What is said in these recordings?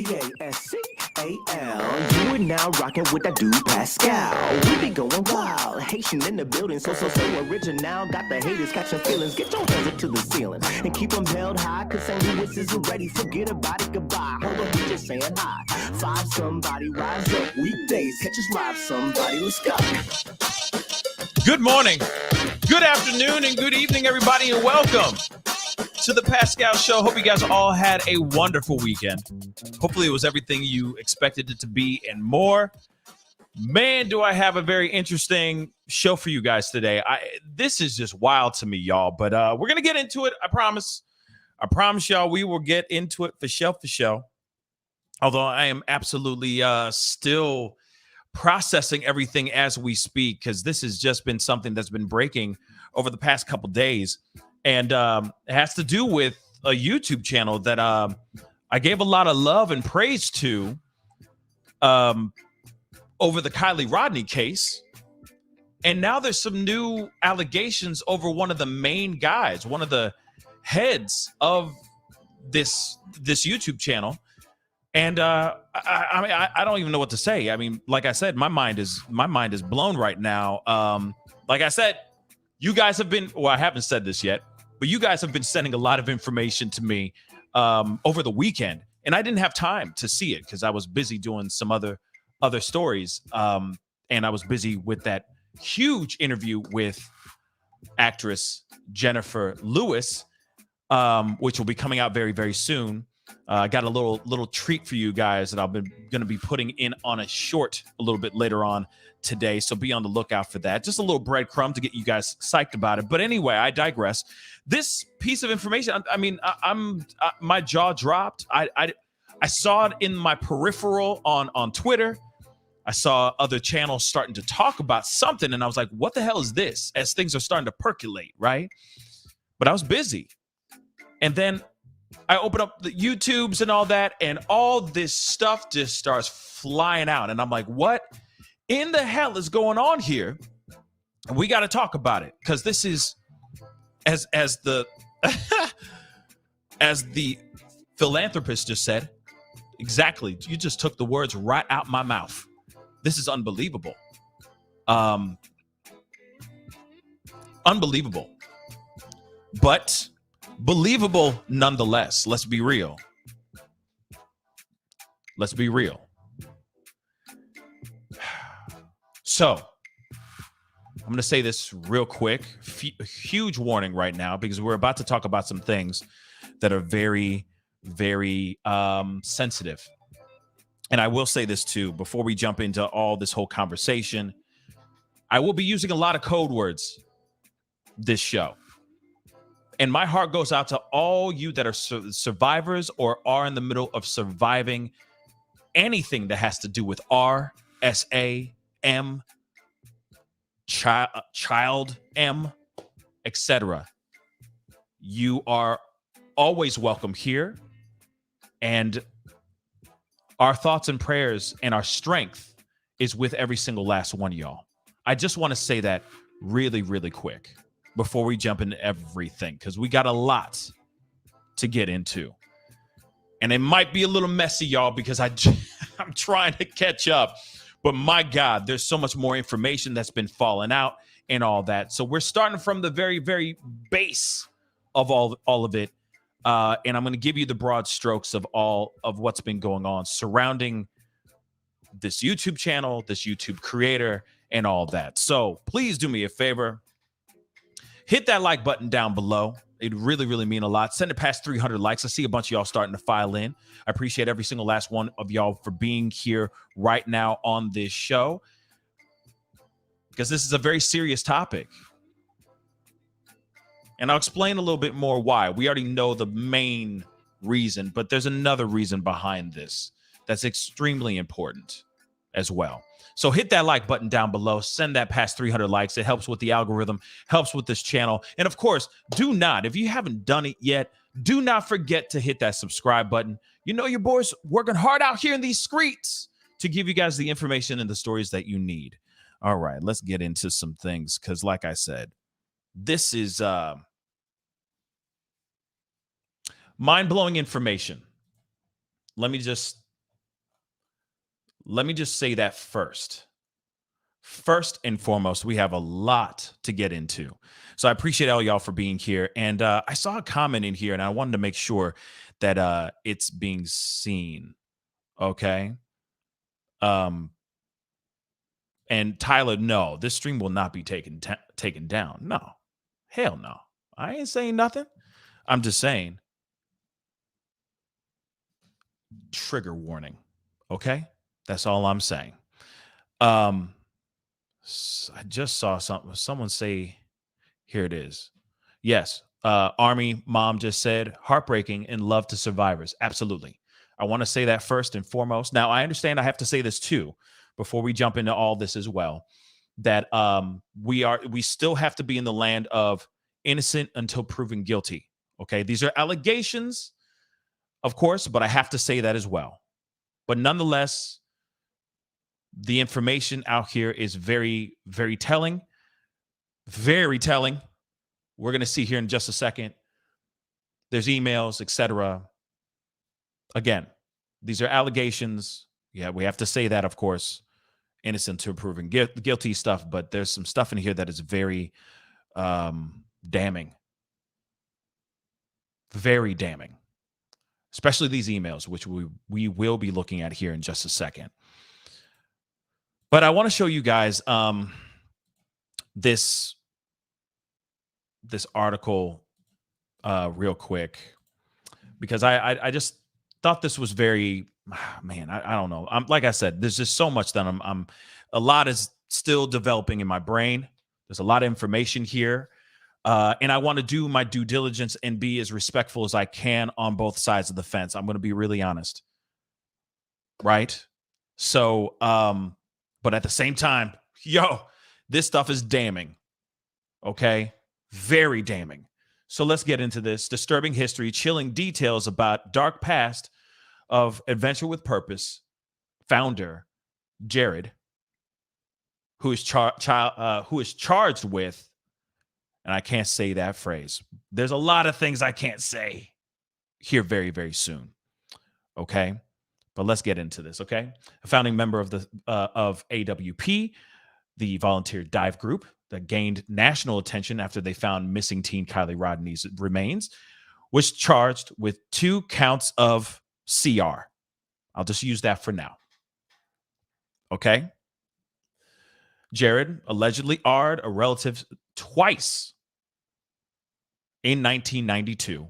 Pascal. You are now rocking with that dude Pascal. We be going wild, Haitian in the building, so original. Got the haters catching feelings. Get your hands up to the ceiling and keep them held high. Cause St. Louis isn't ready. Forget about it, goodbye. Hold on, we just saying hi. Five somebody rise up weekdays. Catch us live, somebody. Let's go. Good morning, good afternoon, and good evening, everybody, and welcome to the Pascal Show. Hope you guys all had a wonderful weekend. Hopefully it was everything you expected it to be and more. Man, do I have a very interesting show for you guys today. This is just wild to me, y'all, but we're going to get into it. I promise y'all we will get into it for show. Although I am absolutely still processing everything as we speak, because this has just been something that's been breaking over the past couple days. And it has to do with a YouTube channel that I gave a lot of love and praise to over the Kylie Rodney case. And now there's some new allegations over one of the main guys, one of the heads of this YouTube channel. And I don't even know what to say. I mean, like I said, my mind is blown right now. Like I said, you guys have been, well, I haven't said this yet, but you guys have been sending a lot of information to me over the weekend, and I didn't have time to see it because I was busy doing some other stories, and I was busy with that huge interview with actress Jennifer Lewis, which will be coming out very, very soon. I got a little treat for you guys that I'm going to be putting in on a short a little bit later on today, so be on the lookout for that. Just a little breadcrumb to get you guys psyched about it. But anyway, I digress. This piece of information, my jaw dropped. I saw it in my peripheral on Twitter. I saw other channels starting to talk about something, and I was like, what the hell is this? As things are starting to percolate, right? But I was busy. And then I open up the YouTubes and all that, and all this stuff just starts flying out. And I'm like, what in the hell is going on here? And we got to talk about it, because this is, as the as the philanthropist just said, exactly. You just took the words right out my mouth. This is unbelievable. Unbelievable. But believable nonetheless. Let's be real. So, I'm going to say this real quick. Huge warning right now, because we're about to talk about some things that are very, very sensitive. And I will say this too, before we jump into all this whole conversation, I will be using a lot of code words this show. And my heart goes out to all you that are survivors or are in the middle of surviving anything that has to do with R, S-A, M, child, M, etc. You are always welcome here. And our thoughts and prayers and our strength is with every single last one of y'all. I just want to say that really, really quick before we jump into everything, because we got a lot to get into. And it might be a little messy, y'all, because I'm trying to catch up. But my God, there's so much more information that's been falling out and all that. So we're starting from the very, very base of all of it. And I'm going to give you the broad strokes of all of what's been going on surrounding this YouTube channel, this YouTube creator, and all that. So please do me a favor. Hit that like button down below. It really, really mean a lot. Send it past 300 likes. I see a bunch of y'all starting to file in. I appreciate every single last one of y'all for being here right now on this show, because this is a very serious topic. And I'll explain a little bit more why. We already know the main reason, but there's another reason behind this that's extremely important as well. So hit that like button down below. Send that past 300 likes. It helps with the algorithm, helps with this channel. And of course, do not, if you haven't done it yet, do not forget to hit that subscribe button. You know your boys working hard out here in these streets to give you guys the information and the stories that you need. All right, let's get into some things, because like I said, this is mind-blowing information. Let me just let me just say that first. First and foremost, we have a lot to get into. So I appreciate all y'all for being here. And I saw a comment in here, and I wanted to make sure that it's being seen. Okay. Um, and Tyler, no, this stream will not be taken down. No, hell no. I ain't saying nothing. I'm just saying trigger warning. Okay, that's all I'm saying. I just saw something. Someone say, here it is. Yes. Army mom just said heartbreaking and love to survivors. Absolutely. I want to say that first and foremost. Now, I understand I have to say this too before we jump into all this as well, that we still have to be in the land of innocent until proven guilty. Okay. These are allegations, of course, but I have to say that as well. But nonetheless, the information out here is very, very telling. Very telling. We're going to see here in just a second. There's emails, etc. Again, these are allegations. Yeah, we have to say that, of course, innocent to proven guilty stuff, but there's some stuff in here that is very damning. Very damning. Especially these emails, which we will be looking at here in just a second. But I want to show you guys this article real quick, because I just thought this was very, man, I don't know. Like I said, there's just so much that I'm a lot is still developing in my brain. There's a lot of information here. And I want to do my due diligence and be as respectful as I can on both sides of the fence. I'm going to be really honest. Right? So, but at the same time, this stuff is damning. Okay? Very damning. So let's get into this. Disturbing history, chilling details about dark past of Adventure with Purpose founder Jared, who is charged with, and I can't say that phrase. There's a lot of things I can't say here very, very soon. Okay? But let's get into this, okay? A founding member of the of AWP, the volunteer dive group that gained national attention after they found missing teen Kylie Rodney's remains, was charged with 2 counts of CR. I'll just use that for now. Okay? Jared allegedly R'd a relative twice in 1992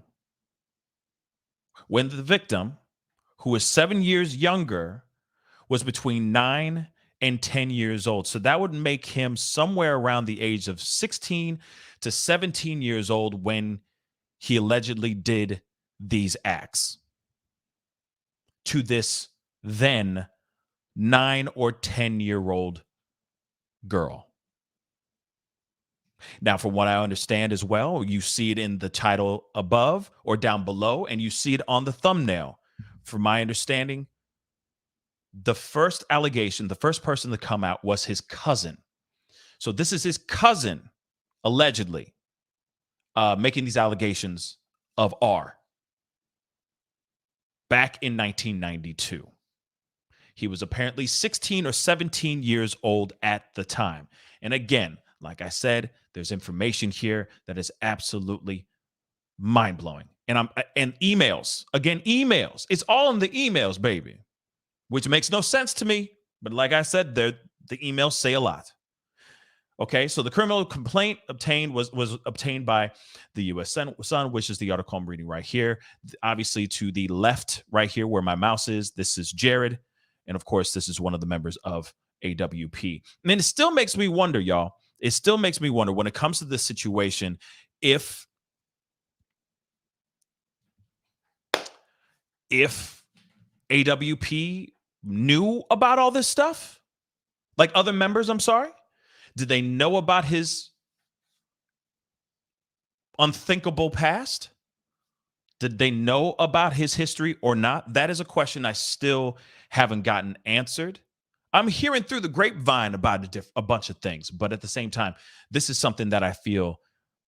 when the victim, who was 7 years younger, was between 9 and 10 years old. So that would make him somewhere around the age of 16 to 17 years old when he allegedly did these acts to this then 9 or 10-year-old girl. Now, from what I understand as well, you see it in the title above or down below, and you see it on the thumbnail. From my understanding, the first allegation, the first person to come out was his cousin. So this is his cousin, allegedly, making these allegations of R. Back in 1992. He was apparently 16 or 17 years old at the time. And again, like I said, there's information here that is absolutely mind-blowing. And emails. Again, emails. It's all in the emails, baby. Which makes no sense to me. But like I said, the emails say a lot. Okay, so the criminal complaint was obtained by the U.S. Sun, which is the article I'm reading right here. Obviously, to the left right here where my mouse is, this is Jared. And of course, this is one of the members of AWP. And it still makes me wonder, y'all. It still makes me wonder when it comes to this situation, if AWP knew about all this stuff, like other members, I'm sorry. Did they know about his unthinkable past? Did they know about his history or not? That is a question I still haven't gotten answered. I'm hearing through the grapevine about a bunch of things, but at the same time, this is something that I feel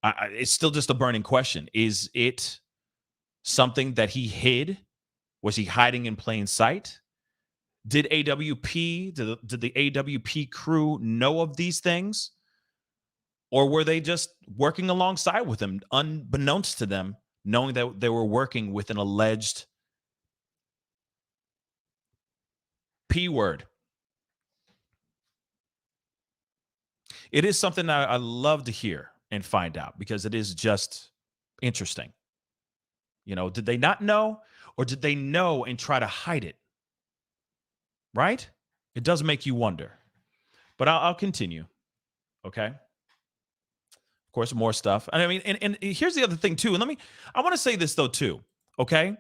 it's still just a burning question. Is it something that he hid? Was he hiding in plain sight? Did the AWP crew know of these things? Or were they just working alongside with him, unbeknownst to them, knowing that they were working with an alleged P word? It is something I love to hear and find out because it is just interesting. Did they not know or did they know and try to hide it? Right? It does make you wonder. But I'll continue. Okay. Of course, more stuff. And I mean, and here's the other thing too. And I want to say this though too. Okay.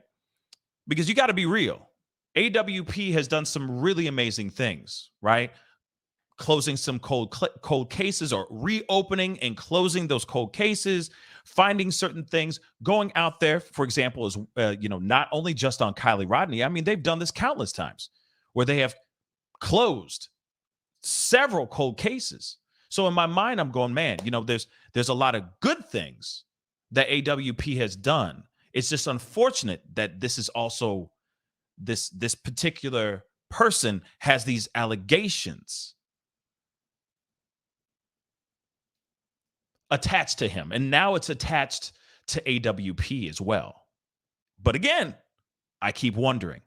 Because you got to be real. AWP has done some really amazing things, right? Closing some cold cases or reopening and closing those cold cases, finding certain things, going out there, for example, is, not only just on Kylie Rodney. I mean, they've done this countless times where they have closed several cold cases. So in my mind, I'm going, man, there's a lot of good things that AWP has done. It's just unfortunate that this is also this particular person has these allegations attached to him. And now it's attached to AWP as well. But again, I keep wondering,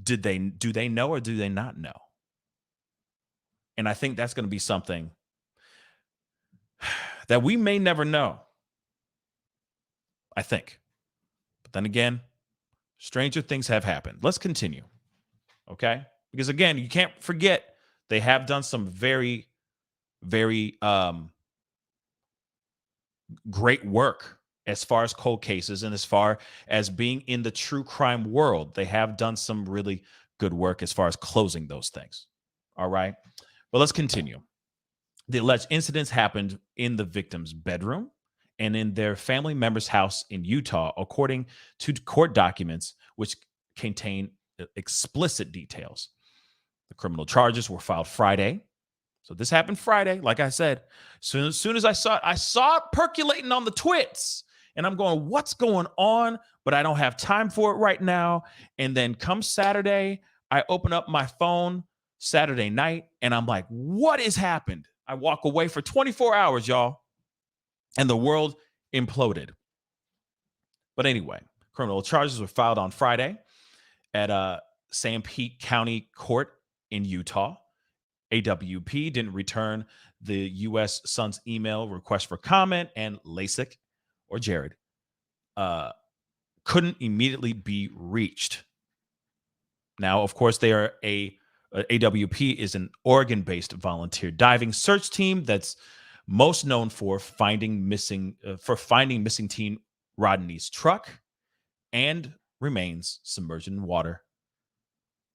do they know or do they not know? And I think that's going to be something that we may never know. I think. But then again, stranger things have happened. Let's continue. Okay? Because again, you can't forget they have done some very, very great work as far as cold cases and as far as being in the true crime world. They have done some really good work as far as closing those things. All right. But let's continue. The alleged incidents happened in the victim's bedroom and in their family member's house in Utah, according to court documents, which contain explicit details. The criminal charges were filed Friday. So this happened Friday, like I said. So as soon as I saw it percolating on the twits. And I'm going, what's going on? But I don't have time for it right now. And then come Saturday, I open up my phone Saturday night, and I'm like, what has happened? I walk away for 24 hours, y'all. And the world imploded. But anyway, criminal charges were filed on Friday at Sanpete County Court in Utah. AWP didn't return the U.S. Sun's email request for comment, and Leisek or Jared couldn't immediately be reached. Now, of course, they are AWP is an Oregon-based volunteer diving search team that's most known for finding missing teen Rodney's truck and remains submerged in water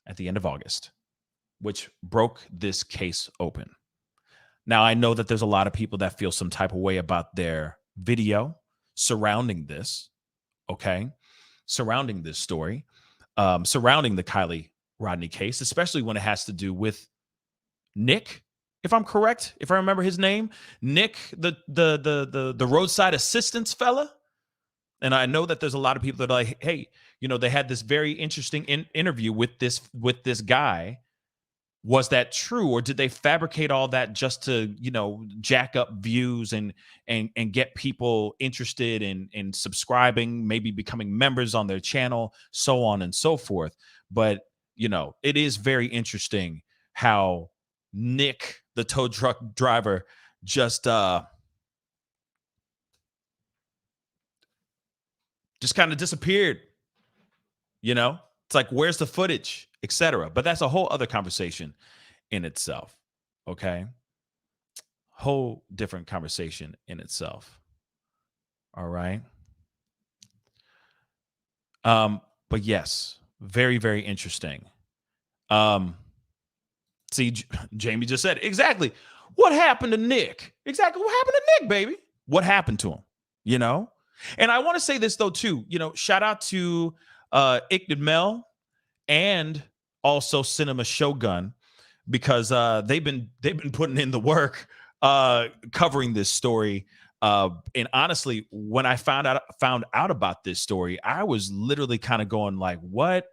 at the end of August, which broke this case open. Now, I know that there's a lot of people that feel some type of way about their video surrounding this, okay? Surrounding this story, surrounding the Kylie Rodney case, especially when it has to do with Nick, if I'm correct, if I remember his name, Nick, the roadside assistance fella. And I know that there's a lot of people that are like, hey, they had this very interesting interview with this guy. Was that true, or did they fabricate all that just to, jack up views and get people interested in subscribing, maybe becoming members on their channel, so on and so forth. But, it is very interesting how Nick, the tow truck driver, just kind of disappeared. It's like, where's the footage, etc. But that's a whole other conversation in itself. Okay. Whole different conversation in itself. All right. But yes, very, very interesting. See, Jamie just said exactly what happened to Nick. Exactly what happened to Nick, baby. What happened to him? And I want to say this though too. Shout out to Icknid Mel and also Cinema Shogun, because they've been putting in the work covering this story. And honestly, when I found out about this story, I was literally kind of going like, what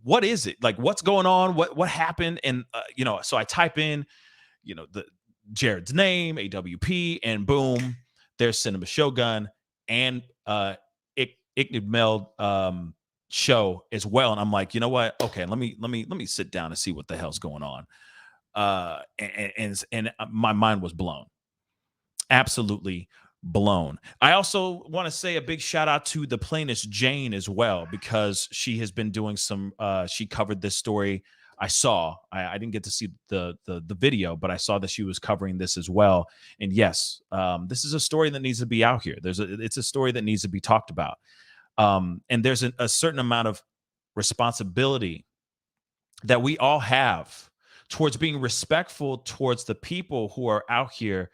what is it? Like, what's going on? What happened? And so I type in, the Jared's name, AWP, and boom, there's Cinema Shogun and Ignimel show as well. And I'm like, you know what? Okay, let me sit down and see what the hell's going on. And my mind was blown, absolutely blown. I also want to say a big shout out to the plaintiff Jane as well, because she has been doing some. She covered this story. I didn't get to see the video, but I saw that she was covering this as well. And yes, this is a story that needs to be out here. It's a story that needs to be talked about. And there's a certain amount of responsibility that we all have towards being respectful towards the people who are out here,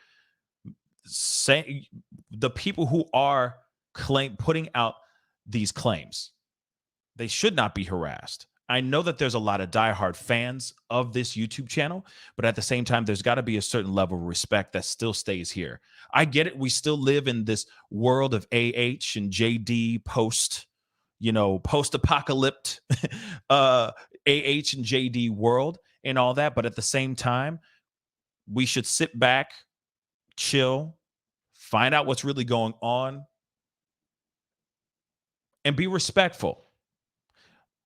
the people who are putting out these claims. They should not be harassed. I know that there's a lot of diehard fans of this YouTube channel, but at the same time, there's got to be a certain level of respect that still stays here. I get it. We still live in this world of AH and JD post-apocalyptic AH and JD world and all that. But at the same time, we should sit back, chill, find out what's really going on, and be respectful.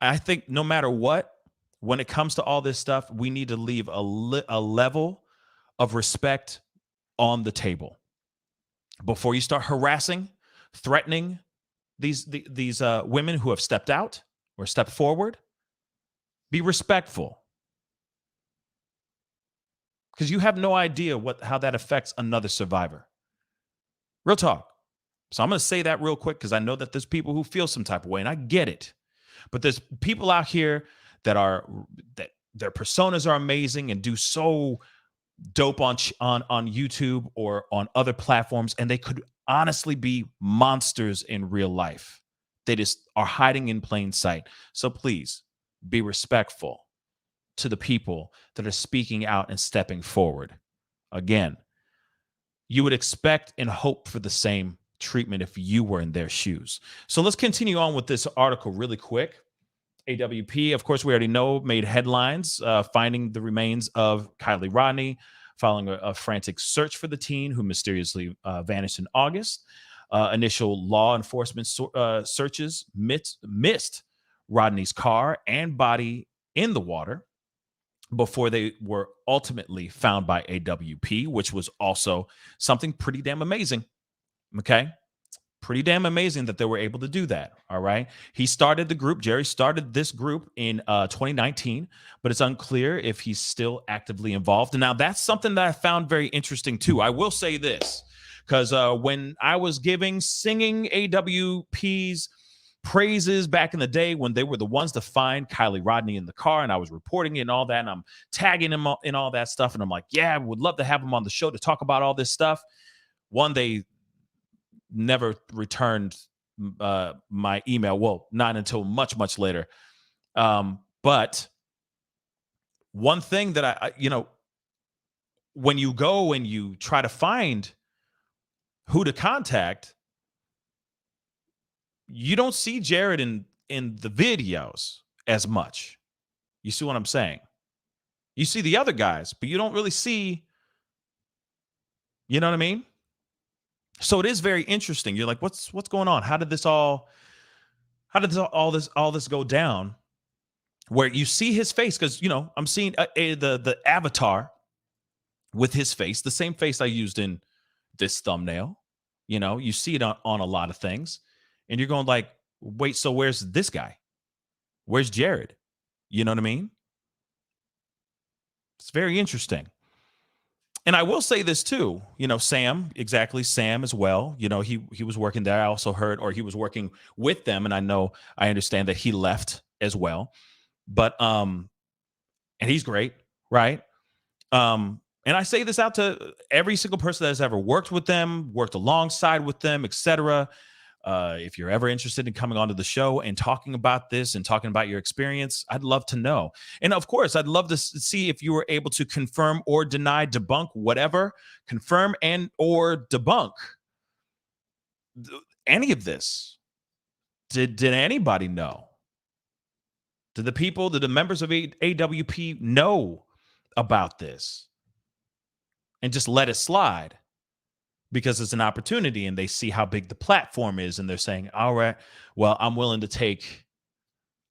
I think no matter what, when it comes to all this stuff, we need to leave a level of respect on the table before you start harassing, threatening these women who have stepped out or stepped forward. Be respectful, because you have no idea how that affects another survivor. Real talk. So I'm going to say that real quick, because I know that there's people who feel some type of way, and I get it. But there's people out here that their personas are amazing and do so dope on YouTube or on other platforms, and they could honestly be monsters in real life. They just are hiding in plain sight. So please be respectful to the people that are speaking out and stepping forward. Again, you would expect and hope for the same treatment if you were in their shoes. So let's continue on with this article really quick. AWP, of course, we already know, made headlines, finding the remains of Kylie Rodney following a frantic search for the teen who mysteriously vanished in August. Initial law enforcement searches missed Rodney's car and body in the water before they were ultimately found by AWP, which was also something pretty damn amazing. Okay. Pretty damn amazing that they were able to do that. All right. Jerry started this group in 2019, but it's unclear if he's still actively involved. And now that's something that I found very interesting too. I will say this, because when I was singing AWP's praises back in the day, when they were the ones to find Kylie Rodney in the car, and I was reporting it and all that, and I'm tagging him in all that stuff. And I'm like, yeah, I would love to have him on the show to talk about all this stuff. They never returned my email. Well, not until much, much later. But one thing that I when you go and you try to find who to contact, you don't see Jared in the videos as much. You see what I'm saying? You see the other guys, but you don't really see, you know what I mean? So it is very interesting. You're like, what's going on? How did all this go down? Where you see his face, because I'm seeing the avatar with his face, the same face I used in this thumbnail. You see it on a lot of things, and you're going like, wait, so where's this guy? Where's Jared? You know what I mean? It's very interesting. And I will say this too, Sam as well. He was working there. I also heard, or he was working with them, and I understand that he left as well. But and he's great, right? And I say this out to every single person that has ever worked with them, worked alongside with them, etc. If you're ever interested in coming onto the show and talking about this and talking about your experience, I'd love to know. And of course, I'd love to see if you were able to confirm or deny, debunk, whatever, confirm and or debunk any of this. Did anybody know? Do the members of AWP know about this and just let it slide because it's an opportunity and they see how big the platform is and they're saying, all right, well, I'm willing to take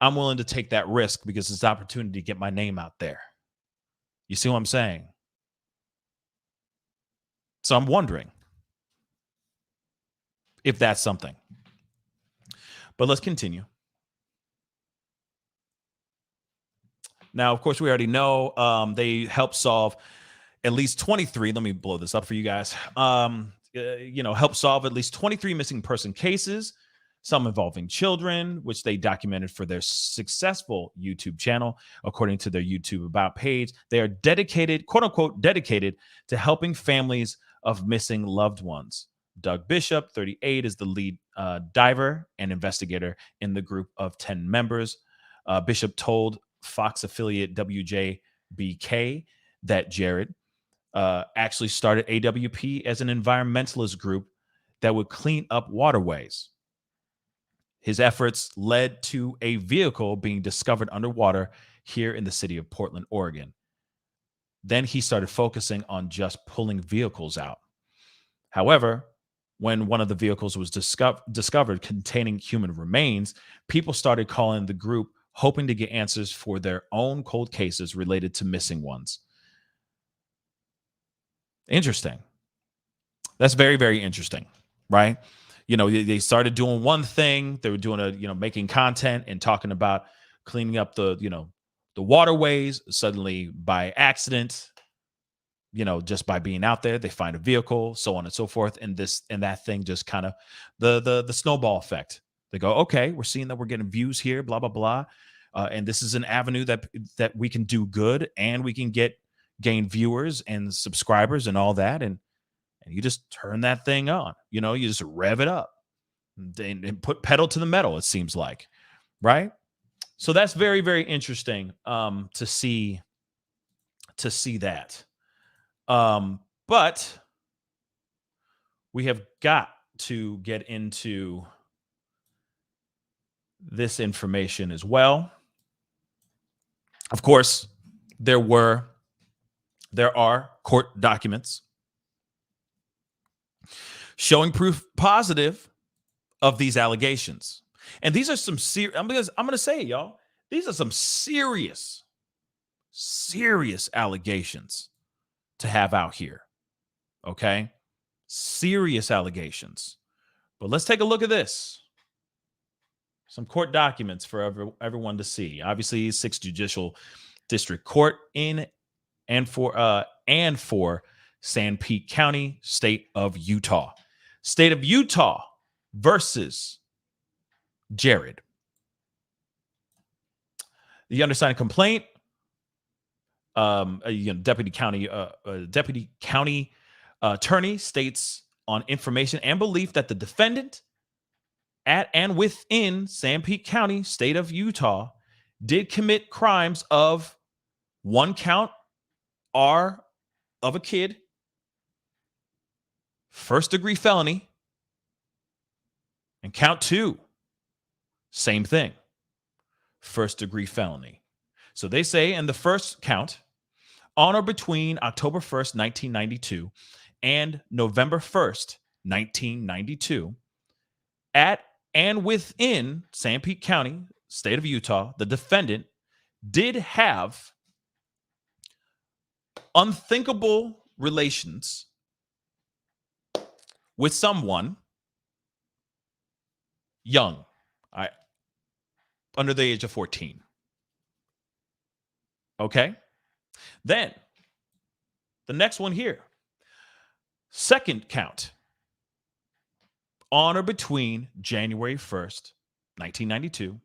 that risk because it's an opportunity to get my name out there. You see what I'm saying? So I'm wondering if that's something. But let's continue. Now, of course, we already know they helped solve at least 23. Let me blow this up for you guys. Help solve at least 23 missing person cases, some involving children, which they documented for their successful YouTube channel. According to their YouTube About page, they are dedicated, quote unquote, dedicated to helping families of missing loved ones. Doug Bishop, 38, is the lead diver and investigator in the group of 10 members. Bishop told Fox affiliate WJBK that Jared actually started AWP as an environmentalist group that would clean up waterways. His efforts led to a vehicle being discovered underwater here in the city of Portland, Oregon. Then he started focusing on just pulling vehicles out. However, when one of the vehicles was discovered containing human remains, people started calling the group, hoping to get answers for their own cold cases related to missing ones. Interesting. That's very, very interesting, right? They started doing one thing. They were doing making content and talking about cleaning up the waterways. Suddenly, by accident, just by being out there, they find a vehicle, so on and so forth. And that thing just kind of the snowball effect. They go, okay, we're seeing that we're getting views here, blah, blah, blah. And this is an avenue that we can do good and we can gain viewers and subscribers and all that. And you just turn that thing on, you just rev it up and put pedal to the metal, it seems like, right? So that's very, very interesting to see that. But we have got to get into this information as well. Of course, there are court documents showing proof positive of these allegations. And these are some serious, I'm going to say it, y'all, these are some serious allegations to have out here. Okay? Serious allegations. But let's take a look at this. Some court documents for everyone to see. Obviously, 6th Judicial District Court in and for Sanpete County, state of Utah. State of Utah versus Jared. The undersigned complaint, deputy county attorney states on information and belief that the defendant at and within Sanpete County, state of Utah, did commit crimes of 1 count R of a kid, 1st-degree felony, and count 2, same thing, 1st-degree felony. So they say in the first count, on or between October 1st, 1992 and November 1st, 1992, at and within Sanpete County, state of Utah, the defendant did have unthinkable relations with someone young, under the age of 14. Okay? Then, the next one here. Second count. On or between January 1st, 1992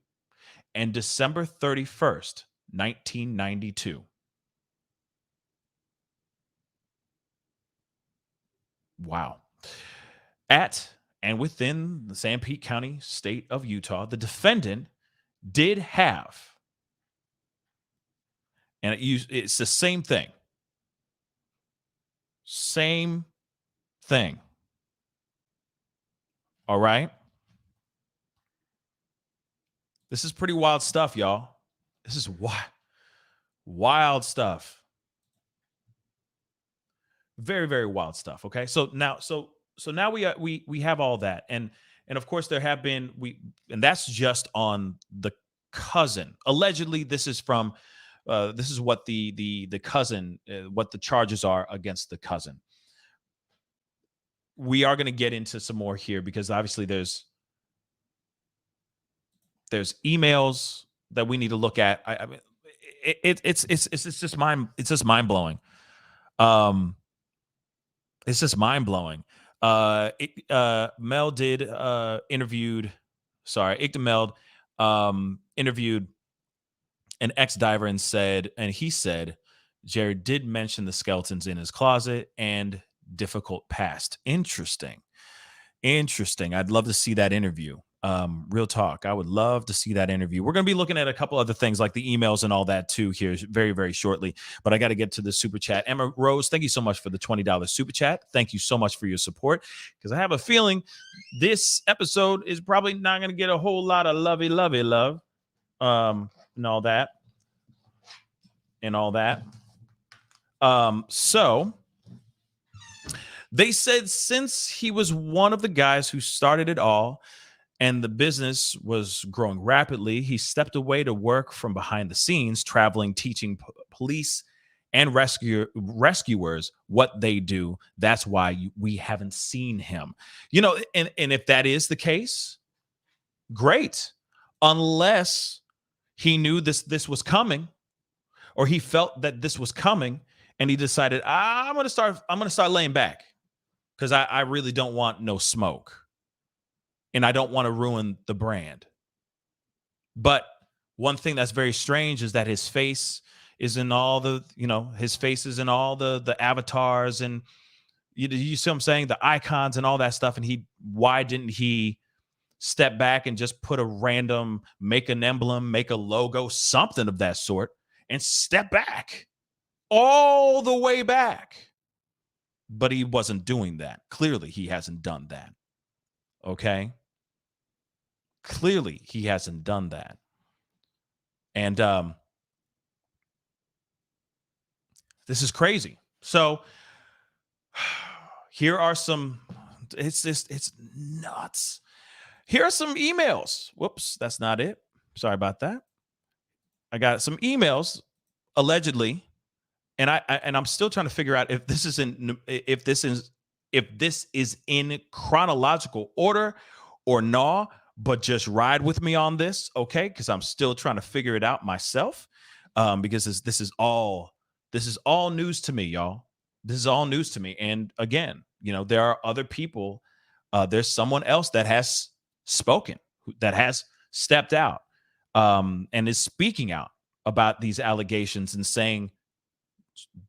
and December 31st, 1992. Wow. At and within the Sanpete County, state of Utah, the defendant did have, and it's the same thing. Same thing. All right? This is pretty wild stuff, y'all. This is wild stuff. Very, very wild stuff. Okay. So now we have all that. And of course there have been and that's just on the cousin. Allegedly, this is from this is what the cousin, what the charges are against the cousin. We are going to get into some more here because obviously there's emails that we need to look at. I mean, it's just mind blowing. It's just mind blowing. Mel did Meld interviewed an ex-diver and he said Jared did mention the skeletons in his closet and difficult past. Interesting. I'd love to see that interview. Real talk. I would love to see that interview. We're going to be looking at a couple other things like the emails and all that too here very, very shortly. But I got to get to the super chat. Emma Rose, thank you so much for the $20 super chat. Thank you so much for your support because I have a feeling this episode is probably not going to get a whole lot of lovey love and all that. So they said since he was one of the guys who started it all and the business was growing rapidly, he stepped away to work from behind the scenes, traveling, teaching police and rescuers what they do. That's why we haven't seen him. And if that is the case, great. Unless he knew this was coming, or he felt that this was coming, and he decided, I'm gonna start laying back because I really don't want no smoke. And I don't want to ruin the brand. But one thing that's very strange is that his face is in all the, his face is in all the avatars and you see what I'm saying? The icons and all that stuff. And why didn't he step back and just put make an emblem, make a logo, something of that sort, and step back all the way back? But he wasn't doing that. Clearly, he hasn't done that. Okay? Clearly, he hasn't done that. And this is crazy. So here are some, it's nuts. Here are some emails. Whoops, that's not it. Sorry about that. I got some emails, allegedly, and I'm still trying to figure out if this is in chronological order or no. But just ride with me on this, okay? Because I'm still trying to figure it out myself. Because this is all news to me, y'all. This is all news to me. And again, there are other people. There's someone else that has spoken, that has stepped out, and is speaking out about these allegations and saying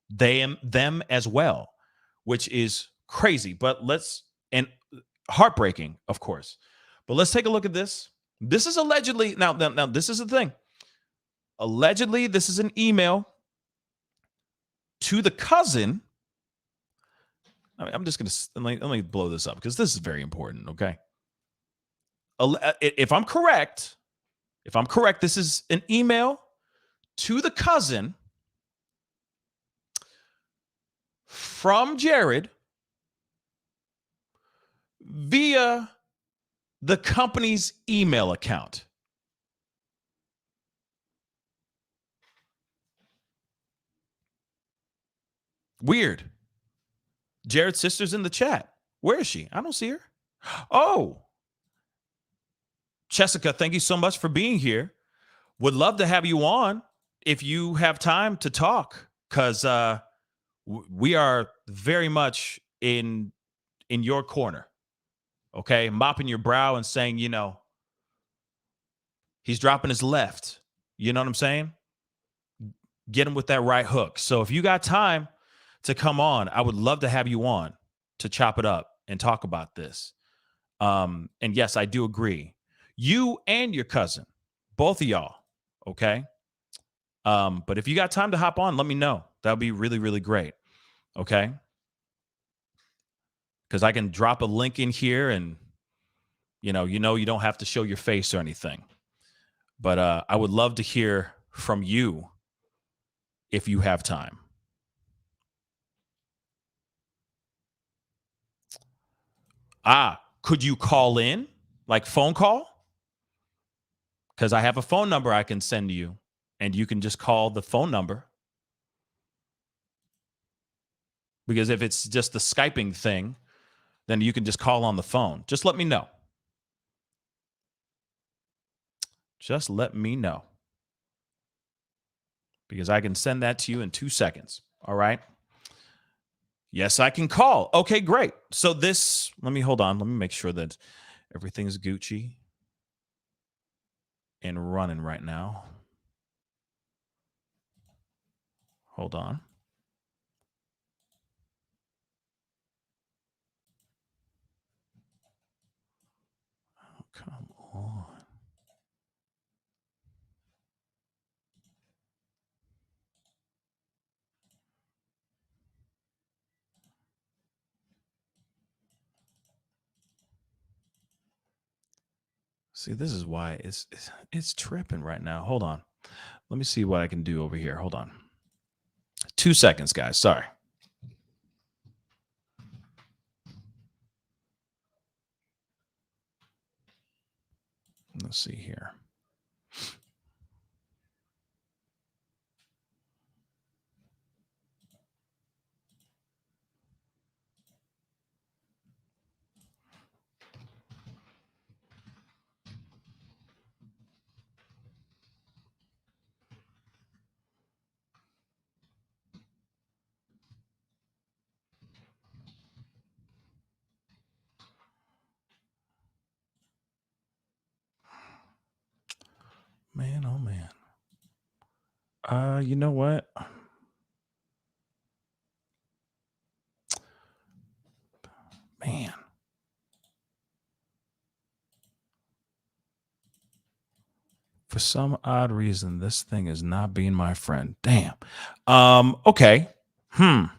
them as well, which is crazy. But and heartbreaking, of course. But let's take a look at this. This is allegedly, now this is the thing. Allegedly, this is an email to the cousin. I'm just going to, let me blow this up because this is very important, okay? If I'm correct, this is an email to the cousin from Jared via the company's email account. Weird. Jared's sister's in the chat. Where is she? I don't see her. Oh. Chessica, thank you so much for being here. Would love to have you on if you have time to talk, because we are very much in your corner. Okay, mopping your brow and saying, he's dropping his left. You know what I'm saying? Get him with that right hook. So if you got time to come on, I would love to have you on to chop it up and talk about this. And yes, I do agree. You and your cousin, both of y'all, okay? But if you got time to hop on, let me know. That would be really, really great, okay? Because I can drop a link in here and, you don't have to show your face or anything. But I would love to hear from you if you have time. Could you call in? Like phone call? Because I have a phone number I can send you, and you can just call the phone number. Because if it's just the Skyping thing, then you can just call on the phone. Just let me know. Just let me know. Because I can send that to you in 2 seconds. All right. Yes, I can call. Okay, great. So let me hold on. Let me make sure that everything's Gucci and running right now. Hold on. Oh, come on. See, this is why it's tripping right now. Hold on. Let me see what I can do over here. Hold on. 2 seconds, guys. Sorry. Let's see here. Man, oh man. You know what? Man. For some odd reason, this thing is not being my friend. Damn. Okay. Trying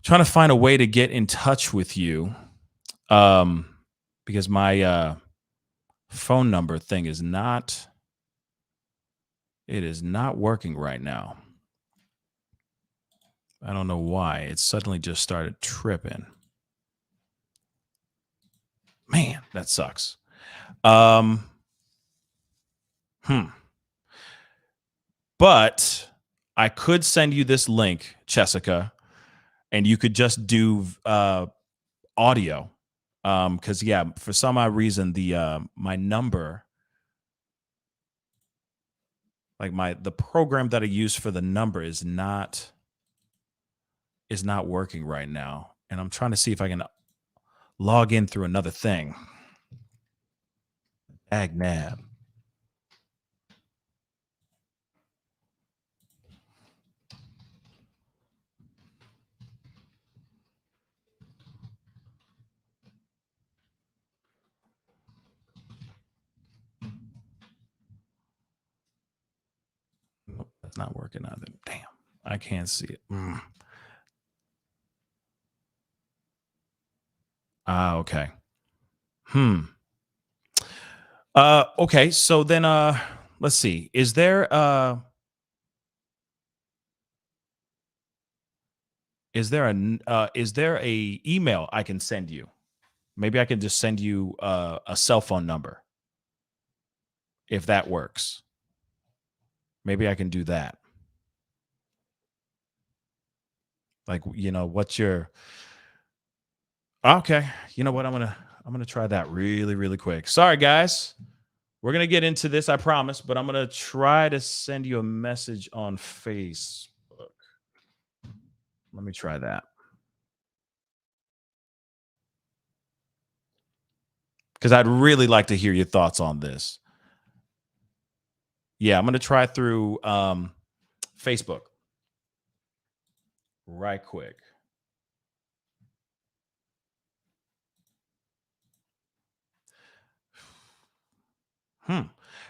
to find a way to get in touch with you. Because my phone number thing is not working right now. I don't know why. It suddenly just started tripping. Man, that sucks. But I could send you this link, Chessica, and you could just do audio. Because for some odd reason, my number, like the program that I use for the number is not working right now, and I'm trying to see if I can log in through another thing. Agnab. Nope, that's not working either. Damn, I can't see it. Okay. Okay, so then let's see. Is there a email I can send you? Maybe I can just send you a cell phone number. If that works. Maybe I can do that. Like, what's your Okay, you know what? I'm gonna try that really, really quick. Sorry, guys. We're gonna get into this, I promise, but I'm gonna try to send you a message on Facebook. Let me try that. Because I'd really like to hear your thoughts on this. Yeah, I'm gonna try through Facebook. Right quick.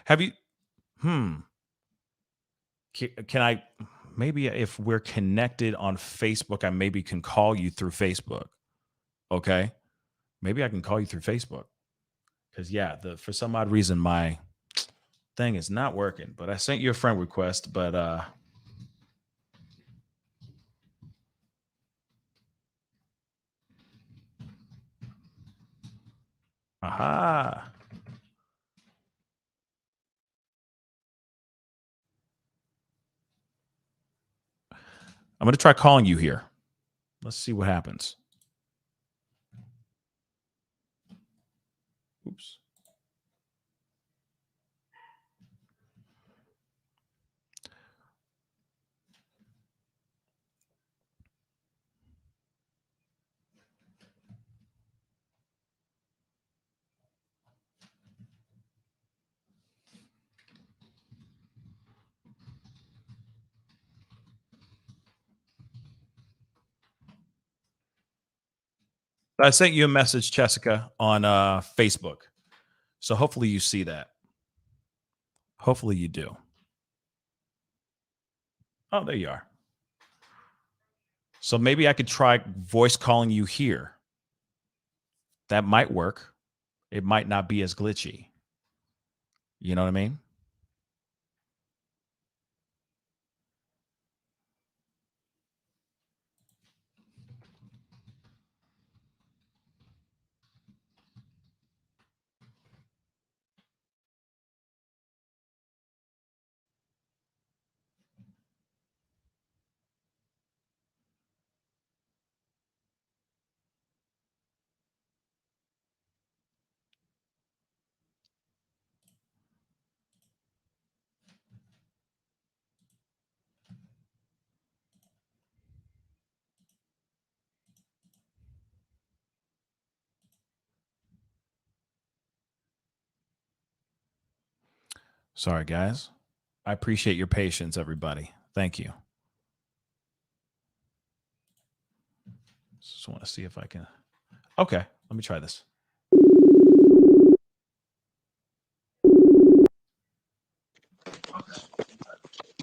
Have you can I maybe if we're connected on Facebook, I maybe can call you through Facebook. Okay? Maybe I can call you through Facebook. Cuz for some odd reason the thing is not working, but I sent you a friend request, but aha. I'm going to try calling you here. Let's see what happens. Oops. I sent you a message, Chessica, on Facebook. So hopefully you see that. Hopefully you do. Oh, there you are. So maybe I could try voice calling you here. That might work. It might not be as glitchy. You know what I mean? Sorry, guys. I appreciate your patience, everybody. Thank you. Just want to see if I can. Okay, let me try this.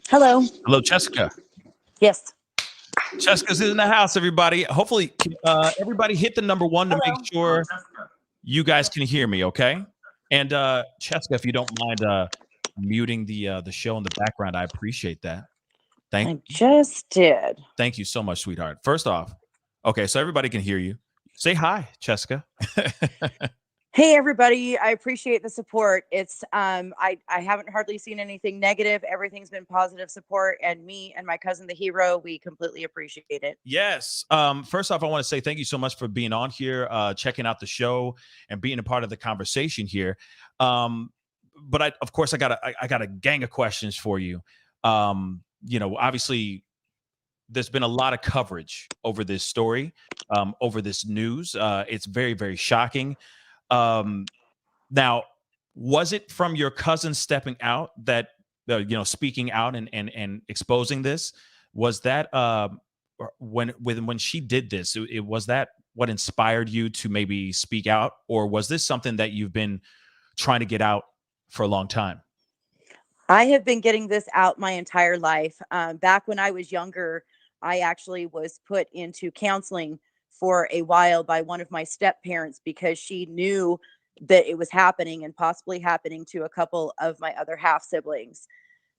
Hello. Hello, Chessica. Yes. Chessica's in the house, everybody. Hopefully, everybody hit the number one to make sure you guys can hear me, okay? And Chessica, if you don't mind muting the show in the background, I appreciate that. I just did. Thank you so much, sweetheart. First off, okay, so everybody can hear you. Say hi, Chessica. Hey everybody, I appreciate the support. It's I haven't hardly seen anything negative. Everything's been positive support, and me and my cousin the hero, we completely appreciate it. Yes. First off, I want to say thank you so much for being on here, checking out the show and being a part of the conversation here. But of course I got a gang of questions for you. Obviously there's been a lot of coverage over this story, over this news. It's very, very shocking. Now, was it from your cousin stepping out that, speaking out and exposing this? Was that when she did this? It was that what inspired you to maybe speak out, or was this something that you've been trying to get out for a long time? I have been getting this out my entire life. Back when I was younger, I actually was put into counseling for a while by one of my step parents because she knew that it was happening and possibly happening to a couple of my other half siblings.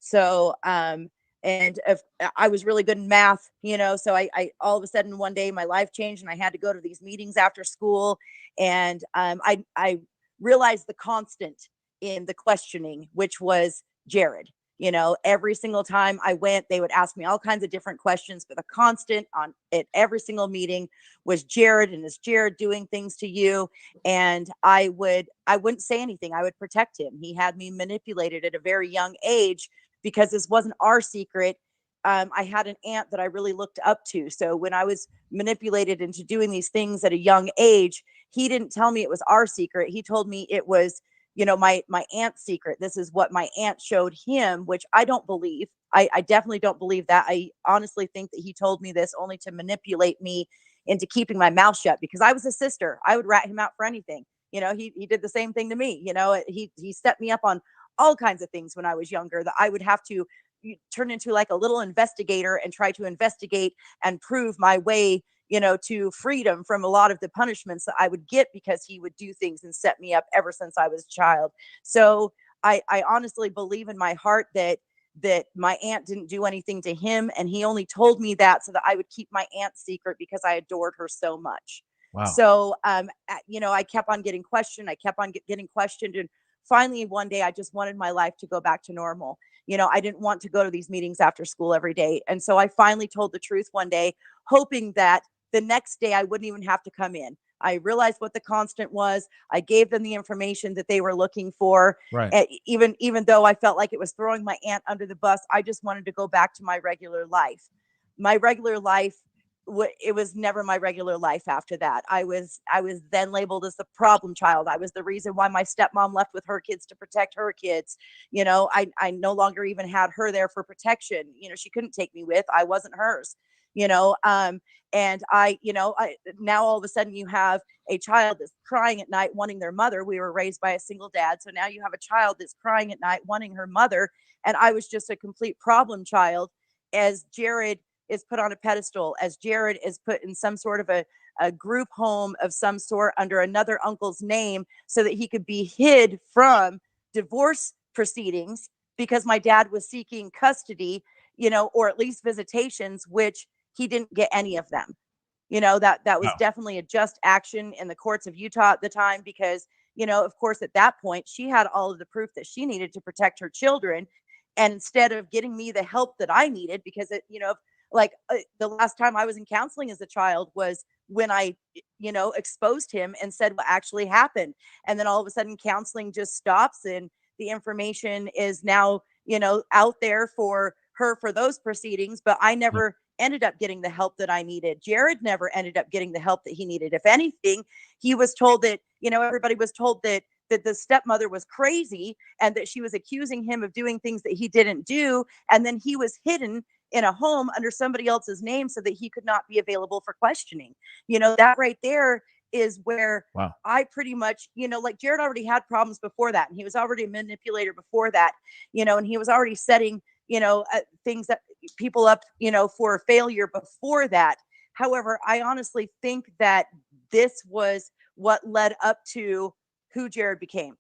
So, and if I was really good in math, so I all of a sudden one day my life changed and I had to go to these meetings after school. And I realized the constant in the questioning, which was Jared. Every single time I went, they would ask me all kinds of different questions, but the constant on at every single meeting was Jared, and is Jared doing things to you? And I wouldn't say anything. I would protect him. He had me manipulated at a very young age because this wasn't our secret. I had an aunt that I really looked up to. So when I was manipulated into doing these things at a young age, he didn't tell me it was our secret. He told me it was my aunt's secret. This is what my aunt showed him, which I don't believe. I definitely don't believe that. I honestly think that he told me this only to manipulate me into keeping my mouth shut, because I was a sister. I would rat him out for anything. He did the same thing to me. He set me up on all kinds of things when I was younger that I would have to turn into like a little investigator and try to investigate and prove my way to freedom from a lot of the punishments that I would get because he would do things and set me up ever since I was a child. So I honestly believe in my heart that my aunt didn't do anything to him, and he only told me that so that I would keep my aunt's secret because I adored her so much. Wow. So, I kept on getting questioned. I kept on getting questioned, and finally one day I just wanted my life to go back to normal. I didn't want to go to these meetings after school every day, and so I finally told the truth one day, hoping that the next day I wouldn't even have to come in. I realized what the constant was. I gave them the information that they were looking for. Right. Even though I felt like it was throwing my aunt under the bus, I just wanted to go back to my regular life. My regular life, it was never my regular life after that. I was then labeled as the problem child. I was the reason why my stepmom left with her kids to protect her kids. I no longer even had her there for protection. She couldn't take me with. I wasn't hers. And now all of a sudden you have a child that's crying at night wanting their mother. We were raised by a single dad, so now you have a child that's crying at night wanting her mother, and I was just a complete problem child, as Jared is put on a pedestal, as Jared is put in some sort of a group home of some sort under another uncle's name so that he could be hid from divorce proceedings because my dad was seeking custody, or at least visitations, which he didn't get any of them. That was Wow. definitely a just action in the courts of Utah at the time because, of course, at that point, she had all of the proof that she needed to protect her children. And instead of getting me the help that I needed, because the last time I was in counseling as a child was when I, exposed him and said what actually happened. And then all of a sudden counseling just stops and the information is now, out there for her for those proceedings. But I never ended up getting the help that I needed. Jared never ended up getting the help that he needed. If anything, he was told that, everybody was told that the stepmother was crazy and that she was accusing him of doing things that he didn't do. And then he was hidden in a home under somebody else's name so that he could not be available for questioning. That right there is where Wow. I pretty much, like Jared already had problems before that. And he was already a manipulator before that, and he was already setting, things that people up, for failure before that. However, I honestly think that this was what led up to who Jared became,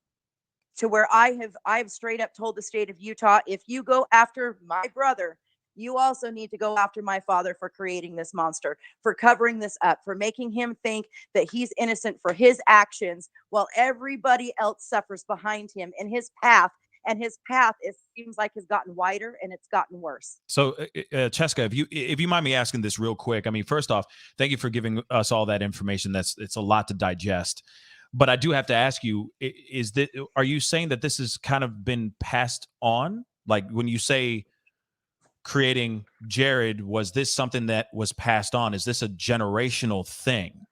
to where I've straight up told the state of Utah, if you go after my brother, you also need to go after my father for creating this monster, for covering this up, for making him think that he's innocent for his actions while everybody else suffers behind him in his path. And his path, it seems like, has gotten wider and it's gotten worse. So, Chessica, if you mind me asking this real quick, I mean, first off, thank you for giving us all that information. It's a lot to digest. But I do have to ask you: are you saying that this has kind of been passed on? Like when you say creating Jared, was this something that was passed on? Is this a generational thing?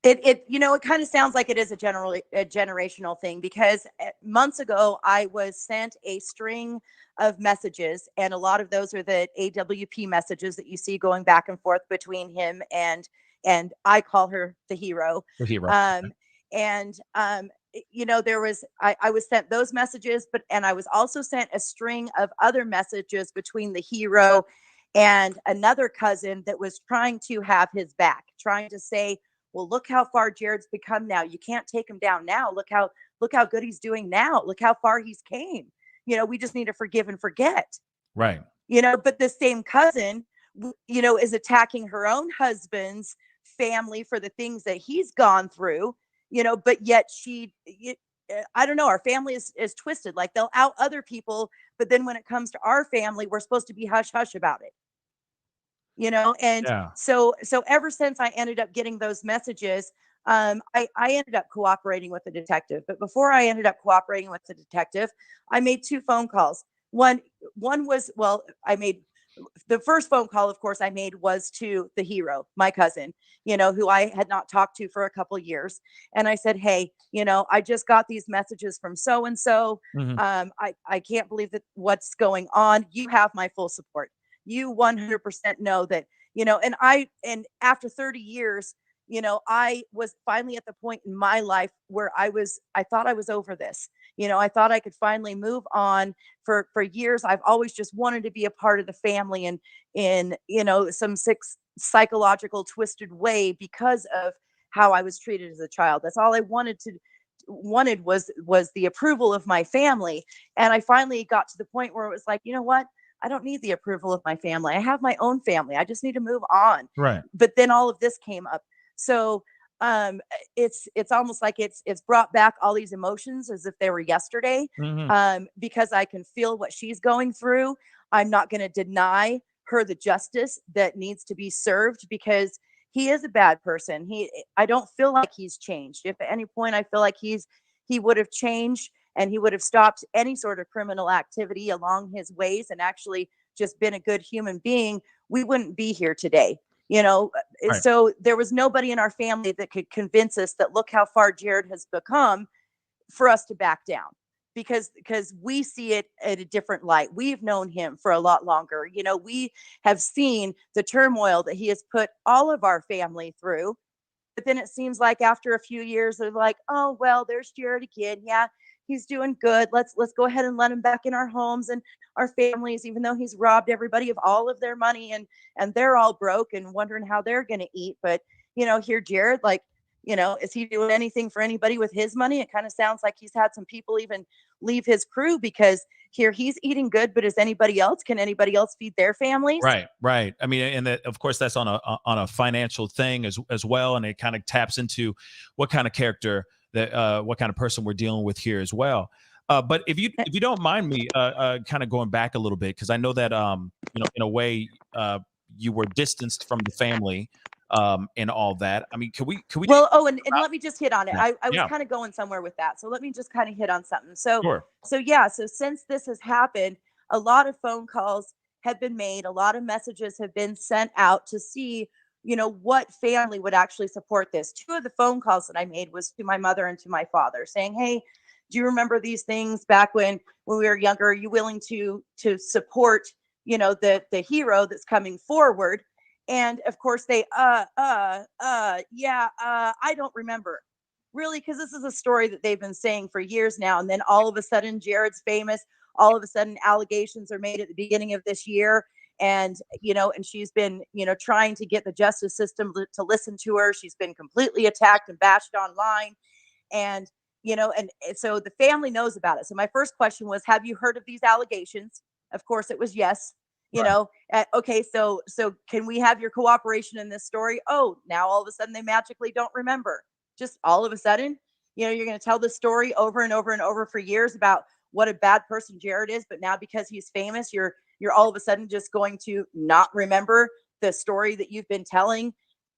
It kind of sounds like it is a generational thing because months ago I was sent a string of messages, and a lot of those are the AWP messages that you see going back and forth between him and I call her the hero. The hero. And I was sent those messages, and I was also sent a string of other messages between the hero and another cousin that was trying to have his back, trying to say, well, look how far Jared's become now. You can't take him down now. Look how good he's doing now. Look how far he's came. We just need to forgive and forget. Right. But the same cousin, is attacking her own husband's family for the things that he's gone through, but yet I don't know, our family is twisted. Like they'll out other people, but then when it comes to our family, we're supposed to be hush hush about it. And Yeah. so ever since I ended up getting those messages, I ended up cooperating with the detective. But before I ended up cooperating with the detective, I made 2 phone calls. One was, well, I made the first phone call, of course, I made was to the hero, my cousin, who I had not talked to for a couple of years. And I said, hey, I just got these messages from so and so. I can't believe that what's going on. You have my full support. You 100% know that, and after 30 years, I was finally at the point in my life where I thought I was over this. I thought I could finally move on. For years, I've always just wanted to be a part of the family and in, some psychological twisted way because of how I was treated as a child. That's all I wanted wanted was the approval of my family. And I finally got to the point where it was like, you know what? I don't need the approval of my family. I have my own family. I just need to move on. Right. But then all of this came up. So it's almost like it's brought back all these emotions as if they were yesterday. Because I can feel what she's going through. I'm not going to deny her the justice that needs to be served, because he is a bad person. I don't feel like he's changed. If at any point I feel like he would have changed and he would have stopped any sort of criminal activity along his ways and actually just been a good human being, we wouldn't be here today. Right. So there was nobody in our family that could convince us that look how far Jared has become for us to back down, because we see it at a different light. We've known him for a lot longer. We have seen the turmoil that he has put all of our family through. But then it seems like after a few years, they're like, oh, well, there's Jared again. Yeah, he's doing good. Let's go ahead and let him back in our homes and our families, even though he's robbed everybody of all of their money, and they're all broke and wondering how they're going to eat. But, here, Jared, like, is he doing anything for anybody with his money? It kind of sounds like he's had some people even leave his crew, because here he's eating good, but can anybody else feed their families? Right. I mean, and of course that's on a financial thing as well. And it kind of taps into what kind of character what kind of person we're dealing with here as well. But if you don't mind me kind of going back a little bit, because I know that in a way you were distanced from the family and all that. I mean, can we well, and let me just hit on it. I was Yeah. kind of going somewhere with that, so let me just kind of hit on something. So Sure. so since this has happened, a lot of phone calls have been made, a lot of messages have been sent out to see what family would actually support this. Two of the phone calls that I made was to my mother and to my father, saying, hey, do you remember these things back when we were younger? Are you willing to support the hero that's coming forward? And of course they, I don't remember, really, because this is a story that they've been saying for years now. And then all of a sudden, Jared's famous. All of a sudden, allegations are made at the beginning of this year. And, and she's been, trying to get the justice system to listen to her. She's been completely attacked and bashed online. And, and so the family knows about it. So my first question was, have you heard of these allegations? Of course, it was yes. Okay, so can we have your cooperation in this story? Oh, now all of a sudden they magically don't remember. Just all of a sudden, you're going to tell the story over and over and over for years about what a bad person Jared is, but now because he's famous, you're all of a sudden just going to not remember the story that you've been telling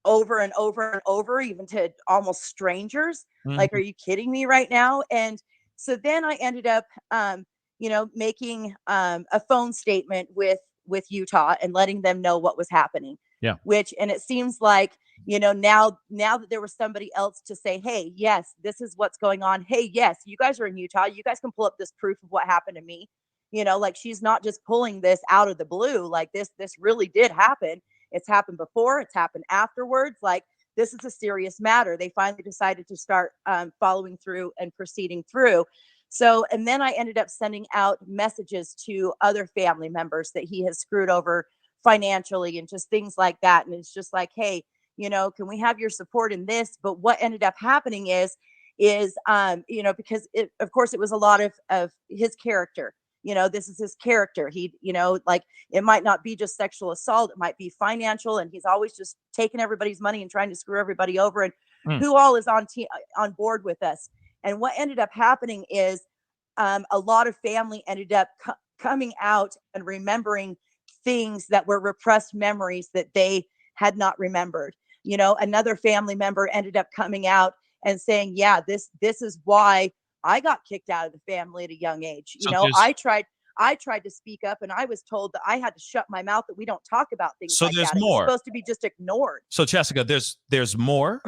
over and over and over, even to almost strangers. Like, are you kidding me right now? And so then I ended up making a phone statement with Utah and letting them know what was happening. Yeah. And it seems like, now that there was somebody else to say, hey, yes, this is what's going on. Hey, yes, you guys are in Utah. You guys can pull up this proof of what happened to me. Like, she's not just pulling this out of the blue. Like, this really did happen. It's happened before. It's happened afterwards. Like, this is a serious matter. They finally decided to start following through and proceeding through. So, and then I ended up sending out messages to other family members that he has screwed over financially and just things like that. And it's just like, hey, can we have your support in this? But what ended up happening is because of course it was a lot of his character. This is his character. He, like, it might not be just sexual assault. It might be financial. And he's always just taking everybody's money and trying to screw everybody over. And who all is on board with us. And what ended up happening is a lot of family ended up coming out and remembering things that were repressed memories that they had not remembered. Another family member ended up coming out and saying, yeah, this is why I got kicked out of the family at a young age. I tried to speak up, and I was told that I had to shut my mouth, that we don't talk about things like there's that. more. It's supposed to be just ignored. So Chessica, there's more.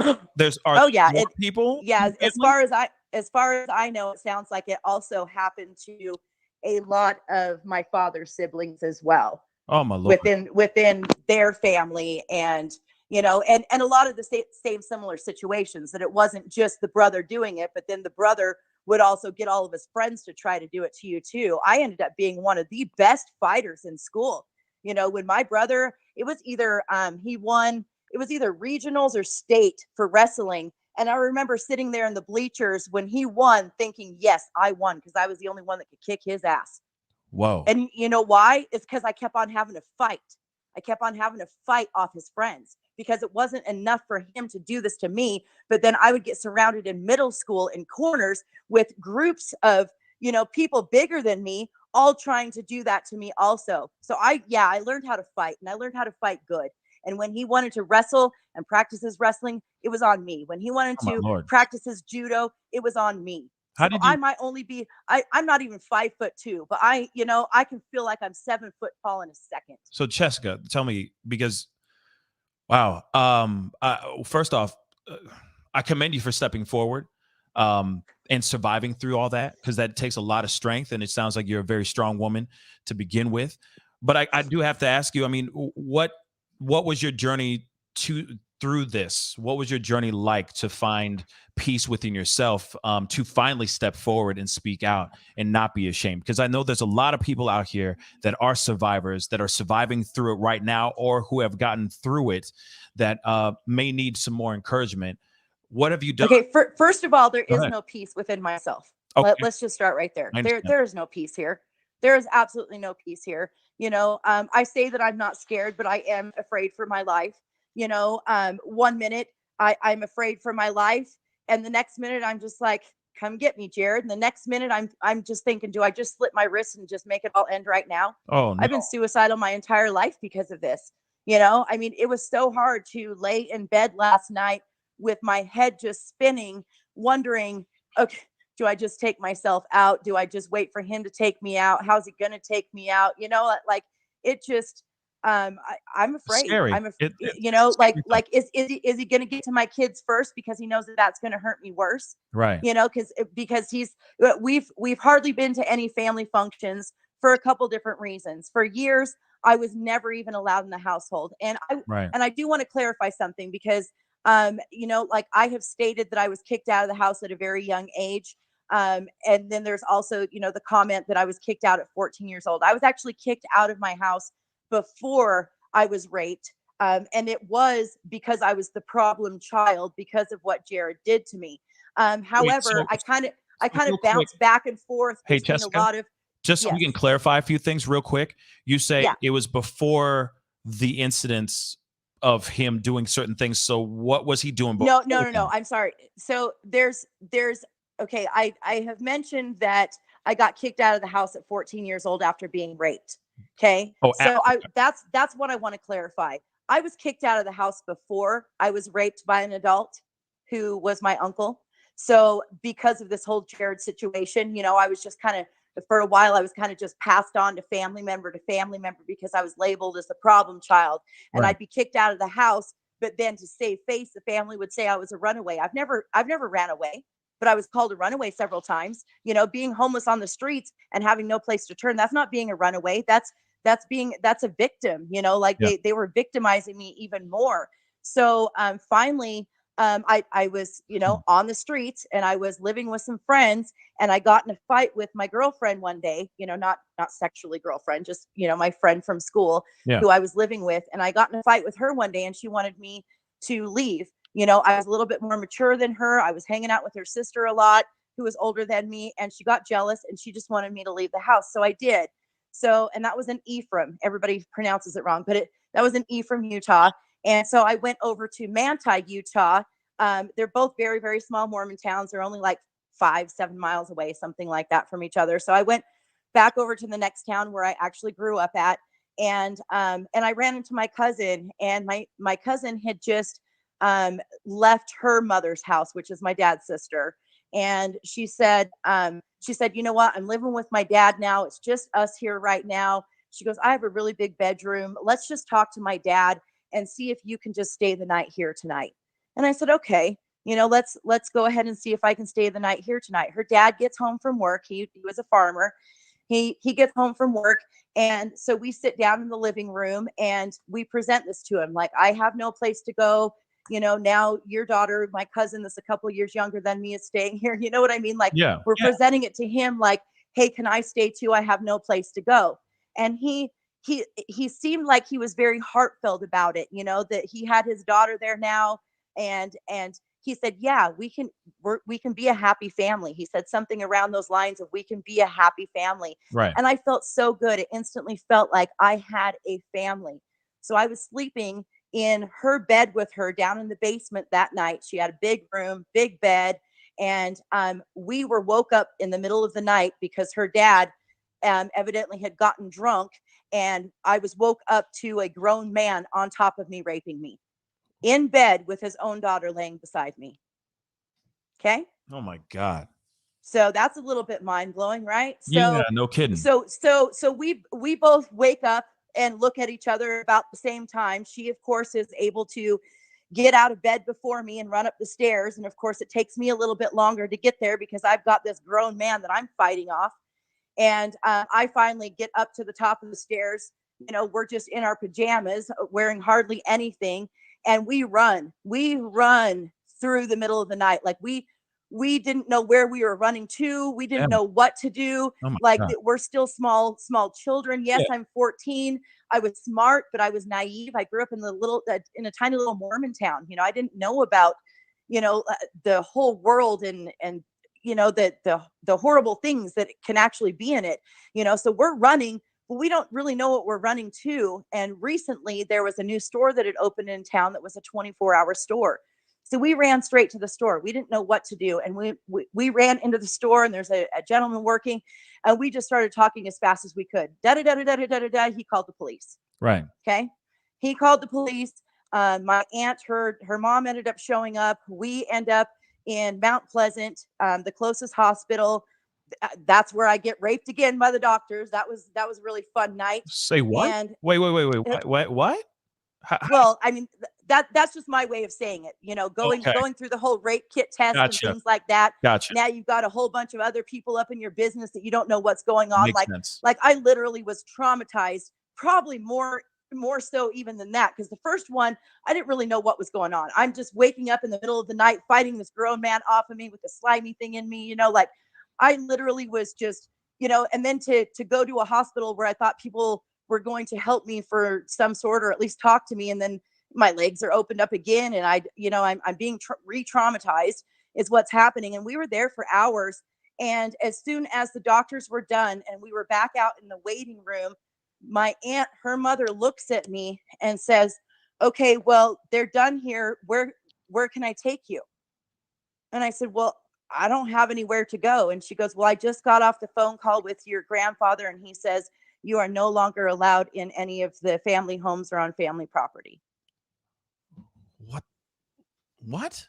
Oh yeah, more people. Yeah, as far as I know, it sounds like it also happened to a lot of my father's siblings as well. Oh my Lord. Within their family, and and a lot of the same similar situations, that it wasn't just the brother doing it, but then the brother would also get all of his friends to try to do it to you too. I ended up being one of the best fighters in school. When my brother, it was either he won, it was either regionals or state for wrestling. And I remember sitting there in the bleachers when he won, thinking, yes, I won, because I was the only one that could kick his ass. Whoa. And you know why? It's because I kept on having to fight. I kept on having to fight off his friends, because it wasn't enough for him to do this to me. But then I would get surrounded in middle school in corners with groups of, people bigger than me, all trying to do that to me also. So I learned how to fight, and I learned how to fight good. And when he wanted to wrestle and practice his wrestling, it was on me. When he wanted Oh, my to Lord. practice his judo, it was on me. How So did you? I might only be, I'm not even 5'2", but I can feel like I'm 7 foot tall in a second. So Chessica, tell me, because wow. First off, I commend you for stepping forward and surviving through all that, because that takes a lot of strength, and it sounds like you're a very strong woman to begin with. But I do have to ask you. I mean, what was your journey through this? What was your journey like to find peace within yourself, to finally step forward and speak out and not be ashamed? Because I know there's a lot of people out here that are survivors, that are surviving through it right now, or who have gotten through it, that may need some more encouragement. What have you done? Okay, first of all, there Go is ahead. no peace within myself. Okay. Let's just start right there. I There understand. there is no peace here. There is absolutely no peace here. I say that I'm not scared, but I am afraid for my life. 1 minute I'm afraid for my life, and the next minute I'm just like, come get me, Jared. And the next minute I'm just thinking, do I just slit my wrist and just make it all end right now? Oh, no. I've been suicidal my entire life because of this. I mean, it was so hard to lay in bed last night with my head just spinning, wondering, okay, do I just take myself out? Do I just wait for him to take me out? How's he going to take me out? Like it just, I'm afraid. Scary. Is he going to get to my kids first because he knows that that's going to hurt me worse? Right. Because we've hardly been to any family functions for a couple different reasons. For years, I was never even allowed in the household. And Right. I do want to clarify something, because like I have stated that I was kicked out of the house at a very young age. And then there's also, the comment that I was kicked out at 14 years old. I was actually kicked out of my house before I was raped. And it was because I was the problem child because of what Jared did to me. However, so- I kind of real quick. bounced back and forth Hey, between Chessica, a lot of, just so we yes. can clarify a few things real quick. You say Yeah. it was before the incidents of him doing certain things. So what was he doing before? No. I'm sorry. So there's okay. I have mentioned that I got kicked out of the house at 14 years old after being raped. Okay. Oh, So that's what I want to clarify. I was kicked out of the house before I was raped by an adult who was my uncle. So because of this whole Jared situation, I was just kind of, for a while, I was kind of just passed on to family member because I was labeled as the problem child, and Right. I'd be kicked out of the house. But then to save face, the family would say I was a runaway. I've never ran away, but I was called a runaway several times. Being homeless on the streets and having no place to turn, that's not being a runaway. That's a victim. Like Yeah. they were victimizing me even more. So finally, I was, on the streets, and I was living with some friends, and I got in a fight with my girlfriend one day, not sexually girlfriend, just, my friend from school Yeah. who I was living with. And I got in a fight with her one day, and she wanted me to leave. I was a little bit more mature than her. I was hanging out with her sister a lot, who was older than me, and she got jealous, and she just wanted me to leave the house. So I did. So, and that was in Ephraim. Everybody pronounces it wrong, but that was in Ephraim, Utah. And so I went over to Manti, Utah. They're both very, very small Mormon towns. They're only like 5-7 miles away, something like that, from each other. So I went back over to the next town where I actually grew up at. And I ran into my cousin, and my cousin had just left her mother's house, which is my dad's sister. And she said, you know what? I'm living with my dad now. It's just us here right now. She goes, I have a really big bedroom. Let's just talk to my dad and see if you can just stay the night here tonight. And I said, okay, let's go ahead and see if I can stay the night here tonight. Her dad gets home from work. He was a farmer. He gets home from work. And so we sit down in the living room and we present this to him. Like, I have no place to go. Now your daughter, my cousin, that's a couple of years younger than me, is staying here. You know what I mean? Like, Yeah. we're presenting it to him like, hey, can I stay too? I have no place to go. And he seemed like he was very heartfelt about it, that he had his daughter there now, and he said, yeah, we can be a happy family. He said something around those lines of, we can be a happy family. Right. And I felt so good. It instantly felt like I had a family. So I was sleeping in her bed with her down in the basement that night. She had a big room, big bed. And we were woke up in the middle of the night because her dad evidently had gotten drunk. And I was woke up to a grown man on top of me, raping me in bed with his own daughter laying beside me. Okay. Oh my God. So that's a little bit mind blowing, right? Yeah, no kidding. So we both wake up and look at each other about the same time. She, of course, is able to get out of bed before me and run up the stairs. And of course, it takes me a little bit longer to get there because I've got this grown man that I'm fighting off. And I finally get up to the top of the stairs. You know, we're just in our pajamas, wearing hardly anything. And we run through the middle of the night. Like we didn't know where we were running to. We Yeah. didn't know what to do. Oh my Like God. we're still small children. Yes, Yeah. I'm 14. I was smart, but I was naive. I grew up in in a tiny little Mormon town. You know, I didn't know about, the whole world and the horrible things that can actually be in it. So we're running, but we don't really know what we're running to. And recently there was a new store that had opened in town that was a 24-hour store. So we ran straight to the store. We didn't know what to do. And we ran into the store, and there's a gentleman working, and we just started talking as fast as we could. Da da da da da da da da. He called the police. Right. Okay. He called the police. My aunt, her mom ended up showing up. We end up in Mount Pleasant, the closest hospital. That's where I get raped again by the doctors. That was a really fun night. Say what? And Wait. What? well, I mean, that's just my way of saying it. Okay. Going through the whole rape kit test and Gotcha. things like that. Gotcha. Now you've got a whole bunch of other people up in your business that you don't know what's going on. Makes sense. Like I literally was traumatized, probably more so even than that, because the first one, I didn't really know what was going on. I'm just waking up in the middle of the night fighting this grown man off of me with a slimy thing in me. Like I literally was just, and then to go to a hospital where I thought people were going to help me for some sort, or at least talk to me, and then my legs are opened up again, and I'm being re-traumatized is what's happening. And we were there for hours, and as soon as the doctors were done and we were back out in the waiting room, my aunt, her mother, looks at me and says, okay, well, they're done here. Where can I take you? And I said, well, I don't have anywhere to go. And she goes, well, I just got off the phone call with your grandfather, and he says you are no longer allowed in any of the family homes or on family property. What?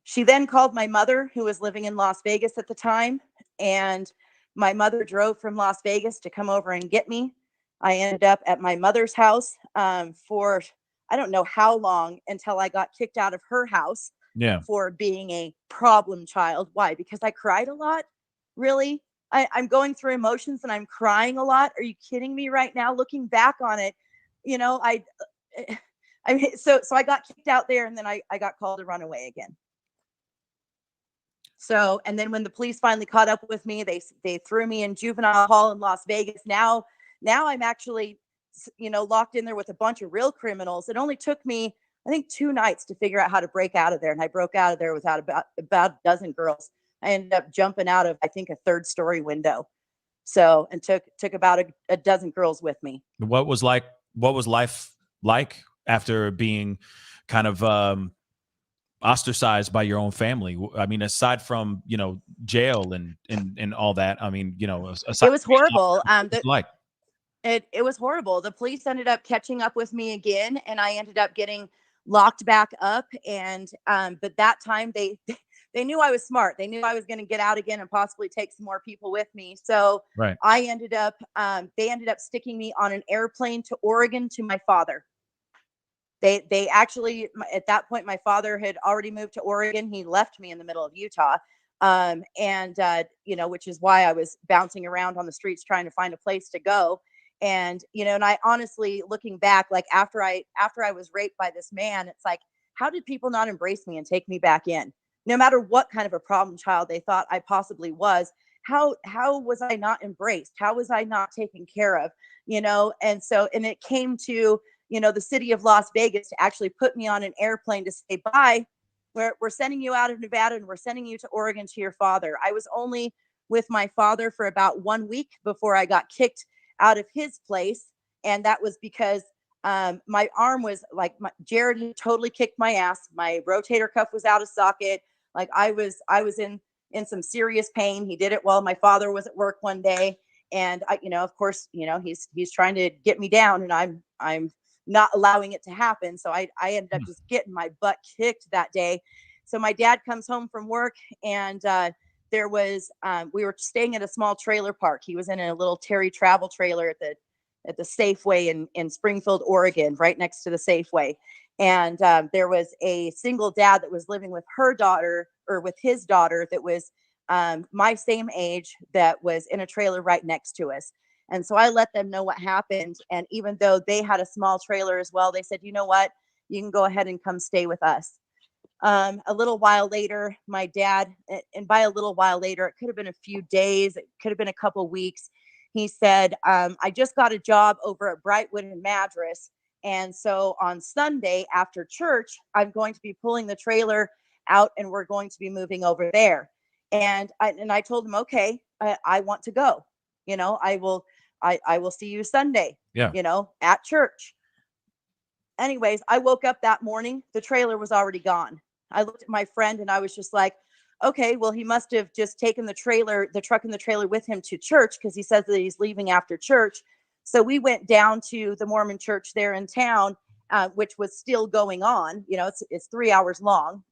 She then called my mother, who was living in Las Vegas at the time, and my mother drove from Las Vegas to come over and get me. I ended up at my mother's house for I don't know how long, until I got kicked out of her house. Yeah. For being a problem child. Why? Because I cried a lot. Really? I'm going through emotions and I'm crying a lot. Are you kidding me right now? Looking back on it, I mean, so I got kicked out there, and then I got called to run away again. So, and then when the police finally caught up with me, they threw me in juvenile hall in Las Vegas. Now I'm actually, locked in there with a bunch of real criminals. It only took me, I think, 2 nights to figure out how to break out of there. And I broke out of there without about a dozen girls. I ended up jumping out of, I think, a 3rd-story window. So, and took about a dozen girls with me. What was life like after being kind of ostracized by your own family? I mean, aside from, jail and all that, I mean, aside, it was horrible. It was horrible. The police ended up catching up with me again, and I ended up getting locked back up. And but that time they knew I was smart. They knew I was going to get out again and possibly take some more people with me. So right. I ended up they ended up sticking me on an airplane to Oregon to my father. They actually, at that point, my father had already moved to Oregon. He left me in the middle of Utah. Which is why I was bouncing around on the streets trying to find a place to go. And, and I honestly, looking back, like after I was raped by this man, it's like, how did people not embrace me and take me back in? No matter what kind of a problem child they thought I possibly was, how was I not embraced? How was I not taken care of? And it came to, the city of Las Vegas to actually put me on an airplane to say, bye, we're sending you out of Nevada and we're sending you to Oregon to your father. I was only with my father for about 1 week before I got kicked out of his place. And that was because my arm was like, Jared had totally kicked my ass. My rotator cuff was out of socket. Like I was in some serious pain. He did it while my father was at work one day. And of course, he's trying to get me down, and I'm not allowing it to happen. So I ended up just getting my butt kicked that day. So my dad comes home from work, and there was we were staying at a small trailer park. He was in a little Terry travel trailer at the Safeway in Springfield, Oregon, right next to the Safeway. And there was a single dad that was living with her daughter, or with his daughter, that was my same age, that was in a trailer right next to us. And so I let them know what happened. And even though they had a small trailer as well, they said, you know what, you can go ahead and come stay with us. A little while later, my dad, and by a little while later, it could have been a few days, it could have been a couple weeks, he said, I just got a job over at Brightwood and Madras. And so on Sunday after church, I'm going to be pulling the trailer out and we're going to be moving over there. And I told him, okay, I want to go. I will see you Sunday, at church. Anyways, I woke up that morning, the trailer was already gone. I looked at my friend and I was just like, okay, well, he must have just taken the truck and the trailer with him to church, because he says that he's leaving after church. So we went down to the Mormon church there in town, which was still going on. It's 3 hours long.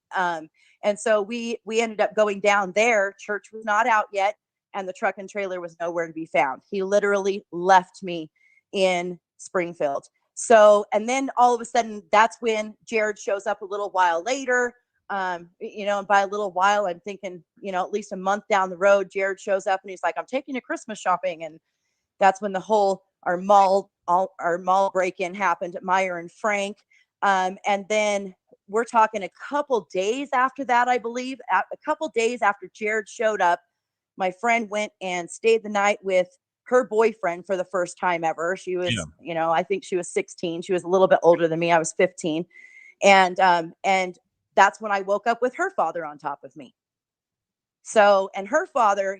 And so we ended up going down there. Church was not out yet, and the truck and trailer was nowhere to be found. He literally left me in Springfield. So, and then all of a sudden, that's when Jared shows up a little while later. And by a little while, I'm thinking, at least a month down the road, Jared shows up and he's like, I'm taking you Christmas shopping. And that's when our mall break-in happened at Meyer and Frank. And then we're talking a couple days after that, I believe, a couple days after Jared showed up, my friend went and stayed the night with her boyfriend for the first time ever. She was, I think she was 16. She was a little bit older than me. I was 15. And that's when I woke up with her father on top of me. So, and her father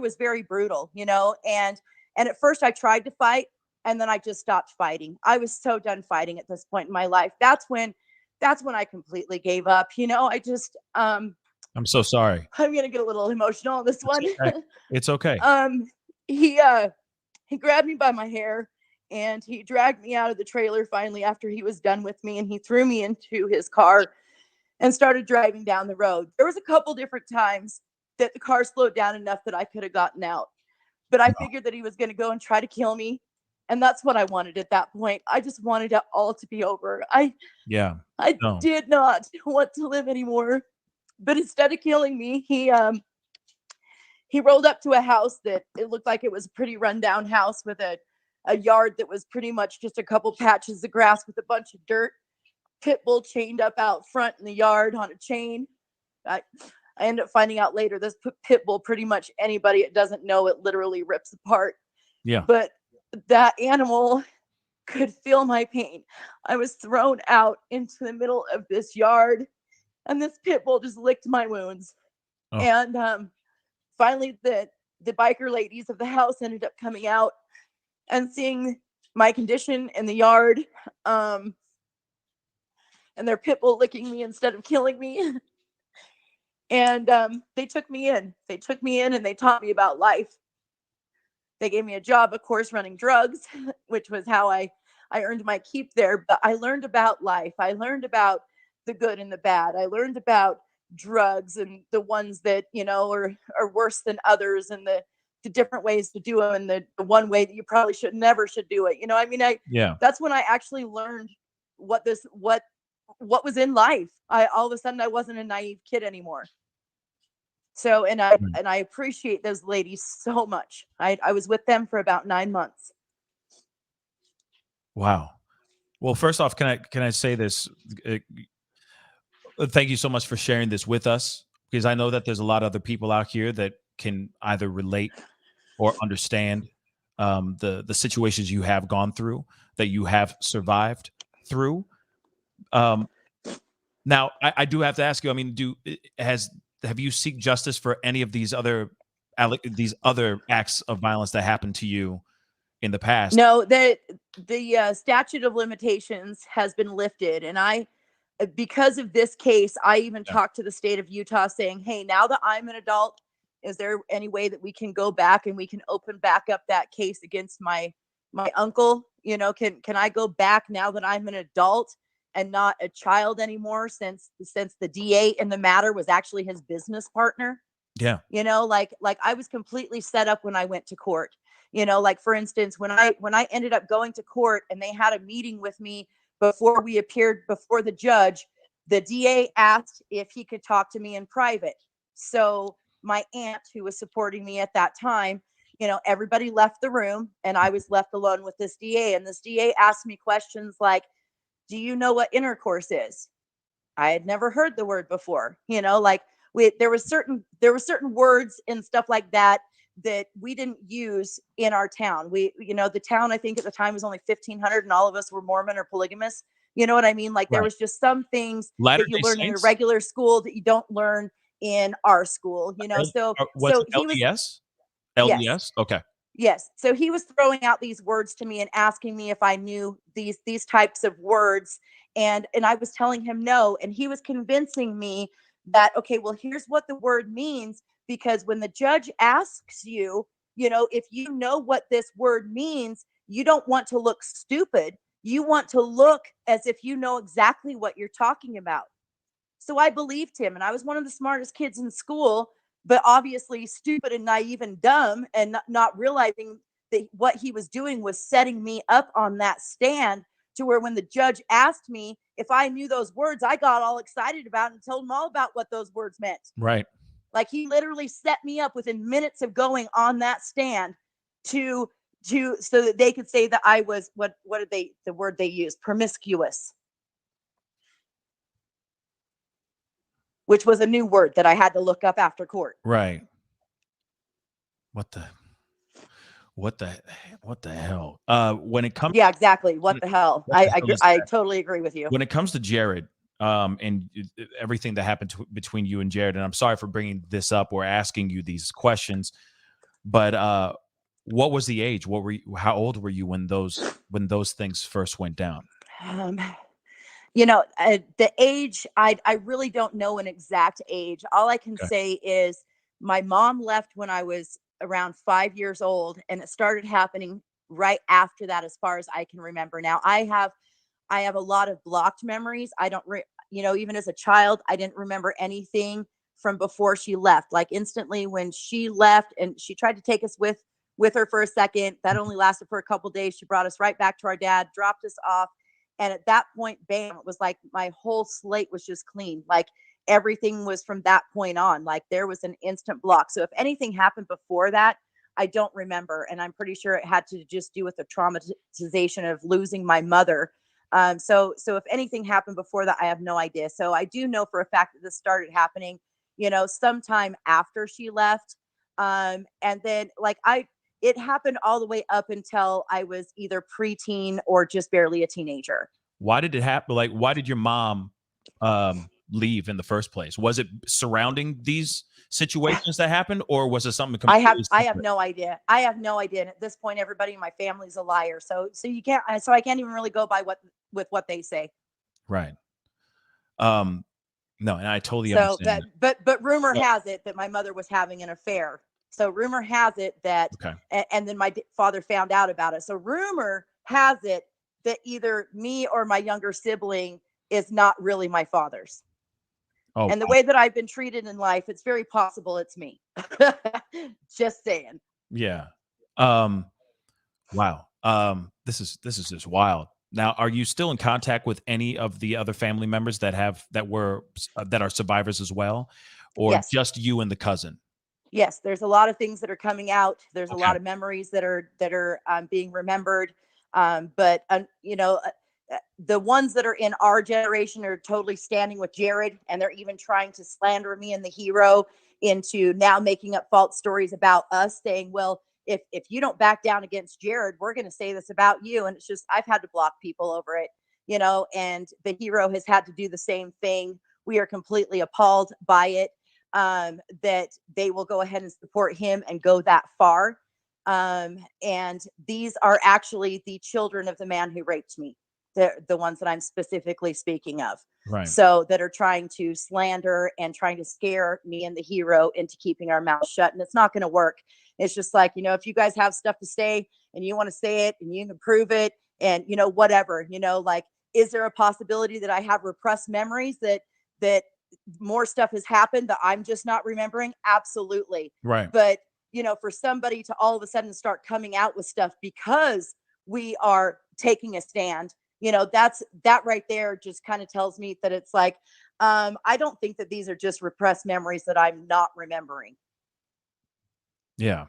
was very brutal, and at first I tried to fight, and then I just stopped fighting. I was so done fighting at this point in my life. That's when I completely gave up. I just, I'm so sorry. I'm going to get a little emotional on this one. Okay. It's okay. He grabbed me by my hair and he dragged me out of the trailer finally after he was done with me, and he threw me into his car and started driving down the road. There was a couple different times that the car slowed down enough that I could have gotten out, but I figured that he was going to go and try to kill me. And that's what I wanted at that point. I just wanted it all to be over. I did not want to live anymore. But instead of killing me, he rolled up to a house that it looked like it was a pretty rundown house with a yard that was pretty much just a couple patches of grass with a bunch of dirt. Pit bull chained up out front in the yard on a chain. I ended up finding out later this pit bull, pretty much anybody it doesn't know, it literally rips apart. Yeah. But that animal could feel my pain. I was thrown out into the middle of this yard, and this pit bull just licked my wounds. Oh. And finally, the biker ladies of the house ended up coming out and seeing my condition in the yard, and their pit bull licking me instead of killing me. And they took me in. And they taught me about life. They gave me a job, of course, running drugs, which was how I earned my keep there. But I learned about life. I learned about the good and the bad. I learned about drugs and the ones that, are worse than others, and the different ways to do them, and the one way that you probably never should do it. That's when I actually learned what was in life. All of a sudden I wasn't a naive kid anymore. So, and I appreciate those ladies so much. I was with them for about 9 months. Wow. Well, first off, can I say this? Thank you so much for sharing this with us, because I know that there's a lot of other people out here that can either relate or understand the situations you have gone through, that you have survived through. Now, I do have to ask you. I mean, have you seek justice for any of these other acts of violence that happened to you in the past? No, the statute of limitations has been lifted, and because of this case, I even talked to the state of Utah saying, hey, now that I'm an adult, is there any way that we can go back and we can open back up that case against my uncle? Can I go back now that I'm an adult and not a child anymore, since the DA in the matter was actually his business partner? Yeah. Like I was completely set up when I went to court. Like for instance, when I ended up going to court and they had a meeting with me before we appeared before the judge, the DA asked if he could talk to me in private. So my aunt, who was supporting me at that time, everybody left the room and I was left alone with this DA. And this DA asked me questions like, do you know what intercourse is? I had never heard the word before. Like there were certain words and stuff like that we didn't use in our town. The town, I think at the time, was only 1,500 and all of us were Mormon or polygamous. You know what I mean? Like there was just some things that you learn in a regular school that you don't learn in our school, so he was LDS? LDS? Yes. Okay. Yes. So he was throwing out these words to me and asking me if I knew these types of words. And I was telling him no. And he was convincing me that, okay, well, here's what the word means. Because when the judge asks you, if you know what this word means, you don't want to look stupid. You want to look as if you know exactly what you're talking about. So I believed him, and I was one of the smartest kids in school, but obviously stupid and naive and dumb, and not realizing that what he was doing was setting me up on that stand, to where when the judge asked me if I knew those words, I got all excited about it and told him all about what those words meant. Right. Like he literally set me up within minutes of going on that stand so that they could say that I was, the word they used, promiscuous, which was a new word that I had to look up after court. Right. What the hell? When it comes, yeah, exactly. What the hell? I totally agree with you. When it comes to Jared, and everything that happened between you and Jared, and I'm sorry for bringing this up or asking you these questions, but what was the age? How old were you when those things first went down? The age, I really don't know an exact age. All I can say is my mom left when I was around 5 years old, and it started happening right after that, as far as I can remember. Now I have a lot of blocked memories. I don't, even as a child, I didn't remember anything from before she left. Like instantly when she left, and she tried to take us with her for a second, that only lasted for a couple days. She brought us right back to our dad, dropped us off. And at that point, bam, it was like my whole slate was just clean. Like everything was from that point on. Like there was an instant block. So if anything happened before that, I don't remember. And I'm pretty sure it had to just do with the traumatization of losing my mother. So if anything happened before that, I have no idea. So I do know for a fact that this started happening, sometime after she left. And then it happened all the way up until I was either preteen or just barely a teenager. Why did it happen? Like, why did your mom leave in the first place? Was it surrounding these situations that happened, or was it something completely I have no idea. I have no idea. And at this point, everybody in my family's a liar. So I can't even really go by what they say. Right. No, and I totally understand. But rumor has it that my mother was having an affair. So rumor has it that, and then my father found out about it. So rumor has it that either me or my younger sibling is not really my father's. Oh, and the way that I've been treated in life, it's very possible it's me. Just saying. Yeah. Wow. This is just wild. Now, are you still in contact with any of the other family members that are survivors as well, or just you and the cousin? Yes, there's a lot of things that are coming out. There's a lot of memories that are being remembered. But the ones that are in our generation are totally standing with Jared, and they're even trying to slander me and the hero into now making up false stories about us, saying, well, if you don't back down against Jared, we're going to say this about you. And it's just, I've had to block people over it, and the hero has had to do the same thing. We are completely appalled by it, that they will go ahead and support him and go that far. And these are actually the children of the man who raped me. The ones that I'm specifically speaking of. Right. So that are trying to slander and trying to scare me and the hero into keeping our mouths shut. And it's not going to work. It's just like, if you guys have stuff to say and you want to say it and you can prove it and, whatever, like, is there a possibility that I have repressed memories that more stuff has happened that I'm just not remembering? Absolutely. Right. But, for somebody to all of a sudden start coming out with stuff because we are taking a stand, that right there just kind of tells me that it's like, I don't think that these are just repressed memories that I'm not remembering. Yeah.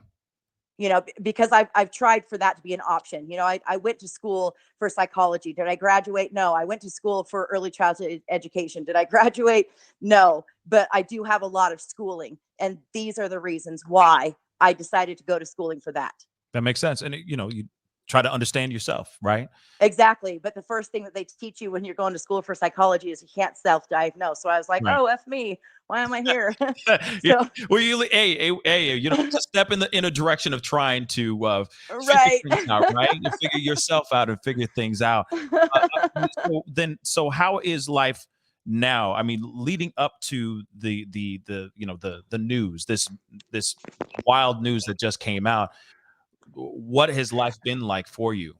Because I've tried for that to be an option. I went to school for psychology. Did I graduate? No. I went to school for early childhood education. Did I graduate? No. But I do have a lot of schooling. And these are the reasons why I decided to go to schooling for that. That makes sense. And, you try to understand yourself, right? Exactly. But the first thing that they teach you when you're going to school for psychology is you can't self-diagnose. So I was like, Right. oh, F me. Why am I here? Yeah. Well, it's a step in a direction of trying to Right. figure things out, right? You figure yourself out and figure things out. So how is life now? I mean, leading up to the news, this wild news that just came out. What has life been like for you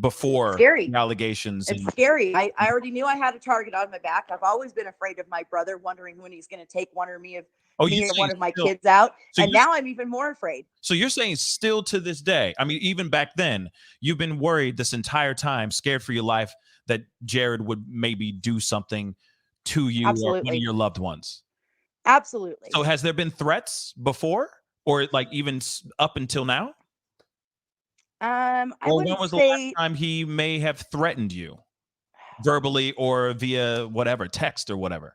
before Scary. the allegations? It's scary. I already knew I had a target on my back. I've always been afraid of my brother, wondering when he's going to take one or one of my kids out. And now I'm even more afraid. So you're saying still to this day, I mean, even back then, you've been worried this entire time, scared for your life that Jared would maybe do something to you or one of your loved ones. Absolutely. So has there been threats before or like even up until now? I or when was the last time he may have threatened you verbally or via whatever, text or whatever?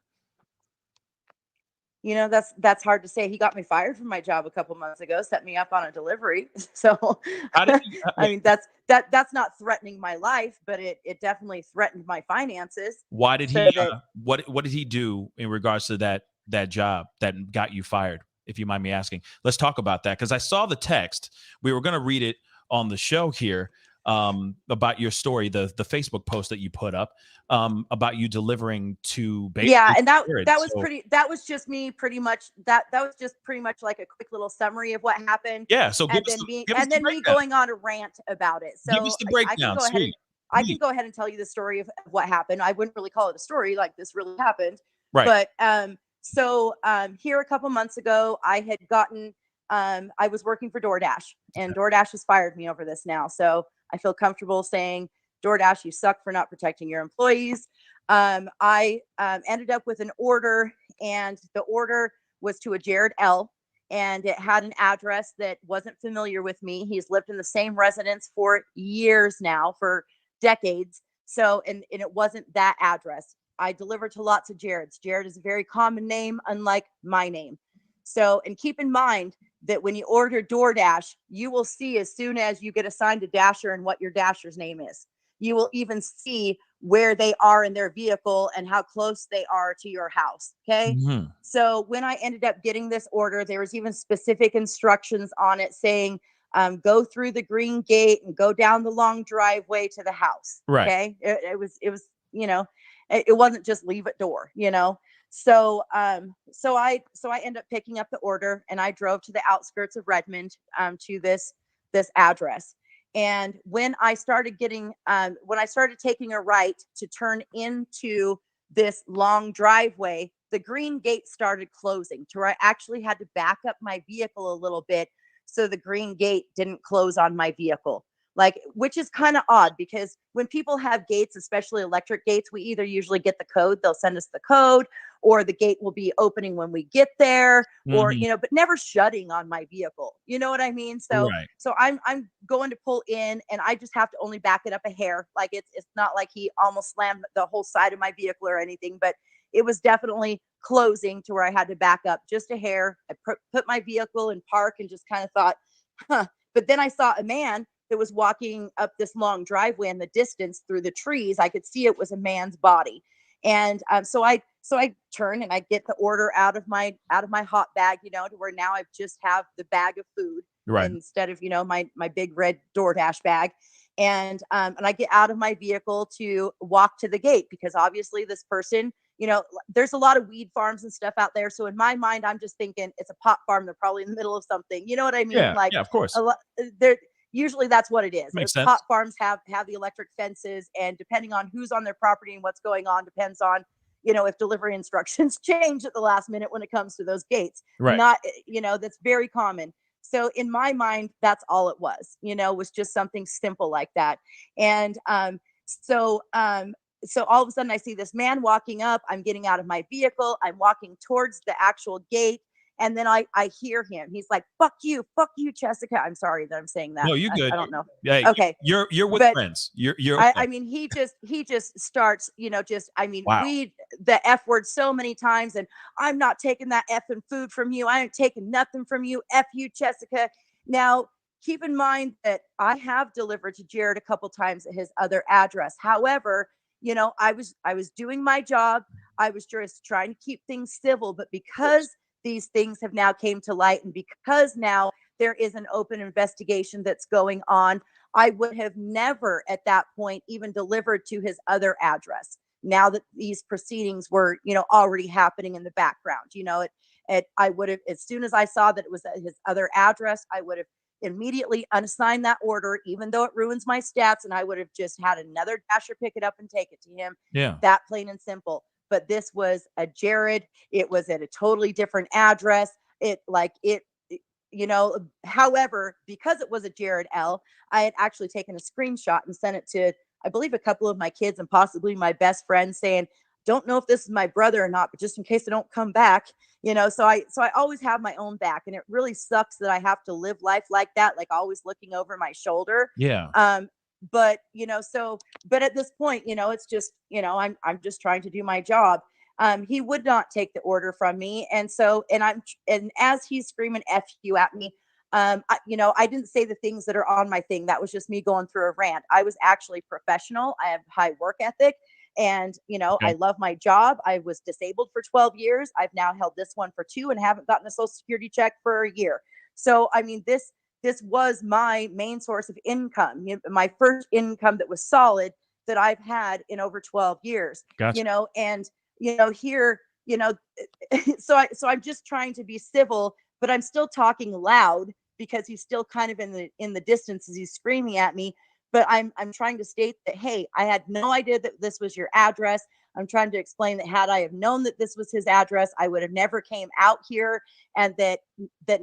That's hard to say. He got me fired from my job a couple months ago, set me up on a delivery. So I mean, that's not threatening my life, but it definitely threatened my finances. Why did he what did he do in regards to that job that got you fired, if you mind me asking? Let's talk about that, because I saw the text. We were going to read it on the show here, about your story, the Facebook post that you put up, about you delivering to and that was just me pretty much. That was just pretty much like a quick little summary of what happened. Yeah, so me going on a rant about it. So give us the breakdown. I can go ahead and tell you the story of what happened. I wouldn't really call it a story, like this really happened. Right. But here a couple months ago, I had gotten I was working for DoorDash, and DoorDash has fired me over this now. So I feel comfortable saying, DoorDash, you suck for not protecting your employees. I ended up with an order, and the order was to a Jared L., and it had an address that wasn't familiar with me. He's lived in the same residence for years now, for decades. So, and it wasn't that address. I delivered to lots of Jareds. Jared is a very common name, unlike my name. So, and keep in mind that when you order DoorDash, you will see as soon as you get assigned a Dasher and what your Dasher's name is. You will even see where they are in their vehicle and how close they are to your house. Okay. Mm-hmm. So when I ended up getting this order, there was even specific instructions on it saying, go through the green gate and go down the long driveway to the house. Right. Okay. It was, it wasn't just leave at door, So I end up picking up the order, and I drove to the outskirts of Redmond, to this address. And when I started taking a right to turn into this long driveway, the green gate started closing to where I actually had to back up my vehicle a little bit so the green gate didn't close on my vehicle. Which is kind of odd, because when people have gates, especially electric gates, we either usually get the code, they'll send us the code, or the gate will be opening when we get there, or, but never shutting on my vehicle. You know what I mean? So, right. So I'm going to pull in, and I just have to only back it up a hair. Like it's not like he almost slammed the whole side of my vehicle or anything, but it was definitely closing to where I had to back up just a hair. I put my vehicle in park and just kind of thought, But then I saw a man that was walking up this long driveway in the distance through the trees. I could see it was a man's body. And so I turn and I get the order out of my hot bag, to where now I just have the bag of food instead of, my big red DoorDash bag. And I get out of my vehicle to walk to the gate, because obviously this person, there's a lot of weed farms and stuff out there. So in my mind, I'm just thinking it's a pot farm. They're probably in the middle of something. You know what I mean? Yeah, of course. Usually that's what it is. Makes sense. Pot farms have the electric fences, and depending on who's on their property and what's going on depends on, if delivery instructions change at the last minute when it comes to those gates. Right. That's very common. So in my mind, that's all it was, was just something simple like that. And so all of a sudden I see this man walking up. I'm getting out of my vehicle. I'm walking towards the actual gate. And then I hear him. He's like, fuck you, Chessica. I'm sorry that I'm saying that. No, you good. I don't know. Yeah. Okay. You're with friends. You're I mean, he just starts, wow. we the F word so many times, and I'm not taking that effing food from you. I ain't taking nothing from you. F you, Chessica. Now, keep in mind that I have delivered to Jared a couple times at his other address. However, I was doing my job. I was just trying to keep things civil, but because these things have now came to light, and because now there is an open investigation that's going on, I would have never at that point even delivered to his other address. Now that these proceedings were, already happening in the background, I would have, as soon as I saw that it was at his other address, I would have immediately unassigned that order, even though it ruins my stats, and I would have just had another dasher pick it up and take it to him. Yeah. That plain and simple. But this was a Jared. It was at a totally different address. However, because it was a Jared L, I had actually taken a screenshot and sent it to, I believe, a couple of my kids and possibly my best friend, saying, don't know if this is my brother or not, but just in case I don't come back, so I always have my own back. And it really sucks that I have to live life like that, like always looking over my shoulder. Yeah. But but at this point, it's just, I'm just trying to do my job. He would not take the order from me. And as he's screaming F you at me, I didn't say the things that are on my thing. That was just me going through a rant. I was actually professional. I have high work ethic, and, Okay. I love my job. I was disabled for 12 years. I've now held this one for 2 and haven't gotten a Social Security check for a year. So, I mean, this was my main source of income, my first income that was solid that I've had in over 12 years. Gotcha. Here, so I'm just trying to be civil, but I'm still talking loud because he's still kind of in the distance as he's screaming at me. But I'm trying to state that, hey, I had no idea that this was your address. I'm trying to explain that had I have known that this was his address, I would have never came out here. And that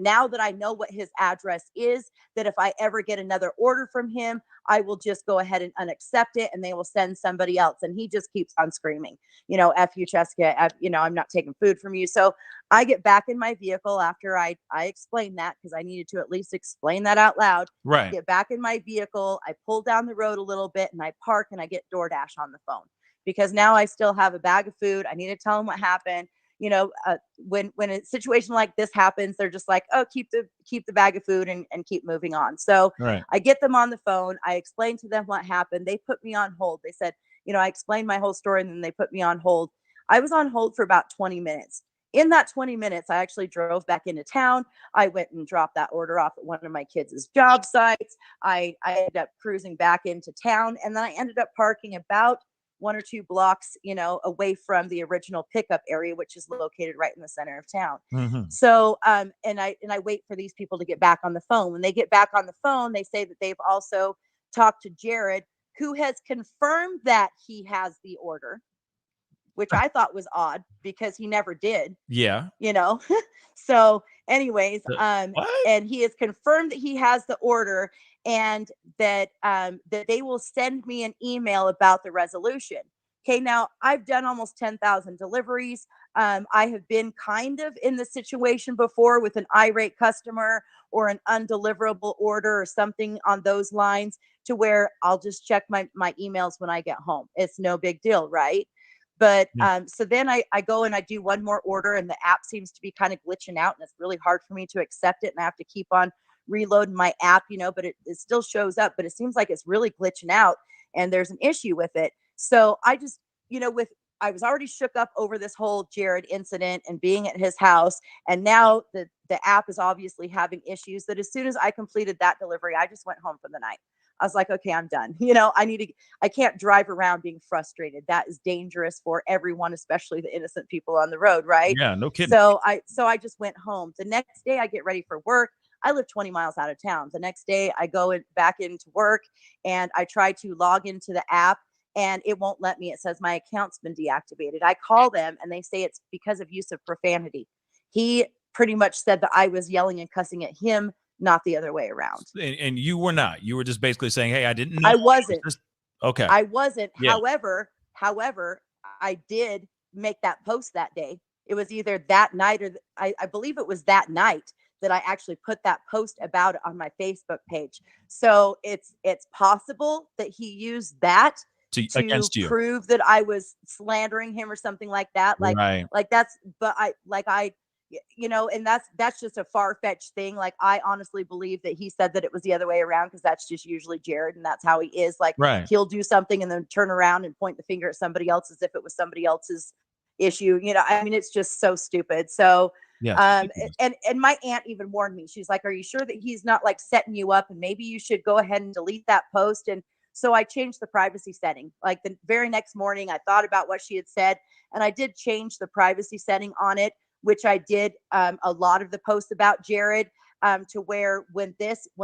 now that I know what his address is, that if I ever get another order from him, I will just go ahead and unaccept it, and they will send somebody else. And he just keeps on screaming, F you, Chessica, I'm not taking food from you. So I get back in my vehicle after I explained that, because I needed to at least explain that out loud. Right. I get back in my vehicle, I pull down the road a little bit, and I park, and I get DoorDash on the phone, because now I still have a bag of food. I need to tell them what happened. When a situation like this happens, they're just like, oh, keep the bag of food and keep moving on. So Right. I get them on the phone. I explain to them what happened. They put me on hold. They said, I explained my whole story, and then they put me on hold. I was on hold for about 20 minutes. In that 20 minutes, I actually drove back into town. I went and dropped that order off at one of my kids' job sites. I ended up cruising back into town, and then I ended up parking about 1 or 2 blocks, away from the original pickup area, which is located right in the center of town. Mm-hmm. So, and I wait for these people to get back on the phone. When they get back on the phone, they say that they've also talked to Jared, who has confirmed that he has the order, which I thought was odd because he never did. Yeah. So anyways, What? and he has confirmed that he has the order, and that they will send me an email about the resolution. Okay, now I've done almost 10,000 deliveries. I have been kind of in the situation before with an irate customer or an undeliverable order or something on those lines, to where I'll just check my emails when I get home. It's no big deal, right? But so then I go and I do one more order, and the app seems to be kind of glitching out, and it's really hard for me to accept it. And I have to keep on reloading my app, but it still shows up, but it seems like it's really glitching out and there's an issue with it. So I just, I was already shook up over this whole Jared incident and being at his house. And now the app is obviously having issues that as soon as I completed that delivery, I just went home for the night. I was like, okay, I'm done. I can't drive around being frustrated. That is dangerous for everyone, especially the innocent people on the road. Right. Yeah, no kidding. So I just went home. The next day I get ready for work. I live 20 miles out of town. The next day I go back into work and I try to log into the app and it won't let me. It says my account's been deactivated. I call them and they say it's because of use of profanity. He pretty much said that I was yelling and cussing at him, not the other way around. And you were not. You were just basically saying, hey, I didn't know. I wasn't. Okay. I wasn't. Yeah. However, I did make that post that day. It was either that night or I believe it was that night that I actually put that post about it on my Facebook page. So it's possible that he used that to against you, prove that I was slandering him or something like that. Right. And that's just a far-fetched thing. Like, I honestly believe that he said that it was the other way around because that's just usually Jared and that's how he is. Like, right. He'll do something and then turn around and point the finger at somebody else as if it was somebody else's issue. It's just so stupid. So yeah. And my aunt even warned me. She's like, are you sure that he's not like setting you up and maybe you should go ahead and delete that post? And so I changed the privacy setting. Like the very next morning, I thought about what she had said and I did change the privacy setting on it, which I did a lot of the posts about Jared to where when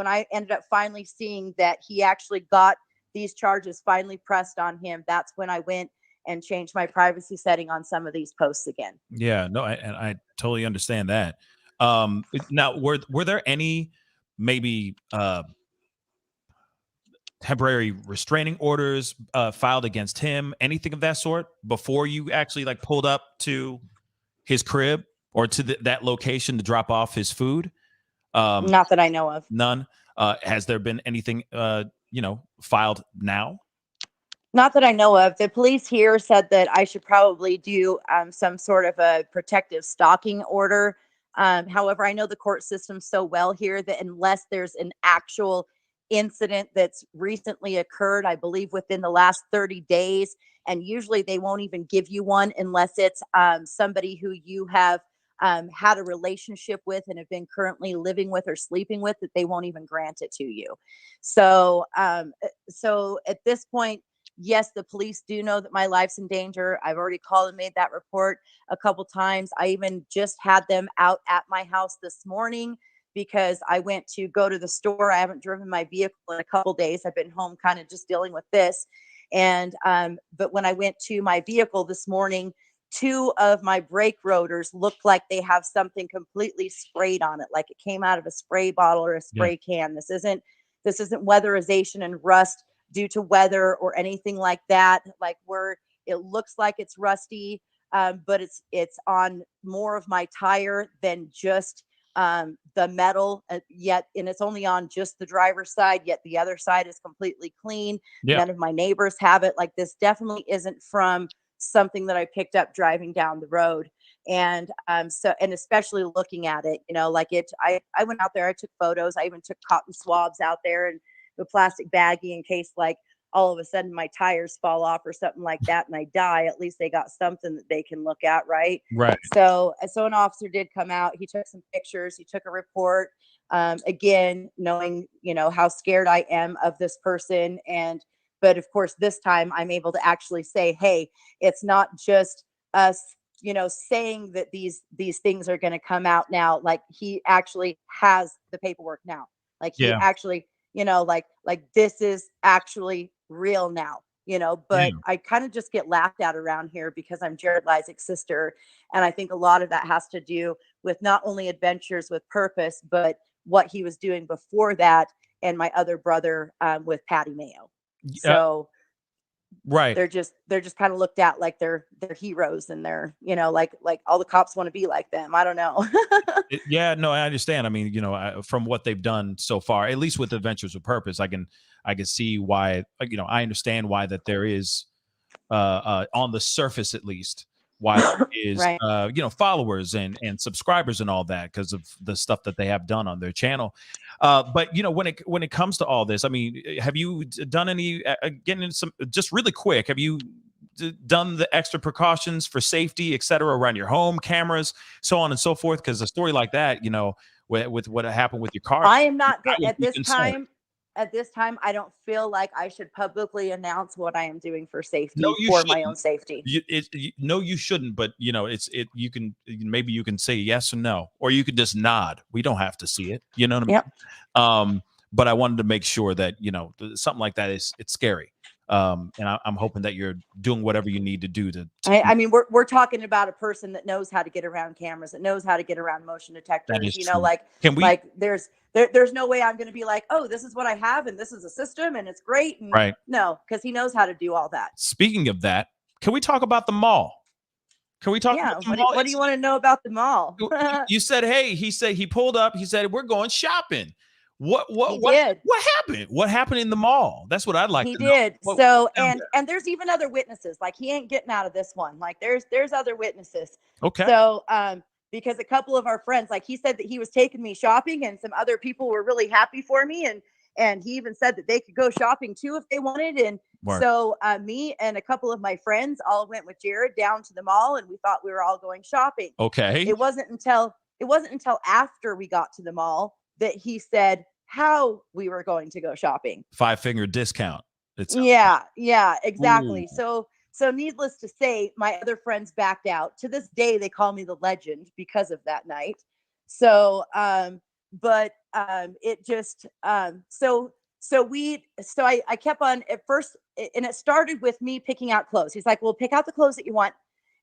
I ended up finally seeing that he actually got these charges finally pressed on him, that's when I went and changed my privacy setting on some of these posts again. Yeah, no, I totally understand that. Now, were there any maybe temporary restraining orders filed against him, anything of that sort before you actually like pulled up to his crib or to that location to drop off his food? Not that I know of. None. Has there been anything, filed now? Not that I know of. The police here said that I should probably do some sort of a protective stalking order. However, I know the court system so well here that unless there's an actual incident that's recently occurred, I believe within the last 30 days, and usually they won't even give you one unless it's somebody who you have had a relationship with and have been currently living with or sleeping with, that they won't even grant it to you. So at this point, yes, the police do know that my life's in danger. I've already called and made that report a couple times. I even just had them out at my house this morning because I went to go to the store. I haven't driven my vehicle in a couple days. I've been home kind of just dealing with this. And but when I went to my vehicle this morning, 2 of my brake rotors look like they have something completely sprayed on it, like it came out of a spray bottle or a spray can. This isn't weatherization and rust due to weather or anything like that, like where it looks like it's rusty, but it's on more of my tire than just the metal yet. And it's only on just the driver's side, yet the other side is completely clean. None of my neighbors have it. Like, this definitely isn't from something that I picked up driving down the road. And and especially looking at it, I went out there, I took photos, I even took cotton swabs out there and the plastic baggie in case like all of a sudden my tires fall off or something like that and I die. At least they got something that they can look at, right? So an officer did come out. He took some pictures. He took a report. Again, knowing how scared I am of this person, but of course this time I'm able to actually say, hey, it's not just us, saying that these things are going to come out now. Like, he actually has the paperwork now. Like, he actually, like this is actually real now, but I kind of just get laughed at around here because I'm Jared Leisek's sister. And I think a lot of that has to do with not only Adventures with Purpose, but what he was doing before that. And my other brother with Patty Mayo. So they're just kind of looked at like they're heroes and they're, like all the cops want to be like them. I don't know. No, I understand. I mean, from what they've done so far, at least with Adventures with Purpose, I can see why, I understand why that there is on the surface, at least, while it is, Right. followers and subscribers and all that because of the stuff that they have done on their channel. But when it comes to all this, I mean, have you done any? Getting into some, just really quick, have you done the extra precautions for safety, et cetera, around your home, cameras, so on and so forth? Because a story like that, with what happened with your car, I am not I good would at be this concerned. time. At this time, I don't feel like I should publicly announce what I am doing for No, safety, you for my own shouldn't. safety. No, you shouldn't. But you can, maybe you can say yes or no, or you could just nod. We don't have to see it. You know what I Yep. mean? But I wanted to make sure that something like that it's scary. And I'm hoping that you're doing whatever you need to do to I mean, we're talking about a person that knows how to get around cameras, that knows how to get around motion that detectors. is true. Can we? Like there's no way I'm going to be like, oh, this is what I have, and this is a system, and it's great. And Right. no, because he knows how to do all that. Speaking of that, can we talk about the mall? Can we talk Yeah. about the mall? What do you want to know about the mall? You said, hey, he said he pulled up. He said, we're going shopping. What He did. happened? What happened in the mall? That's what I'd like He to know. did. What So happened and there's even other witnesses. Like he ain't getting out of this one. Like there's other witnesses. there? Okay. So because a couple of our friends, like he said that he was taking me shopping, and some other people were really happy for me, and he even said that they could go shopping too if they wanted. And Word. so me and a couple of my friends all went with Jared down to the mall, and we thought we were all going shopping. Okay. It wasn't until after we got to the mall that he said how we were going to go shopping. 5-finger discount. Yeah, exactly. Ooh. So needless to say, my other friends backed out. To this day, they call me the legend because of that night. So it just I kept on at first, and it started with me picking out clothes. He's like, well, pick out the clothes that you want.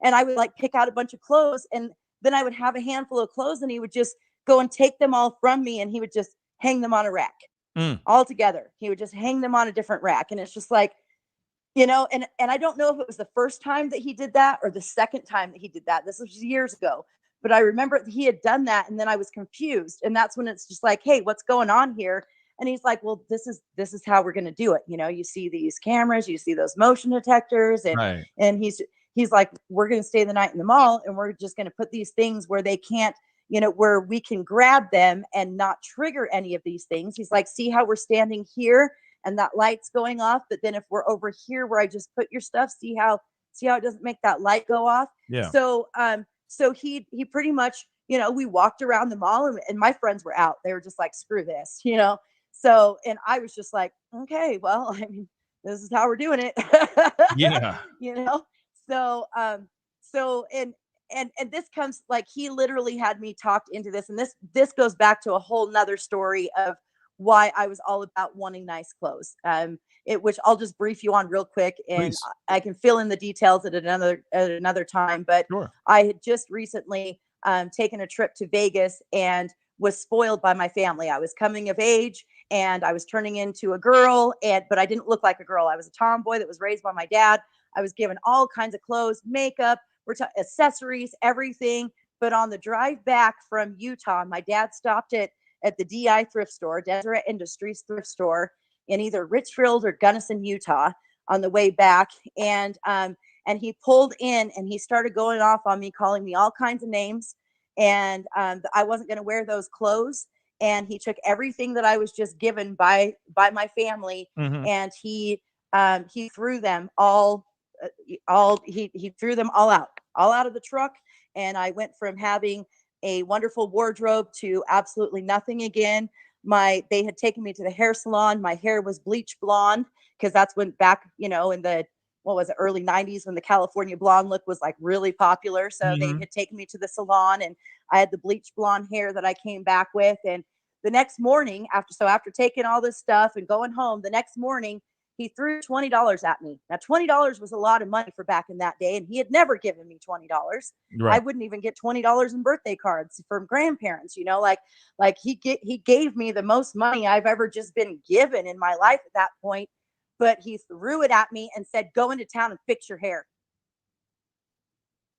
And I would like pick out a bunch of clothes, and then I would have a handful of clothes, and he would just go and take them all from me, and he would just hang them on a rack. All together. He would just hang them on a different rack. And it's just like, and I don't know if it was the first time that he did that or the second time that he did that. This was years ago. But I remember he had done that, and then I was confused. And that's when it's just like, hey, what's going on here? And he's like, well, this is how we're going to do it. You see these cameras, you see those motion detectors, and Right. and he's like, we're going to stay the night in the mall, and we're just going to put these things where they can't, where we can grab them and not trigger any of these things. He's like, see how we're standing here and that light's going off, but then if we're over here where I just put your stuff, see how it doesn't make that light go off. Yeah. So he pretty much, we walked around the mall, and my friends were out. They were just like, screw this, So, and I was just like, okay, well, I mean, this is how we're doing it. Yeah. And this comes, like, he literally had me talked into this, and this goes back to a whole nother story of why I was all about wanting nice clothes. Which I'll just brief you on real quick, and Please. I can fill in the details at another time. But Sure. I had just recently taken a trip to Vegas and was spoiled by my family. I was coming of age, and I was turning into a girl, but I didn't look like a girl. I was a tomboy that was raised by my dad. I was given all kinds of clothes, makeup, accessories, everything. But on the drive back from Utah, my dad stopped at the DI thrift store, Deseret Industries thrift store, in either Richfield or Gunnison, Utah, on the way back. And he pulled in, and he started going off on me, calling me all kinds of names. And I wasn't going to wear those clothes. And he took everything that I was just given by my family, and he threw them he threw them all out of the truck. And I went from having a wonderful wardrobe to absolutely nothing again. They had taken me to the hair salon. My hair was bleach blonde, because that's when back, in the, what was it, early 90s, when the California blonde look was like really popular. So they had taken me to the salon, and I had the bleach blonde hair that I came back with. And the next morning, after taking all this stuff and going home, the next morning, he threw $20 at me. Now, $20 was a lot of money for back in that day, and he had never given me $20. Right. I wouldn't even get $20 in birthday cards from grandparents. Like he gave me the most money I've ever just been given in my life at that point. But he threw it at me and said, "Go into town and fix your hair."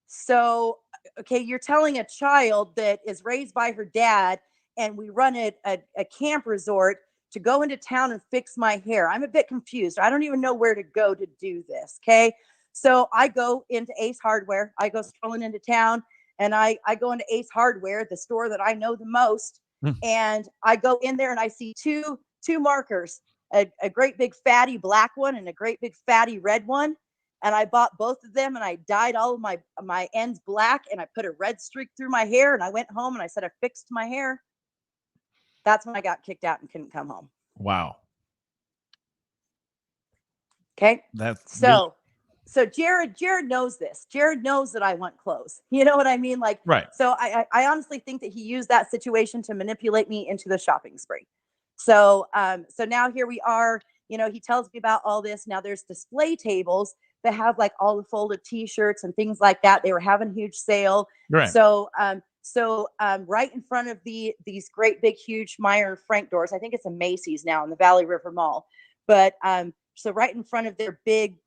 So, okay, you're telling a child that is raised by her dad, and we run a camp resort, to go into town and fix my hair. I'm a bit confused. I don't even know where to go to do this. Okay. So I go into Ace Hardware. I go strolling into town, and I go into Ace Hardware, the store that I know the most. And I go in there and I see two markers, a great big fatty black one and a great big fatty red one. And I bought both of them, and I dyed all of my ends black, and I put a red streak through my hair, and I went home and I said I fixed my hair. That's when I got kicked out and couldn't come home. Wow. Okay. That's So Jared knows this. Jared knows that I want clothes. You know what I mean? Like, right. So I honestly think that he used that situation to manipulate me into the shopping spree. So now here we are. You know, he tells me about all this. Now there's display tables that have like all the folded T-shirts and things like that. They were having a huge sale. Right. So right in front of these great big huge Meyer and Frank doors. I think it's a Macy's now in the Valley River Mall. But so right in front of their big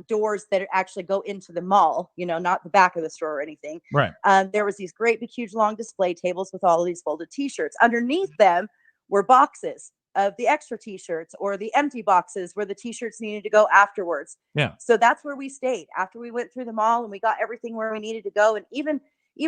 doors that actually go into the mall, you know, not the back of the store or anything. Right. There was these great big huge long display tables with all of these folded T-shirts. Underneath them were boxes of the extra T-shirts or the empty boxes where the T-shirts needed to go afterwards. Yeah. So that's where we stayed after we went through the mall and we got everything where we needed to go. And even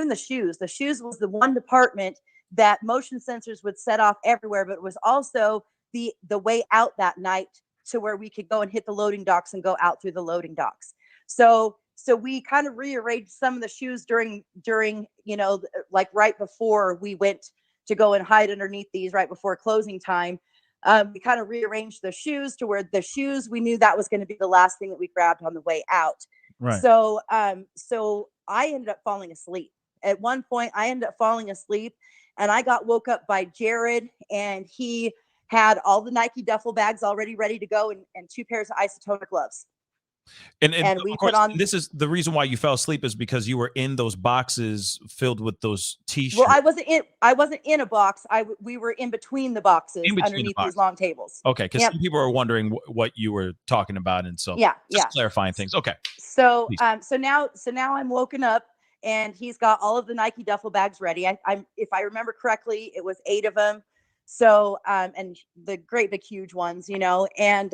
the shoes. The shoes was the one department that motion sensors would set off everywhere, but it was also the way out that night to where we could go and hit the loading docks and go out through the loading docks. So we kind of rearranged some of the shoes during, you know, like right before we went to go and hide underneath these right before closing time. We kind of rearranged the shoes to where the shoes, we knew that was going to be the last thing that we grabbed on the way out. Right. So I ended up falling asleep. At one point, I ended up falling asleep, and I got woke up by Jared, and he had all the Nike duffel bags already ready to go and 2 pairs of isotonic gloves. And we of course, put on. This is the reason why you fell asleep is because you were in those boxes filled with those T-shirts. Well, I wasn't in a box. We were in between the boxes underneath these long tables. Okay, because some people are wondering what you were talking about, and so just clarifying things. Okay. So now I'm woken up, and he's got all of the Nike duffel bags ready. I'm if I remember correctly, it was 8 of them. So and the great big huge ones, you know, and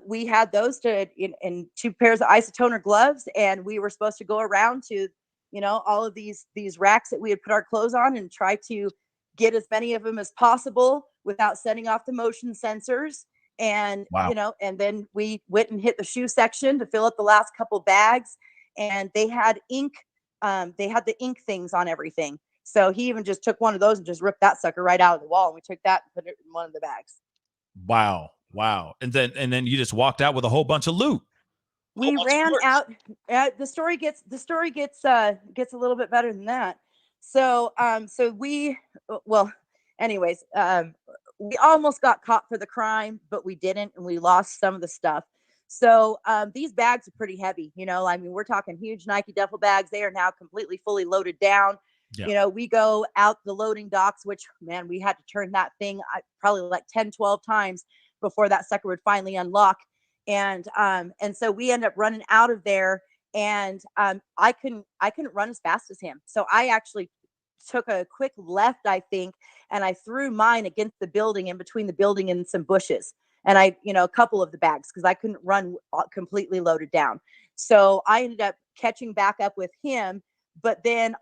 we had those in 2 pairs of isotoner gloves, and we were supposed to go around to, you know, all of these racks that we had put our clothes on and try to get as many of them as possible without setting off the motion sensors. And you know, and then we went and hit the shoe section to fill up the last couple bags, and they had ink. They had the ink things on everything. So he even just took one of those and just ripped that sucker right out of the wall. And we took that and put it in one of the bags. Wow. And then you just walked out with a whole bunch of loot. We ran out. The story gets a little bit better than that. So anyways, we almost got caught for the crime, but we didn't, and we lost some of the stuff. So these bags are pretty heavy. You know, I mean, we're talking huge Nike duffel bags. They are now completely fully loaded down. Yeah. You know, we go out the loading docks, which, man, we had to turn that thing probably like 10, 12 times before that sucker would finally unlock. And so we end up running out of there, and I couldn't run as fast as him. So I actually took a quick left, I think, and I threw mine against the building, in between the building and some bushes. And a couple of the bags, because I couldn't run completely loaded down. So I ended up catching back up with him, but then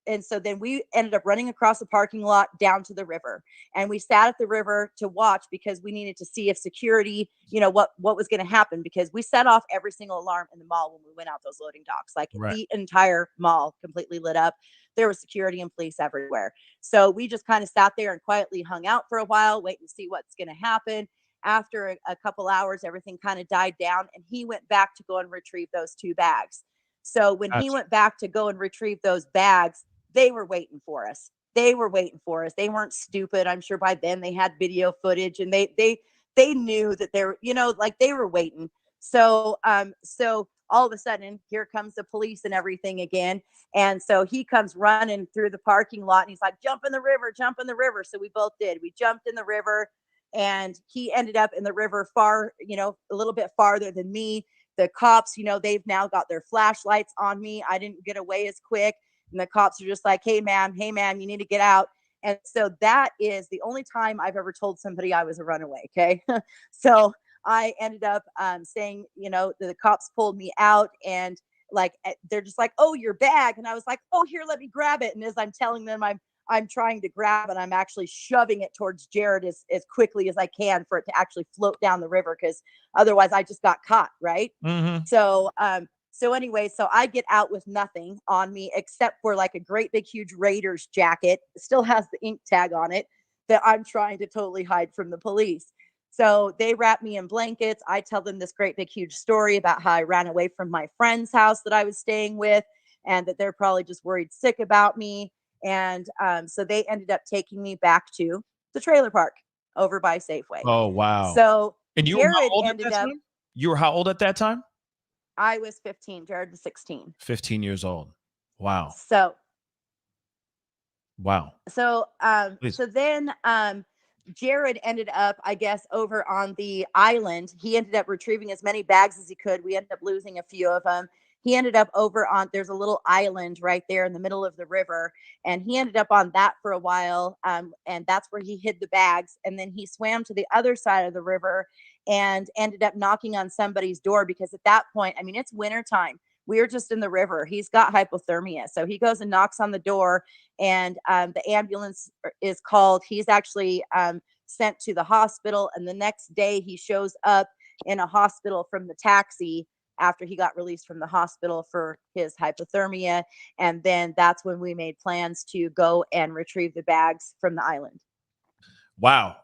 and so then we ended up running across the parking lot down to the river, and we sat at the river to watch, because we needed to see if security, you know, what was going to happen, because we set off every single alarm in the mall when we went out those loading docks. Like the entire mall completely lit up. There was security and police everywhere. So we just kind of sat there and quietly hung out for a while, waiting to see what's going to happen. After a couple hours, everything kind of died down, and he went back to go and retrieve those 2 bags. So when he went back to go and retrieve those bags, they were waiting for us. They weren't stupid. I'm sure by then they had video footage, and they knew that they're, you know, like they were waiting. So all of a sudden, here comes the police and everything again. And so he comes running through the parking lot, and he's like, jump in the river. So we both did. We jumped in the river, and he ended up in the river far, you know, a little bit farther than me. The cops, you know, they've now got their flashlights on me. I didn't get away as quick. And the cops are just like, hey, ma'am, you need to get out. And so that is the only time I've ever told somebody I was a runaway. Okay. So I ended up saying, the cops pulled me out, and like they're just like, "Oh, your bag," and I was like, "Oh, here, let me grab it." And as I'm telling them, I'm trying to grab it, I'm actually shoving it towards Jared as quickly as I can for it to actually float down the river, because otherwise I just got caught, right? Mm-hmm. So anyway, so I get out with nothing on me except for like a great big huge Raiders jacket. It still has the ink tag on it that I'm trying to totally hide from the police. So they wrap me in blankets. I tell them this great big huge story about how I ran away from my friend's house that I was staying with, and that they're probably just worried sick about me. And so they ended up taking me back to the trailer park over by Safeway. Oh, wow. So And you were how Jared old at ended that up, time? You were how old at that time? I was 15, Jared was 16. 15 years old. Wow. So Wow. so Please. then Jared ended up, I guess, over on the island. He ended up retrieving as many bags as he could. We ended up losing a few of them. He ended up over on, there's a little island right there in the middle of the river, and he ended up on that for a while, and that's where he hid the bags. And then he swam to the other side of the river and ended up knocking on somebody's door, because at that point, I mean, it's wintertime. We were just in the river. He's got hypothermia. So he goes and knocks on the door, and the ambulance is called. He's actually sent to the hospital, and the next day he shows up in a hospital from the taxi after he got released from the hospital for his hypothermia. And then that's when we made plans to go and retrieve the bags from the island. Wow.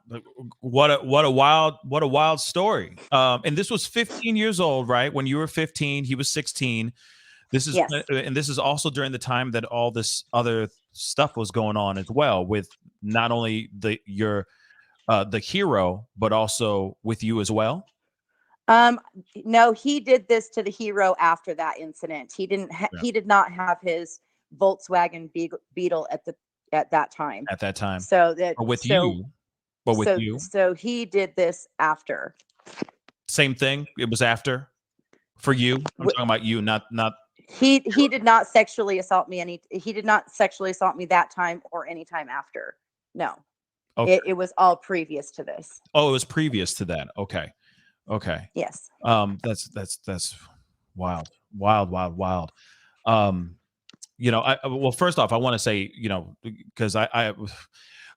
What a wild story. And this was 15 years old, right? When you were 15, he was 16. This is Yes. and this is also during the time that all this other stuff was going on as well, with not only the hero, but also with you as well. No, he did this to the hero after that incident. Yeah. He did not have his Volkswagen Beetle at that time. At that time. So that But with so you, but with so you, so he did this after. same thing. It was after for you. I'm talking about you, not. He did not sexually assault me he did not sexually assault me that time or any time after. No. Okay. It was all previous to this. Oh, it was previous to that. Okay. Okay. Yes. That's wild, wild. Um, well, first off, I want to say, because I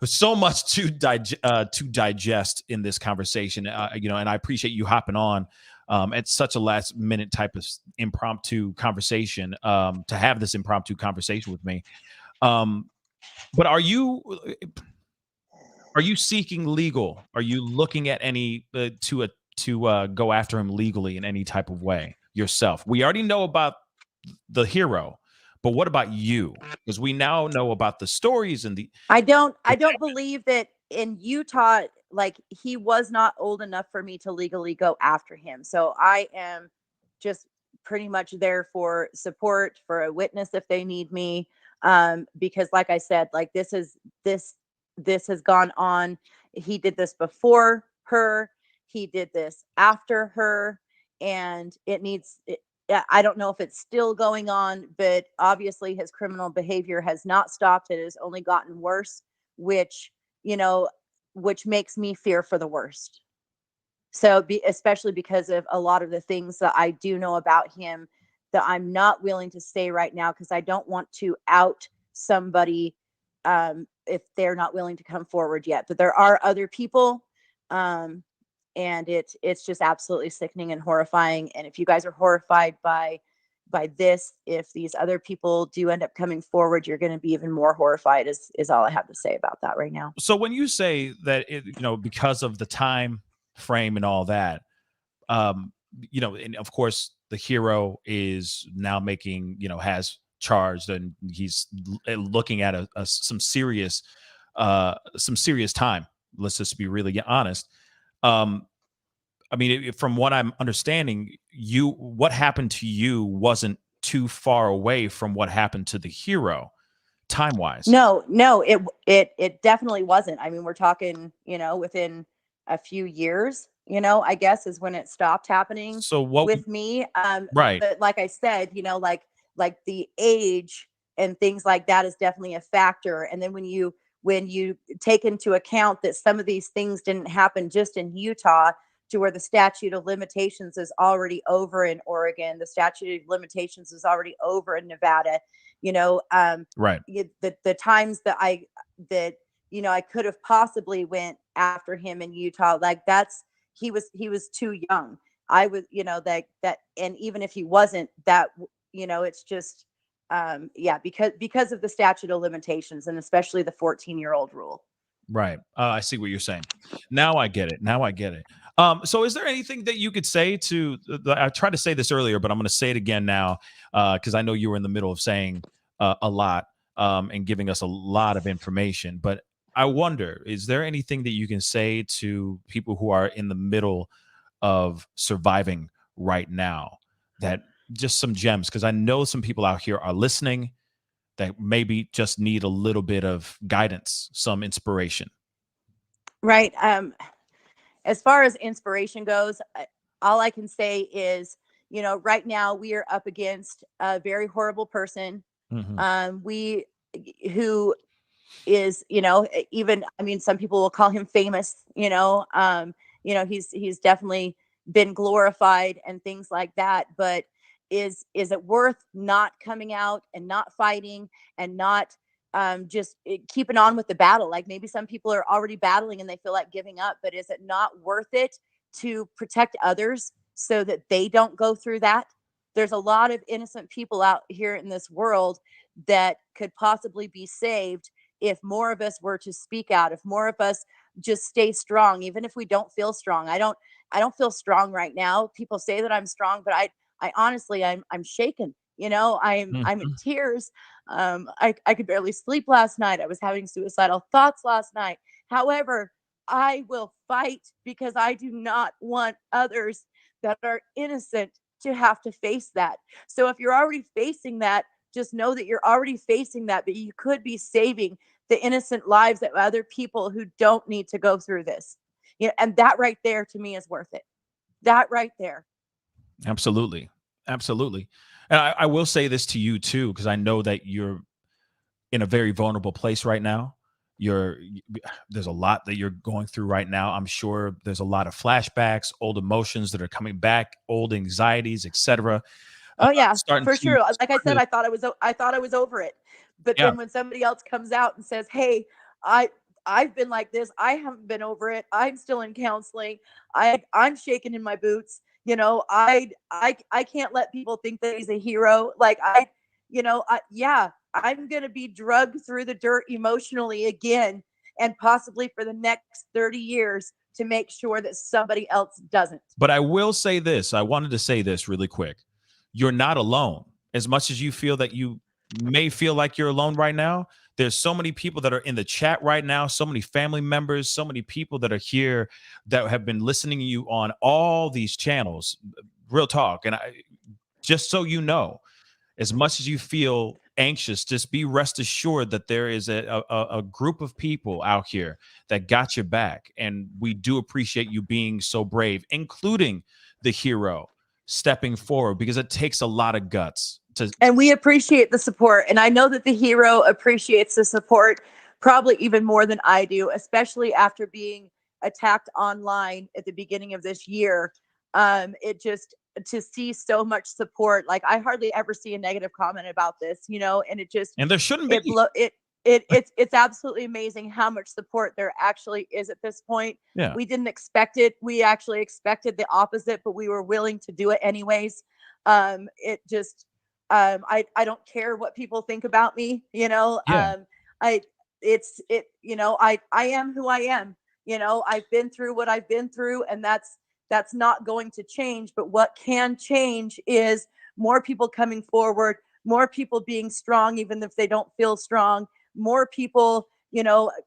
so much to digest in this conversation, and I appreciate you hopping on at such a last minute type of impromptu conversation, to have this impromptu conversation with me. But are you seeking legal? Are you looking at any to go after him legally in any type of way yourself? We already know about the hero, but what about you? Because we now know about the stories and the. I don't believe that in Utah, like, he was not old enough for me to legally go after him. So I am just pretty much there for support, for a witness if they need me. Because like I said, like this has gone on. He did this before her. He did this after her, and I don't know if it's still going on, but obviously his criminal behavior has not stopped. It has only gotten worse, which makes me fear for the worst. So especially because of a lot of the things that I do know about him that I'm not willing to say right now, because I don't want to out somebody if they're not willing to come forward yet. But there are other people, and it's just absolutely sickening and horrifying. And if you guys are horrified by this, if these other people do end up coming forward, you're going to be even more horrified. Is all I have to say about that right now. So when you say that, because of the time frame and all that, and of course the hero is now making, has charged, and he's looking at some serious time. Let's just be really honest. I mean, from what I'm understanding, what happened to you wasn't too far away from what happened to the hero, time wise. No, it definitely wasn't. I mean, we're talking, within a few years, I guess is when it stopped happening. So what with me? Right. But like I said, like the age and things like that is definitely a factor. And then when you take into account that some of these things didn't happen just in Utah, to where the statute of limitations is already over in Oregon. The statute of limitations is already over in Nevada. Right. The times that I could have possibly went after him in Utah, like he was too young. I was, that, and even if he wasn't, that, it's just, because of the statute of limitations, and especially the 14-year-old rule. Right. I see what you're saying. Now I get it. So is there anything that you could say to, I tried to say this earlier, but I'm going to say it again now, because I know you were in the middle of saying a lot and giving us a lot of information. But I wonder, is there anything that you can say to people who are in the middle of surviving right now, that just some gems? Because I know some people out here are listening that maybe just need a little bit of guidance, some inspiration. Right. As far as inspiration goes, all I can say is, right now we are up against a very horrible person. We who is, even, I mean, some people will call him famous, he's definitely been glorified and things like that. But is it worth not coming out and not fighting and not just keeping on with the battle? Like, maybe some people are already battling and they feel like giving up, but is it not worth it to protect others so that they don't go through that? There's a lot of innocent people out here in this world that could possibly be saved if more of us were to speak out, if more of us just stay strong, even if we don't feel strong. I don't feel strong right now. People say that I'm strong, but I honestly, I'm shaken. I'm in tears. I could barely sleep last night. I was having suicidal thoughts last night. However, I will fight because I do not want others that are innocent to have to face that. So if you're already facing that, just know that you're already facing that, but you could be saving the innocent lives of other people who don't need to go through this. And that right there to me is worth it. That right there. Absolutely. And I will say this to you too, because I know that you're in a very vulnerable place right now. There's a lot that you're going through right now. I'm sure there's a lot of flashbacks, old emotions that are coming back, old anxieties, etc. Oh yeah, Starting for to sure. Like I said, I thought I was over it. But yeah. then when somebody else comes out and says, "Hey, I've been like this. I haven't been over it. I'm still in counseling. I'm shaking in my boots. I can't let people think that he's a hero. Like I'm going to be drugged through the dirt emotionally again, and possibly for the next 30 years to make sure that somebody else doesn't." But I will say this. I wanted to say this really quick. You're not alone. As much as you feel that you may feel like you're alone right now, there's so many people that are in the chat right now, so many family members, so many people that are here that have been listening to you on all these channels. Real talk. And just so you know, as much as you feel anxious, just be rest assured that there is a group of people out here that got your back. And we do appreciate you being so brave, including the hero stepping forward, because it takes a lot of guts to. And we appreciate the support. And I know that the hero appreciates the support probably even more than I do, especially after being attacked online at the beginning of this year. It just, to see so much support, like I hardly ever see a negative comment about this, and it just, And there shouldn't be. It's absolutely amazing how much support there actually is at this point. Yeah. We didn't expect it. We actually expected the opposite, but we were willing to do it anyways. It just, I don't care what people think about me, Yeah. I am who I am. I've been through what I've been through, and that's not going to change. But what can change is more people coming forward, more people being strong, even if they don't feel strong, more people,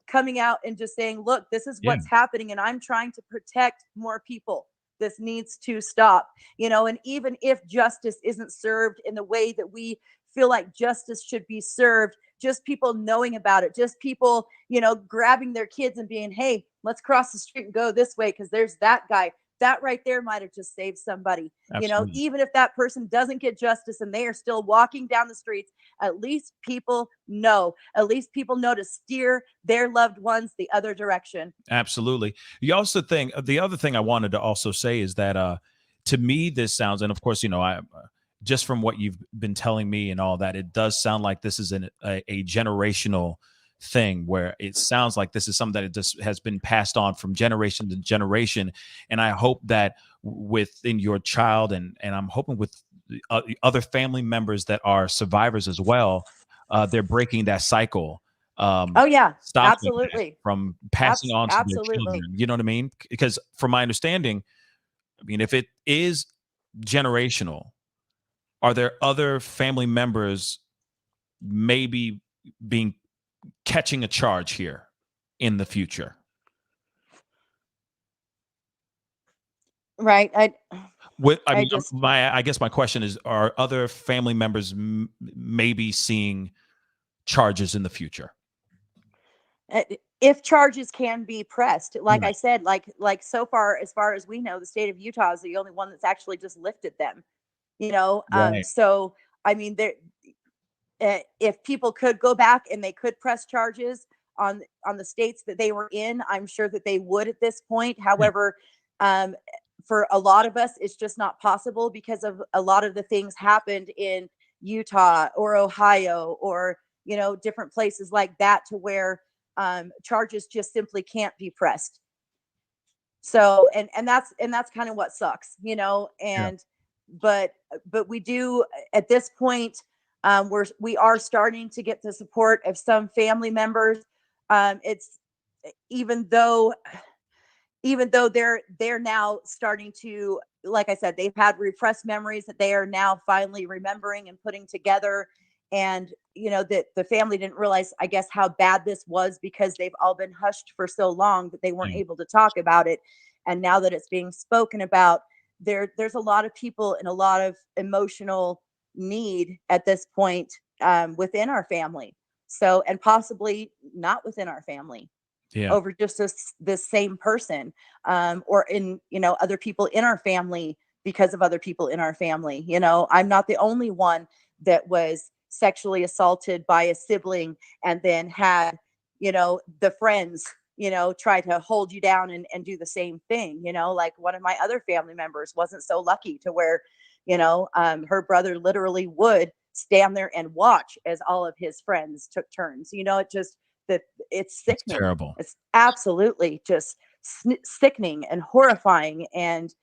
coming out and just saying, look, this is what's happening. And I'm trying to protect more people. This needs to stop, and even if justice isn't served in the way that we feel like justice should be served, just people knowing about it, just people, grabbing their kids and being, hey, let's cross the street and go this way because there's that guy. that right there might have just saved somebody. Absolutely. Even if that person doesn't get justice and they are still walking down the streets, at least people know. At least people know to steer their loved ones the other direction. Absolutely. You also think the other thing I wanted to also say is that to me this sounds, and of course, I just from what you've been telling me and all that, it does sound like this is a generational thing where it sounds like this is something that it just has been passed on from generation to generation. And I hope that within your child and I'm hoping with the other family members that are survivors as well, they're breaking that cycle. Oh yeah, Stopping that absolutely. from passing on to their Absolutely. children. You know what I mean? Because from my understanding, I mean, if it is generational, are there other family members maybe being catching a charge here in the future? Right. I just I guess my question is: are other family members maybe seeing charges in the future? If charges can be pressed, like I Right. said, so far as we know, the state of Utah is the only one that's actually just lifted them. Right. So I mean, there, if people could go back and they could press charges on the states that they were in, I'm sure that they would at this point. Yeah. However, um, for a lot of us, it's just not possible because of a lot of the things happened in Utah or Ohio or different places like that, to where charges just simply can't be pressed. So and that's kind of what sucks. Yeah. And but we do at this point, we are starting to get the support of some family members. It's even though they're now starting to, like I said, they've had repressed memories that they are now finally remembering and putting together. And that the family didn't realize, I guess, how bad this was because they've all been hushed for so long that they weren't Yeah. able to talk about it. And now that it's being spoken about, there's a lot of people in a lot of emotional need at this point, within our family. So, and possibly not within our family, Yeah. over just this same person, or in other people in our family, because of other people in our family. I'm not the only one that was sexually assaulted by a sibling and then had the friends try to hold you down and do the same thing. Like one of my other family members wasn't so lucky to where her brother literally would stand there and watch as all of his friends took turns. It just that it's It's sickening. terrible. It's absolutely just sickening and horrifying. And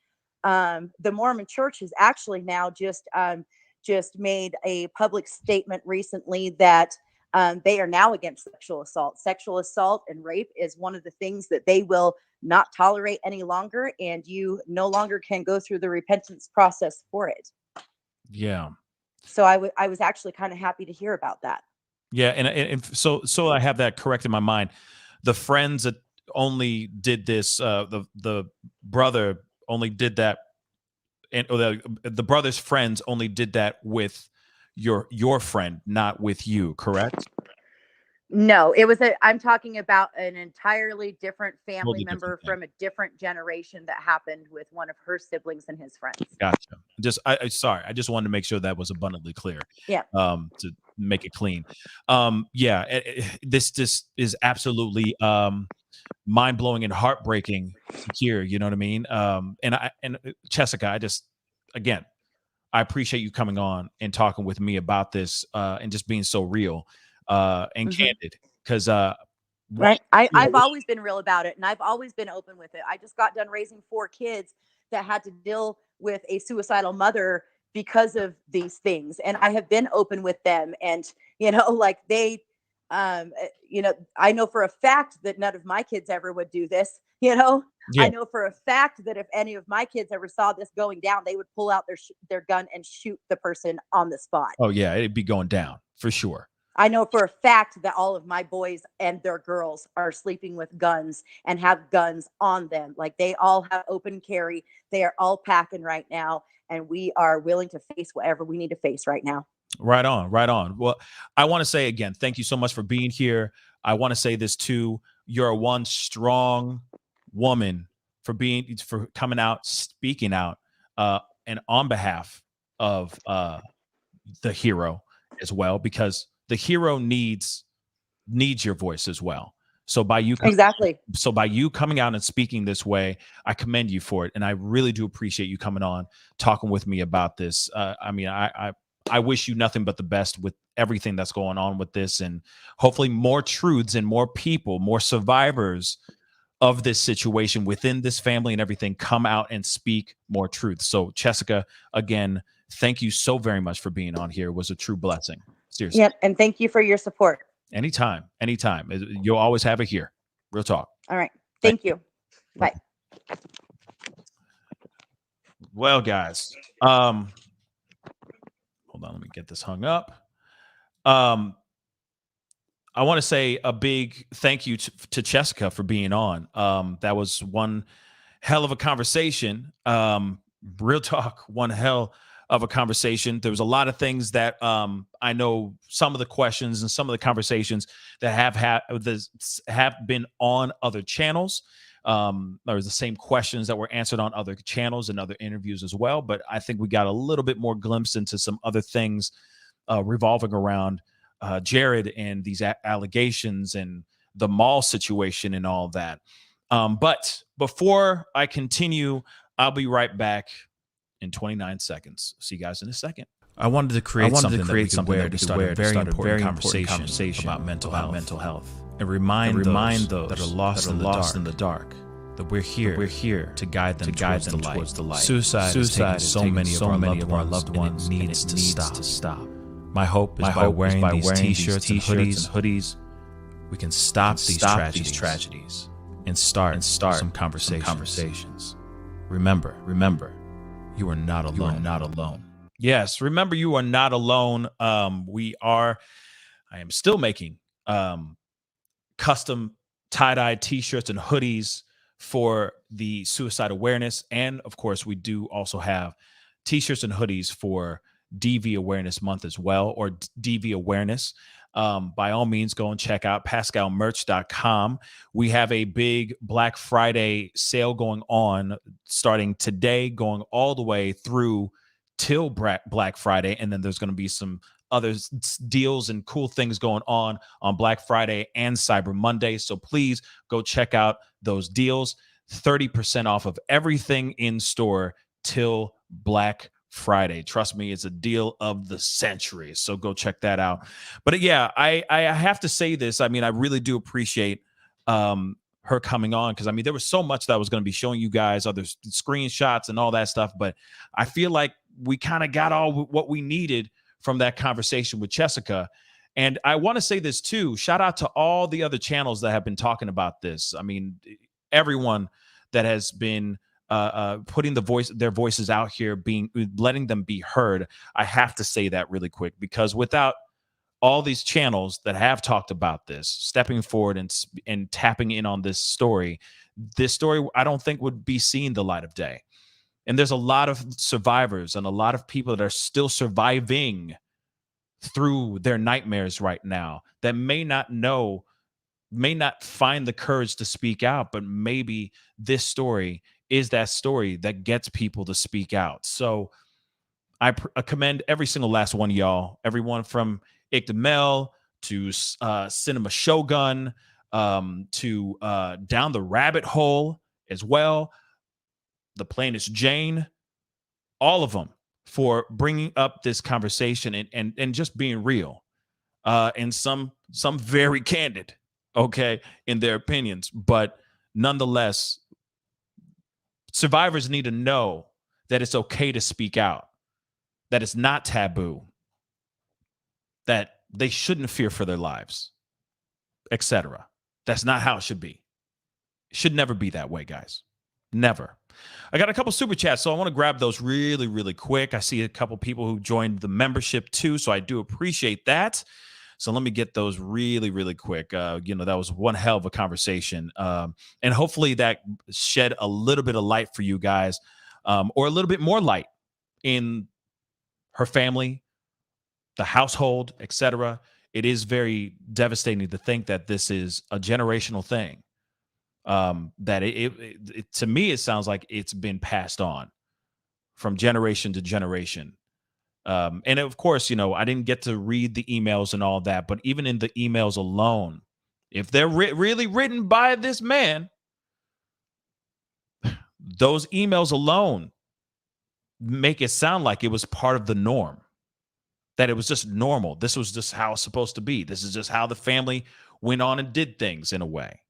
the Mormon Church has actually now just made a public statement recently that they are now against sexual assault. Sexual assault and rape is one of the things that they will not tolerate any longer, and you no longer can go through the repentance process for it. Yeah. So I was actually kind of happy to hear about that. Yeah. And so I have that correct in my mind. The friends that only did this, the brother only did that, and or the brother's friends only did that with your friend, not with you, correct? No, I'm talking about an entirely different family Totally different member thing. from a different generation that happened with one of her siblings and his friends. Gotcha. Sorry, I just wanted to make sure that was abundantly clear. Yeah. To make it clean. Yeah, this is absolutely mind blowing and heartbreaking to hear. You know what I mean? And Chessica, again, I appreciate you coming on and talking with me about this, and just being so real and Hmm. candid. Because Right. I've always been real about it, and I've always been open with it. I just got done raising 4 kids that had to deal with a suicidal mother because of these things. And I have been open with them. And, like I know for a fact that none of my kids ever would do this. yeah. I know for a fact that if any of my kids ever saw this going down, they would pull out their gun and shoot the person on the spot. Oh yeah, it'd be going down for sure. I know for a fact that all of my boys and their girls are sleeping with guns and have guns on them. Like they all have open carry. They are all packing right now. And we are willing to face whatever we need to face right now. Right on, right on. Well, I want to say again, thank you so much for being here. I want to say this too. You're one strong woman for coming out, speaking out, and on behalf of the hero as well, because the hero needs your voice as well. So by you Exactly. so by you coming out and speaking this way, I commend you for it, and I really do appreciate you coming on, talking with me about this. I mean, I wish you nothing but the best with everything that's going on with this, and hopefully more truths and more people, more survivors of this situation within this family and everything come out and speak more truth. So Chessica, again, thank you so very much for being on here. It was a true blessing. Seriously. Yep. And thank you for your support. Anytime. You'll always have it here. Real talk. All right. Thank you. Bye. Well, guys, hold on. Let me get this hung up. I want to say a big thank you to Chessica for being on. That was one hell of a conversation. Real talk, one hell of a conversation. There was a lot of things that I know, some of the questions and some of the conversations that have been on other channels. There was the same questions that were answered on other channels and other interviews as well. But I think we got a little bit more glimpse into some other things revolving around Jared and these allegations and the mall situation and all that. But before I continue, I'll be right back in 29 seconds. See you guys in a second. I wanted to create something that we could wear to start a very important conversation about mental health. And remind those that are lost in the dark that we're here to guide them towards the light. Suicide has taken so many of our loved ones, and it needs to stop. My hope is by wearing these t-shirts and hoodies, we can stop these tragedies and start some conversations. Remember, you are not alone. Yes, remember, you are not alone. I am still making custom tie-dye t-shirts and hoodies for the suicide awareness. And of course, we do also have t-shirts and hoodies for DV Awareness Month as well, or DV Awareness. By all means, go and check out pascalmerch.com. We have a big Black Friday sale going on starting today, going all the way through till Black Friday. And then there's going to be some other deals and cool things going on Black Friday and Cyber Monday. So please go check out those deals. 30% off of everything in store till Black Friday. Trust me, it's a deal of the century. So go check that out. But yeah, I have to say this. I mean, I really do appreciate her coming on, because I mean, there was so much that I was going to be showing you guys, other screenshots and all that stuff. But I feel like we kind of got all what we needed from that conversation with Chessica. And I want to say this too. Shout out to all the other channels that have been talking about this. I mean, everyone that has been putting their voices out here, letting them be heard. I have to say that really quick, because without all these channels that have talked about this, stepping forward and tapping in on this story, I don't think would be seeing the light of day. And there's a lot of survivors and a lot of people that are still surviving through their nightmares right now that may not find the courage to speak out, but maybe this story is that story that gets people to speak out. So I commend every single last one of y'all, everyone from Igdamel to Cinema Shogun, to Down the Rabbit Hole as well, the Plainest Jane, all of them, for bringing up this conversation and just being real, and some very candid, okay, in their opinions. But nonetheless, survivors need to know that it's okay to speak out, that it's not taboo, that they shouldn't fear for their lives, etc. That's not how it should be. It should never be that way, guys. Never. I got a couple super chats, so I want to grab those really, really quick. I see a couple people who joined the membership too, so I do appreciate that. So let me get those really, really quick. That was one hell of a conversation. And hopefully that shed a little bit of light for you guys, or a little bit more light in her family, the household, etc. It is very devastating to think that this is a generational thing that it to me, it sounds like it's been passed on from generation to generation. And of course, I didn't get to read the emails and all that, but even in the emails alone, if they're really written by this man, those emails alone make it sound like it was part of the norm, that it was just normal. This was just how it's supposed to be. This is just how the family went on and did things in a way,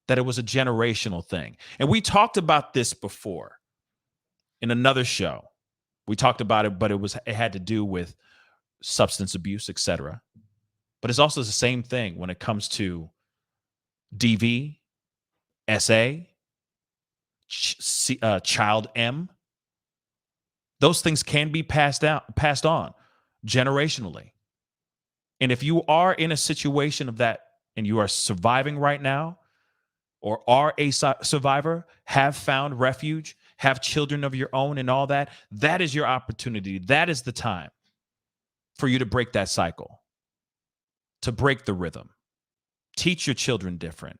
that it was a generational thing. And we talked about this before in another show. We talked about it, but it had to do with substance abuse, etc. But it's also the same thing when it comes to DV, SA, child M. Those things can be passed on generationally. And if you are in a situation of that and you are surviving right now, or are a survivor, have found refuge, have children of your own and all that, that is your opportunity. That is the time for you to break that cycle, to break the rhythm. Teach your children different.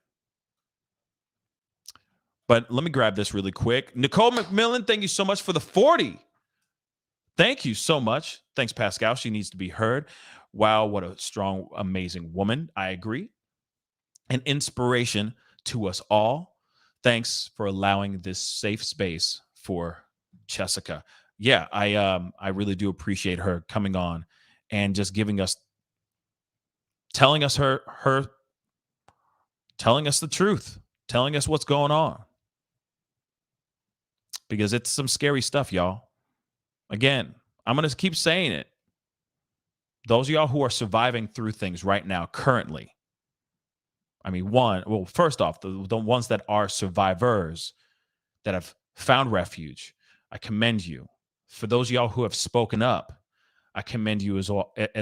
But let me grab this really quick. Nicole McMillan, thank you so much for the 40. Thank you so much. Thanks, Pascal. She needs to be heard. Wow, what a strong, amazing woman. I agree. An inspiration to us all. Thanks for allowing this safe space for Chessica. Yeah, I really do appreciate her coming on and just giving us, telling us telling us the truth, telling us what's going on. Because it's some scary stuff, y'all. Again, I'm going to keep saying it. Those of y'all who are surviving through things right now, currently, I mean, first off, the ones that are survivors that have found refuge, I commend you. For those of y'all who have spoken up, I commend you as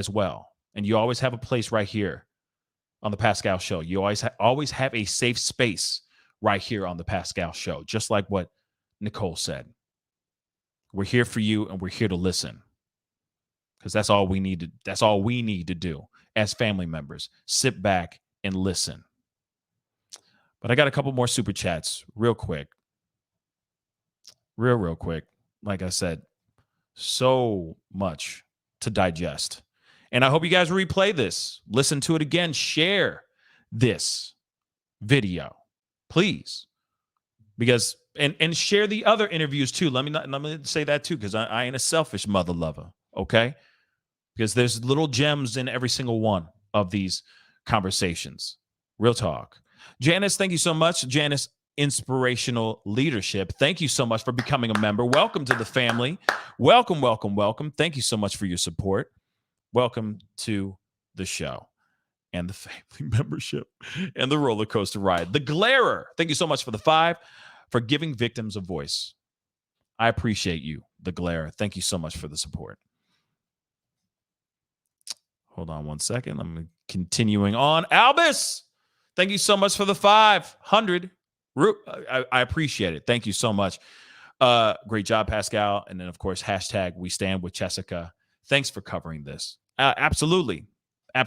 well. And you always have a place right here on the Pascal Show. You always have a safe space right here on the Pascal Show, just like what Nicole said. We're here for you, and we're here to listen, because that's all we need to do as family members. Sit back and listen. But I got a couple more super chats real quick. Real quick. Like I said, so much to digest. And I hope you guys replay this. Listen to it again. Share this video, please. Because and share the other interviews too. Let me say that too, because I ain't a selfish mother lover. Okay. Because there's little gems in every single one of these conversations. Real talk. Janice, thank you so much. Janice, Inspirational Leadership. Thank you so much for becoming a member. Welcome to the family. Welcome. Thank you so much for your support. Welcome to the show and the family membership and the roller coaster ride. The Glarer, thank you so much for the 5, for giving victims a voice. I appreciate you, the Glarer. Thank you so much for the support. Hold on one second. I'm continuing on. Albus, thank you so much for the 500. I appreciate it. Thank you so much. Great job, Pascal. And then, of course, hashtag We Stand with Chessica. Thanks for covering this. Absolutely. I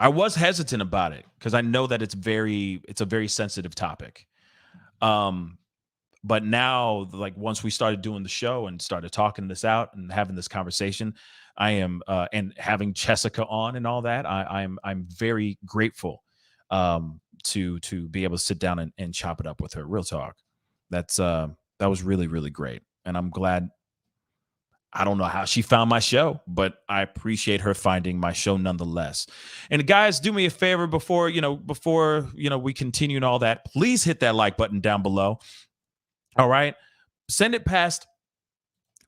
was hesitant about it because I know that it's a very sensitive topic. But now, like, once we started doing the show and started talking this out and having this conversation, I am and having Chessica on and all that, I'm very grateful to be able to sit down and chop it up with her. Real talk. That was really, really great. And I'm glad. I don't know how she found my show, but I appreciate her finding my show nonetheless. And guys, do me a favor before we continue and all that, please hit that like button down below. All right. Send it past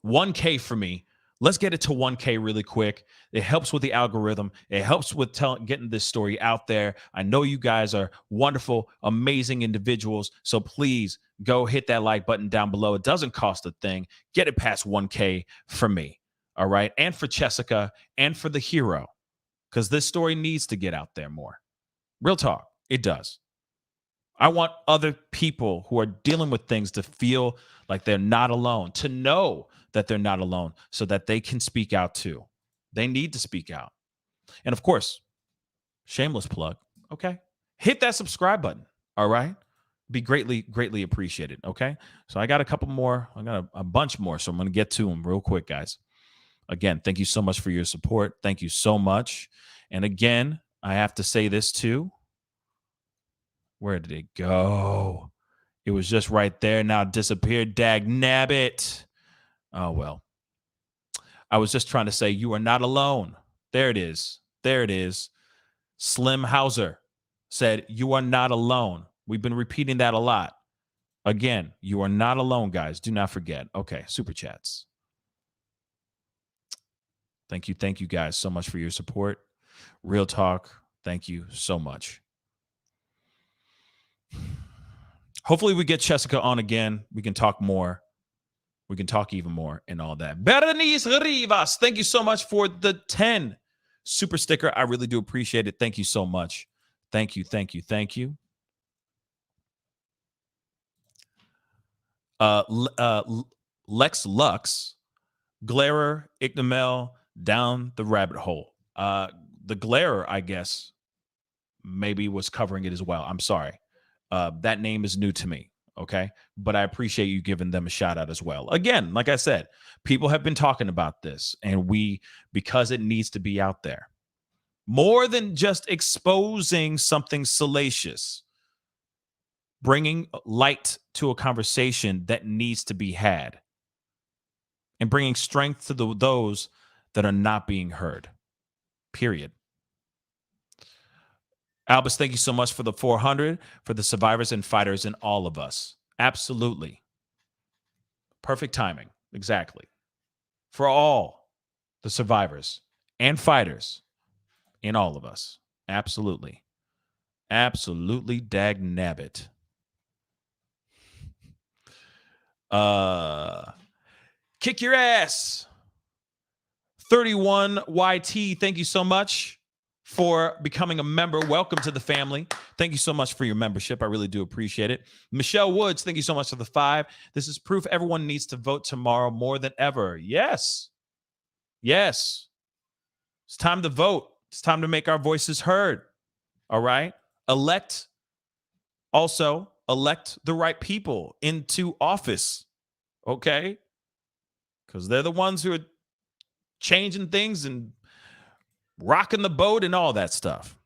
1K for me. Let's get it to 1K really quick. It helps with the algorithm. It helps with getting this story out there. I know you guys are wonderful, amazing individuals. So please go hit that like button down below. It doesn't cost a thing. Get it past 1K for me. All right. And for Chessica and for the hero, because this story needs to get out there more. Real talk. It does. I want other people who are dealing with things to feel like they're not alone, to know that they're not alone so that they can speak out too. They need to speak out. And of course, shameless plug. Okay. Hit that subscribe button. All right. Be greatly appreciated. Okay. So I got a couple more. I got a bunch more. So I'm going to get to them real quick, guys. Again, thank you so much for your support. Thank you so much. And again, I have to say this too. Where did it go? It was just right there. Now it disappeared. Dag nabbit. Oh, well. I was just trying to say you are not alone. There it is. There it is. Slim Hauser said, you are not alone. We've been repeating that a lot. Again, you are not alone, guys. Do not forget. Okay, super chats. Thank you guys so much for your support. Real talk. Thank you so much. Hopefully we get Chessica on again. We can talk more. We can talk even more and all that. Berenice Rivas, thank you so much for the 10 super sticker. I really do appreciate it. Thank you so much. Thank you. Lex Lux, Glarer, Ignomel, down the rabbit hole. The Glarer, I guess, maybe was covering it as well. I'm sorry. That name is new to me. Okay. But I appreciate you giving them a shout out as well. Again, like I said, people have been talking about this, and because it needs to be out there. More than just exposing something salacious, bringing light to a conversation that needs to be had, and bringing strength to those that are not being heard. Period. Albus, thank you so much for the 400, for the survivors and fighters and all of us. Absolutely. Perfect timing. Exactly. For all the survivors and fighters in all of us. Absolutely. Absolutely dag nabbit. Kick your ass. 31 YT, thank you so much for becoming a member. Welcome to the family. Thank you so much for your membership. I really do appreciate it. Michelle Woods, thank you so much for the 5. This is proof everyone needs to vote tomorrow more than ever. Yes. It's time to vote. It's time to make our voices heard. All right. Elect the right people into office. Okay. Because they're the ones who are changing things and rocking the boat and all that stuff.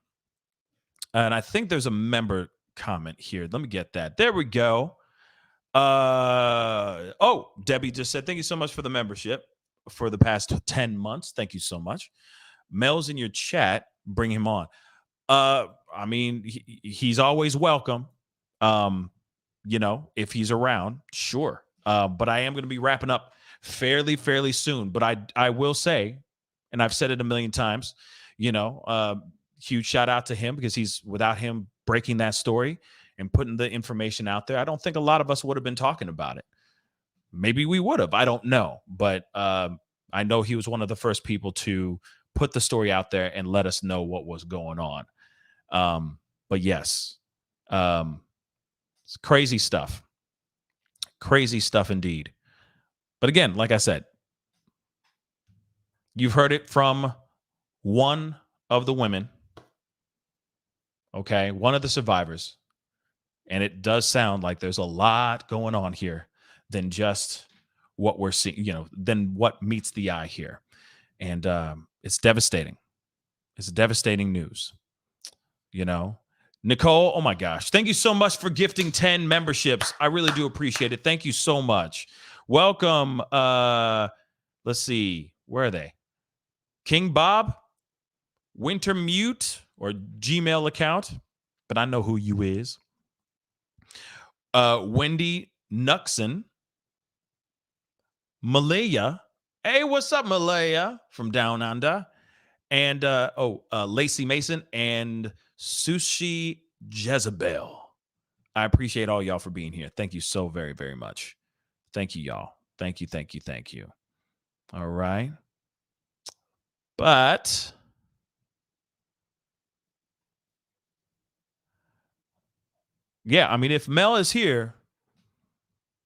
And I think there's a member comment here. Let me get that. There we go. Debbie just said, thank you so much for the membership for the past 10 months. Thank you so much. Mel's in your chat. Bring him on. I mean, he's always welcome. If he's around, sure. But I am going to be wrapping up fairly soon. But I will say, and I've said it a million times, huge shout out to him, because without him breaking that story and putting the information out there, I don't think a lot of us would have been talking about it. Maybe we would have. I don't know. But I know he was one of the first people to put the story out there and let us know what was going on. But yes, it's crazy stuff. Crazy stuff indeed. But again, like I said, you've heard it from one of the women, okay, one of the survivors, and it does sound like there's a lot going on here than just what we're seeing, than what meets the eye here. And it's devastating. It's devastating news, Nicole, oh my gosh. Thank you so much for gifting 10 memberships. I really do appreciate it. Thank you so much. Welcome. Let's see. Where are they? King Bob, Wintermute, or Gmail account, but I know who you is. Wendy Nuxon, Malaya. Hey, what's up, Malaya from Down Under? And Lacey Mason and Sushi Jezebel. I appreciate all y'all for being here. Thank you so very, very much. Thank you, y'all. Thank you. All right. But yeah, I mean, if Mel is here,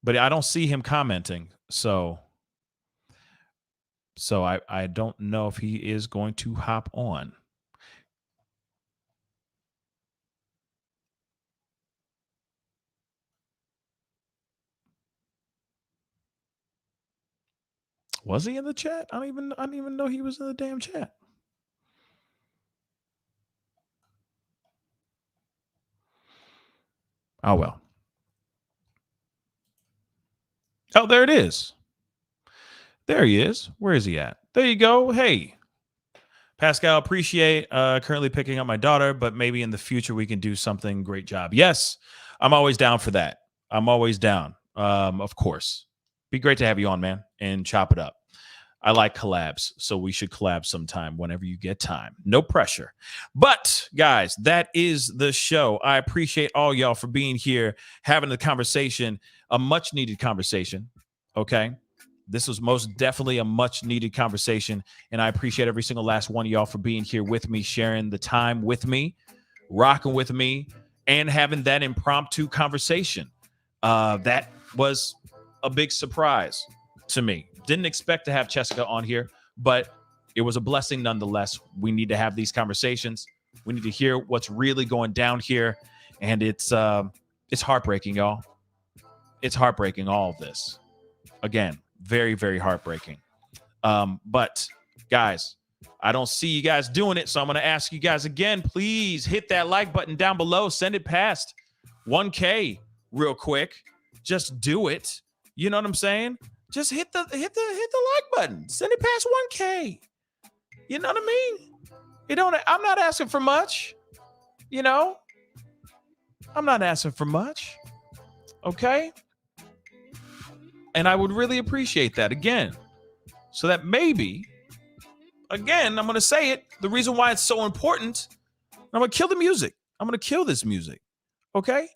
but I don't see him commenting, so I don't know if he is going to hop on. Was he in the chat? I didn't even know he was in the damn chat. Oh well. Oh, there it is. There he is. Where is he at? There you go. Hey, Pascal, appreciate currently picking up my daughter, but maybe in the future we can do something. Great job. Yes, I'm always down for that. I'm always down. Of course. Be great to have you on, man, and chop it up. I like collabs, so we should collab sometime whenever you get time. No pressure. But, guys, that is the show. I appreciate all y'all for being here, having the conversation, a much-needed conversation, okay? This was most definitely a much-needed conversation, and I appreciate every single last one of y'all for being here with me, sharing the time with me, rocking with me, and having that impromptu conversation. That was a big surprise to me. Didn't expect to have Chessica on here, but it was a blessing nonetheless. We need to have these conversations. We need to hear what's really going down here, and it's heartbreaking, y'all. It's heartbreaking, all of this. Again, very, very heartbreaking. But guys, I don't see you guys doing it, so I'm going to ask you guys again, please hit that like button down below. Send it past 1K real quick. Just do it. You know what I'm saying? Just hit the like button. Send it past 1K. You know what I mean? I'm not asking for much. You know? I'm not asking for much. Okay? And I would really appreciate that again. So that maybe, again, I'm going to say it, the reason why it's so important, I'm going to kill the music. I'm going to kill this music. Okay?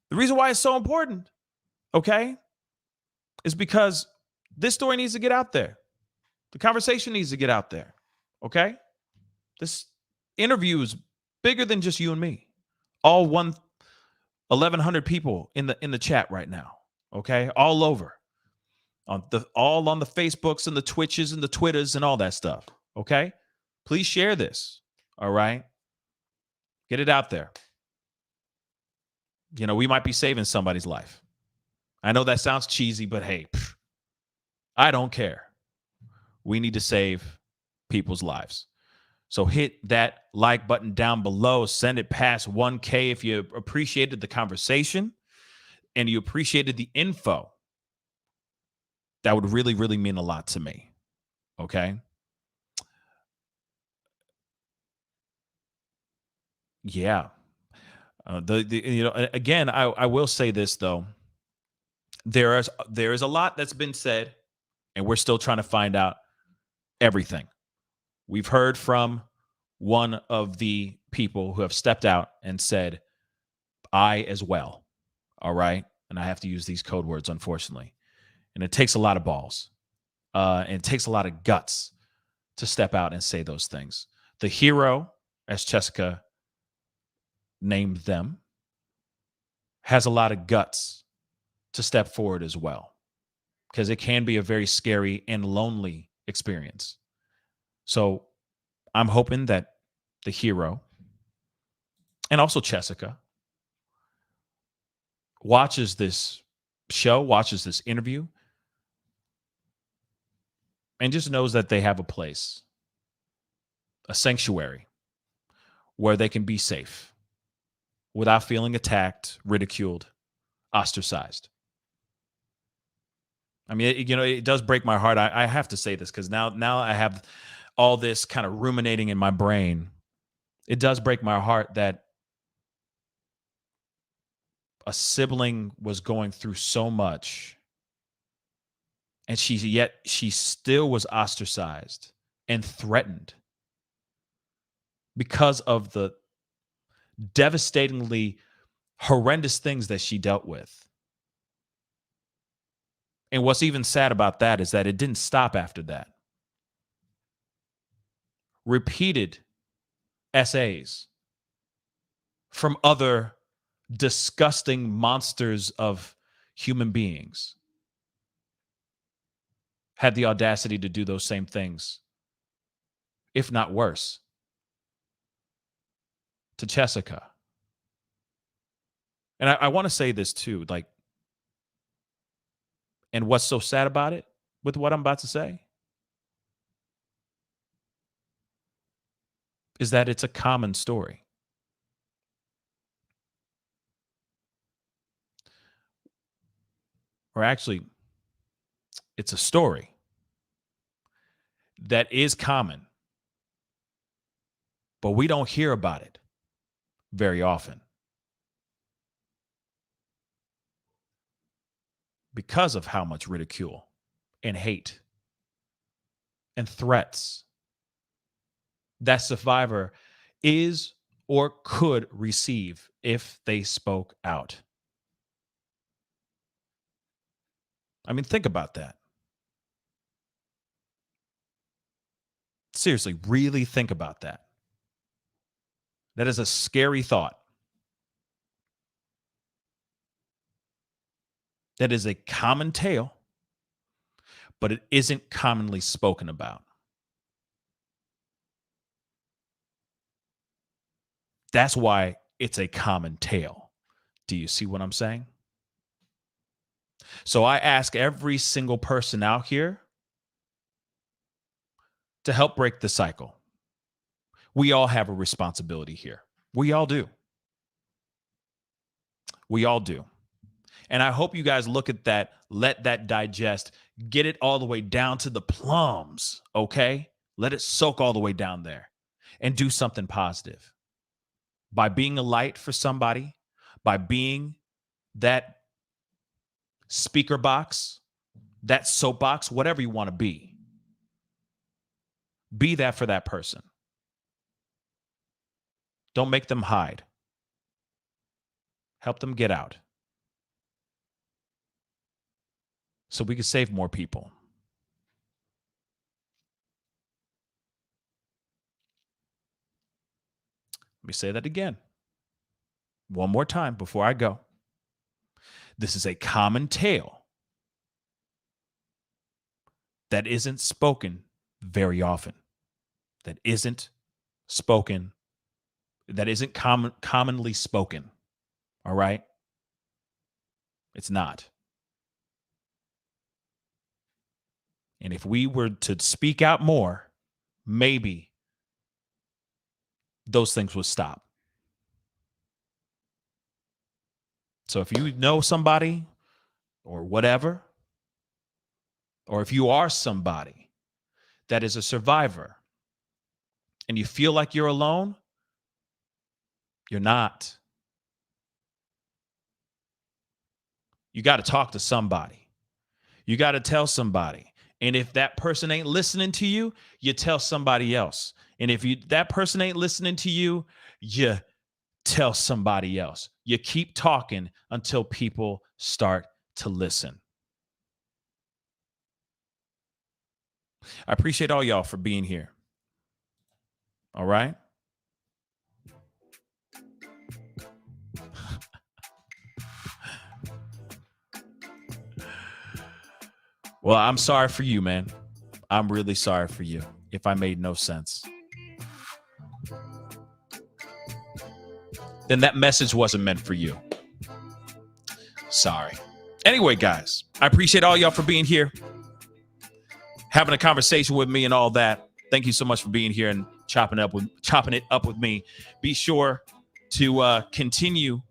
The reason why it's so important, okay, is because this story needs to get out there. The conversation needs to get out there. Okay? This interview is bigger than just you and me. All 1,100 people in the chat right now. Okay? All over. All on the Facebooks and the Twitches and the Twitters and all that stuff. Okay? Please share this. All right? Get it out there. You know, we might be saving somebody's life. I know that sounds cheesy, but hey, I don't care. We need to save people's lives. So hit that like button down below. Send it past 1K if you appreciated the conversation and you appreciated the info. That would really, really mean a lot to me. Okay? Yeah. Again, I will say this though. There is a lot that's been said, and we're still trying to find out everything. We've heard from one of the people who have stepped out and said, I as well. All right. And I have to use these code words, unfortunately. And it takes a lot of balls. And it takes a lot of guts to step out and say those things. The hero, as Chessica named them, has a lot of guts to step forward as well, because it can be a very scary and lonely experience. So I'm hoping that the hero and also Chessica watches this show, watches this interview, and just knows that they have a place, a sanctuary where they can be safe without feeling attacked, ridiculed, ostracized. I mean, it does break my heart. I have to say this because now I have all this kind of ruminating in my brain. It does break my heart that a sibling was going through so much and she still was ostracized and threatened because of the devastatingly horrendous things that she dealt with. And what's even sad about that is that it didn't stop after that. Repeated essays from other disgusting monsters of human beings had the audacity to do those same things, if not worse, to Chessica. And I want to say this too, like, and what's so sad about it with what I'm about to say is that it's a common story. Or actually, it's a story that is common, but we don't hear about it very often because of how much ridicule and hate and threats that survivor is or could receive if they spoke out. I mean, think about that. Seriously, really think about that. That is a scary thought. That is a common tale, but it isn't commonly spoken about. That's why it's a common tale. Do you see what I'm saying? So I ask every single person out here to help break the cycle. We all have a responsibility here. We all do. We all do. And I hope you guys look at that, let that digest, get it all the way down to the plums, okay? Let it soak all the way down there and do something positive. By being a light for somebody, by being that speaker box, that soapbox, whatever you want to be that for that person. Don't make them hide. Help them get out so we can save more people. Let me say that again. One more time before I go. This is a common tale that isn't spoken very often. That isn't spoken. That isn't commonly spoken. All right? It's not. And if we were to speak out more, maybe those things would stop. So if you know somebody or whatever, or if you are somebody that is a survivor and you feel like you're alone, you're not. You got to talk to somebody. You got to tell somebody. And if that person ain't listening to you, you tell somebody else. And if that person ain't listening to you, you tell somebody else. You keep talking until people start to listen. I appreciate all y'all for being here. All right? Well, I'm sorry for you, man. I'm really sorry for you if I made no sense. Then that message wasn't meant for you. Sorry. Anyway, guys, I appreciate all y'all for being here, having a conversation with me and all that. Thank you so much for being here and chopping it up with me. Be sure to continue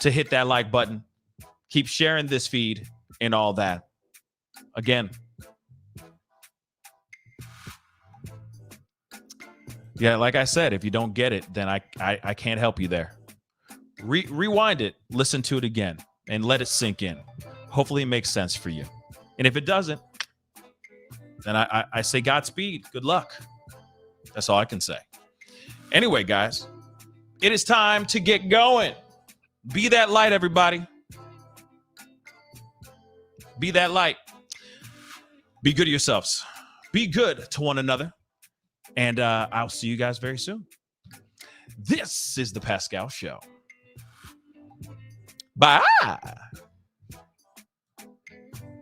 to hit that like button. Keep sharing this feed and all that. Again, yeah, like I said, if you don't get it, then I can't help you there. Rewind it, listen to it again, and let it sink in. Hopefully it makes sense for you. And if it doesn't, then I say Godspeed. Good luck. That's all I can say. Anyway, guys, it is time to get going. Be that light, everybody. Be that light. Be good to yourselves. Be good to one another. And I'll see you guys very soon. This is the Pascal Show. Bye.